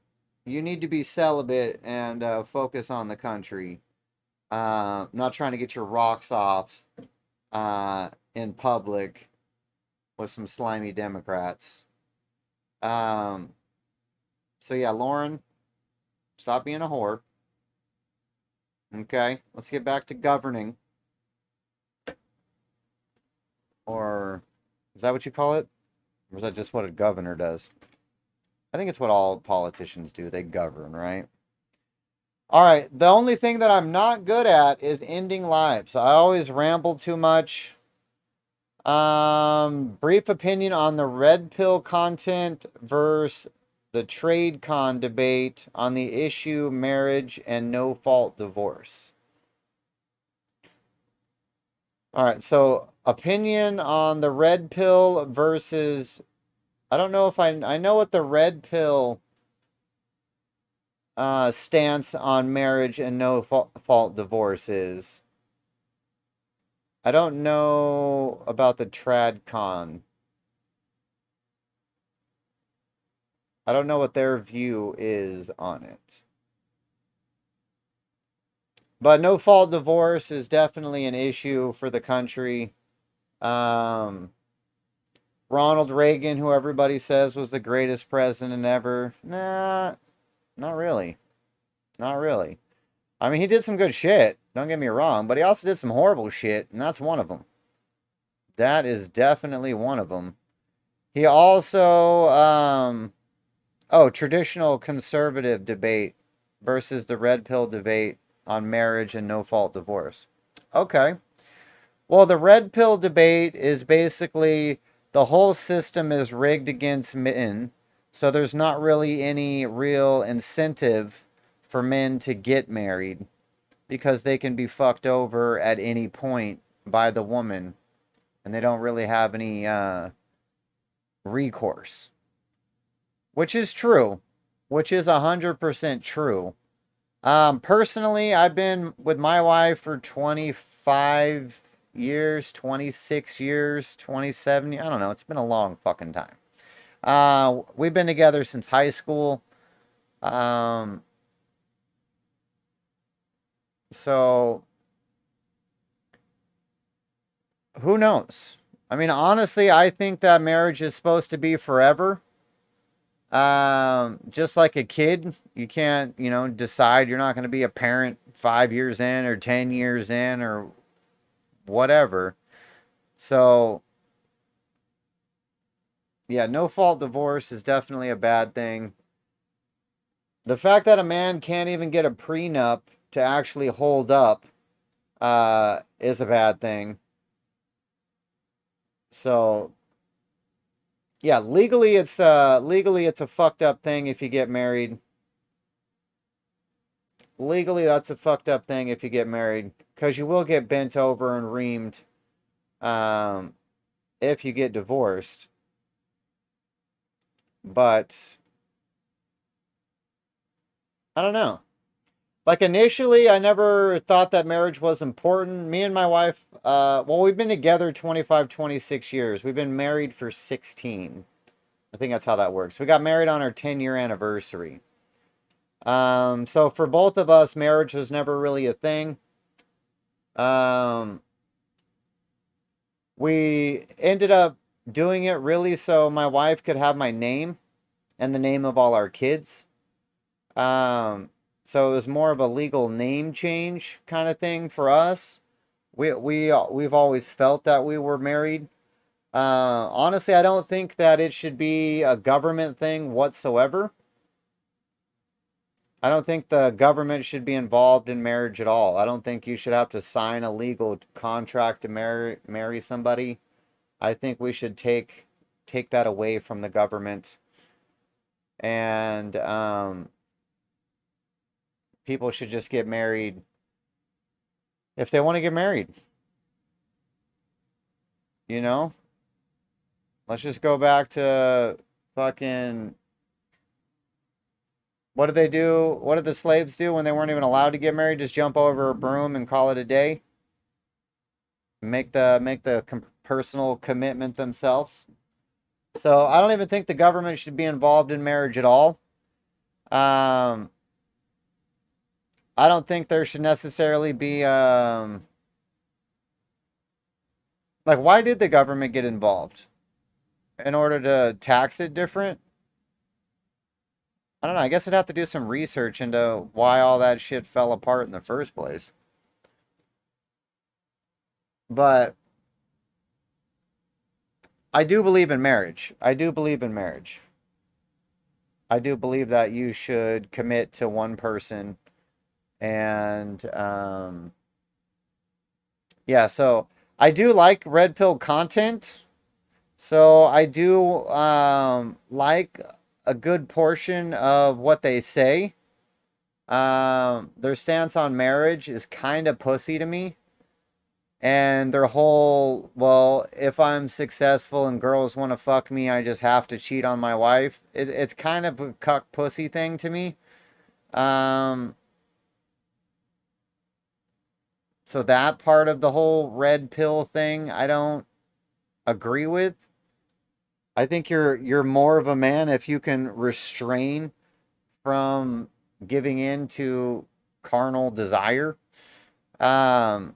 You need to be celibate and focus on the country. Not trying to get your rocks off in public with some slimy Democrats. So yeah, Lauren, stop being a whore. Okay, let's get back to governing. Or is that what you call it? Or is that just what a governor does? I think it's what all politicians do. They govern, right? All right, the only thing that I'm not good at is ending lives. I always ramble too much. Brief opinion on the red pill content versus the trade con debate on the issue marriage and no fault divorce. All right, so opinion on the red pill versus, I don't know if I know what the red pill stance on marriage and no fault divorce is. I don't know about the trad con. I don't know what their view is on it. But no fault divorce is definitely an issue for the country. Ronald Reagan, who everybody says was the greatest president ever. Nah, not really. Not really. I mean, he did some good shit. Don't get me wrong. But he also did some horrible shit. And that's one of them. That is definitely one of them. He also, traditional conservative debate versus the red pill debate on marriage and no fault divorce. Okay. Well, the red pill debate is basically the whole system is rigged against men. So there's not really any real incentive for men to get married because they can be fucked over at any point by the woman and they don't really have any recourse. Which is true. Which is 100% true. Personally, I've been with my wife for 25 years, 26 years, 27 years. I don't know. It's been a long fucking time. We've been together since high school. So who knows? I mean, honestly, I think that marriage is supposed to be forever. Just like a kid, you can't, decide you're not going to be a parent 5 years in or 10 years in or whatever. So, yeah, no fault divorce is definitely a bad thing. The fact that a man can't even get a prenup to actually hold up is a bad thing. So, yeah, legally it's a fucked up thing if you get married. Legally, that's a fucked up thing if you get married, because you will get bent over and reamed if you get divorced. But I don't know. Like initially, I never thought that marriage was important. Me and my wife, we've been together 25, 26 years. We've been married for 16. I think that's how that works. We got married on our 10-year anniversary. So for both of us, marriage was never really a thing. We ended up doing it really so my wife could have my name and the name of all our kids. So it was more of a legal name change kind of thing for us. We've always felt that we were married. Honestly, I don't think that it should be a government thing whatsoever. I don't think the government should be involved in marriage at all. I don't think you should have to sign a legal contract to marry somebody. I think we should take that away from the government, and people should just get married if they want to get married. You know? Let's just go back to fucking what did they do? What did the slaves do when they weren't even allowed to get married? Just jump over a broom and call it a day? Make the personal commitment themselves. So I don't even think the government should be involved in marriage at all. I don't think there should necessarily be like, why did the government get involved? In order to tax it different? I don't know. I guess I'd have to do some research into why all that shit fell apart in the first place. But I do believe in marriage. I do believe in marriage. I do believe that you should commit to one person. And yeah, so I do like red pill content. So I do like a good portion of what they say. Their stance on marriage is kind of pussy to me. And their whole, well, if I'm successful and girls want to fuck me, I just have to cheat on my wife. It's kind of a cuck pussy thing to me. Um, so that part of the whole red pill thing, I don't agree with. I think you're more of a man if you can restrain from giving in to carnal desire. Um,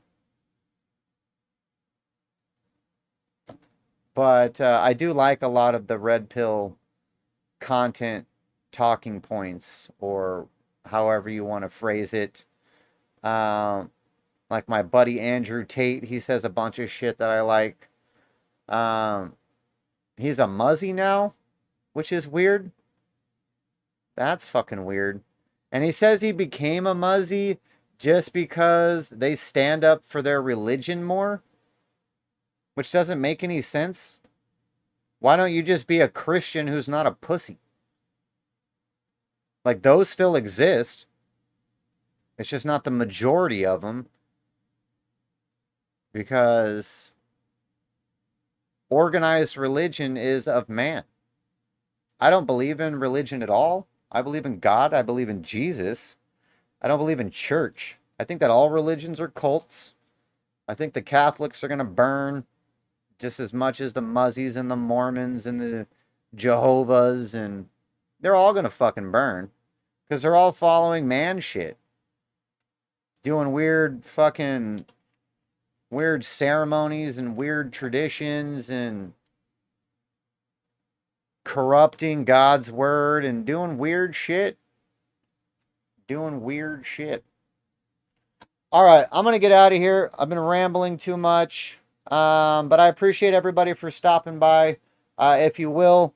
but I do like a lot of the red pill content talking points, or however you want to phrase it. Um, like my buddy Andrew Tate, he says a bunch of shit that I like. Um, he's a muzzy now, which is weird. That's fucking weird. And he says he became a muzzy just because they stand up for their religion more, which doesn't make any sense. Why don't you just be a Christian who's not a pussy? Like, those still exist. It's just not the majority of them, because organized religion is of man. I don't believe in religion at all. I believe in God. I believe in Jesus. I don't believe in church. I think that all religions are cults. I think the Catholics are going to burn just as much as the Muzzies and the Mormons and the Jehovah's, and they're all going to fucking burn because they're all following man shit. Doing weird ceremonies and weird traditions and corrupting God's word and doing weird shit. Doing weird shit. All right, I'm going to get out of here. I've been rambling too much. But I appreciate everybody for stopping by. If you will,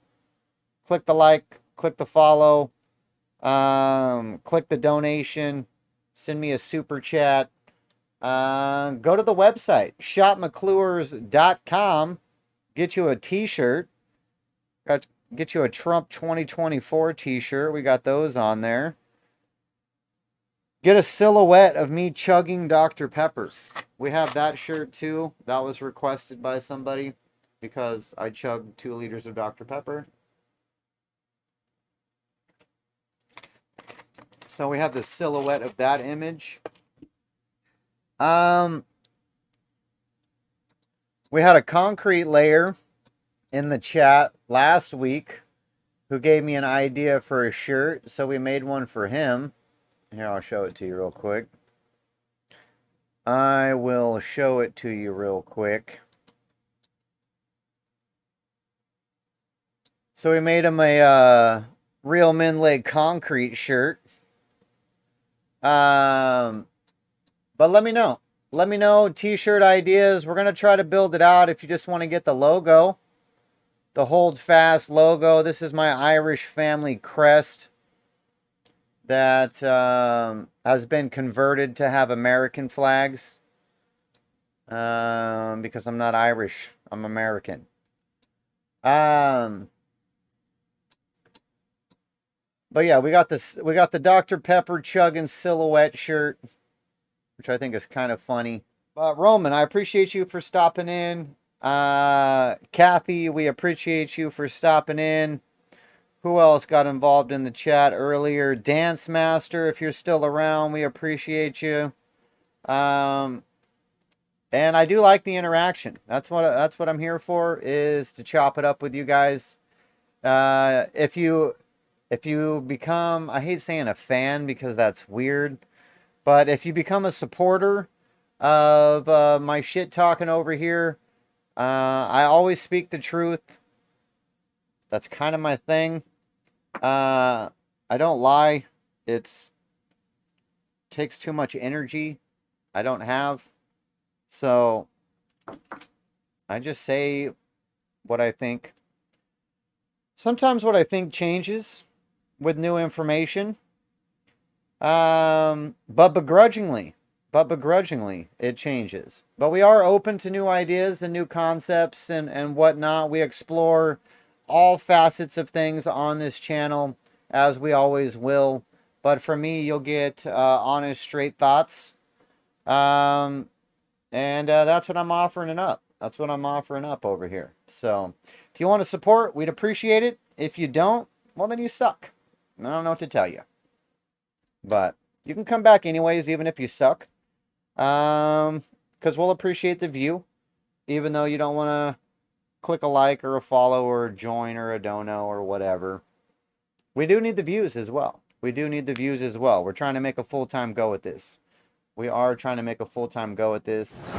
click the like, click the follow, click the donation, send me a super chat. Go to the website, shopmcclures.com. Get you a t-shirt. Get you a Trump 2024 t-shirt. We got those on there. Get a silhouette of me chugging Dr. Pepper. We have that shirt too. That was requested by somebody because I chugged 2 liters of Dr. Pepper. So we have the silhouette of that image. We had a concrete layer in the chat last week who gave me an idea for a shirt, so we made one for him. Here, I'll show it to you real quick. I will show it to you real quick. So we made him a Real Men Lay Concrete shirt. But let me know. Let me know t-shirt ideas. We're going to try to build it out if you just want to get the logo. The Hold Fast logo. This is my Irish family crest that has been converted to have American flags. Because I'm not Irish. I'm American. But yeah, we got the Dr. Pepper chugging silhouette shirt, which I think is kind of funny. But Roman, I appreciate you for stopping in. Kathy, we appreciate you for stopping in. Who else got involved in the chat earlier? Dance Master, if you're still around, we appreciate you. And I do like the interaction. That's what I'm here for, is to chop it up with you guys. If you become, I hate saying a fan because that's weird, but if you become a supporter of my shit talking over here, I always speak the truth. That's kind of my thing. I don't lie. It takes too much energy I don't have. So I just say what I think. Sometimes what I think changes with new information. But begrudgingly it changes. But we are open to new ideas and new concepts and whatnot. We explore all facets of things on this channel, as we always will. But for me, you'll get honest, straight thoughts. And that's what I'm offering up. That's what I'm offering up over here. So if you want to support, we'd appreciate it. If you don't, well, then you suck. I don't know what to tell you. But you can come back anyways, even if you suck. Because we'll appreciate the view. Even though you don't want to click a like or a follow or a join or a dono or whatever. We do need the views as well. We do need the views as well. We're trying to make a full-time go at this. We are trying to make a full-time go at this.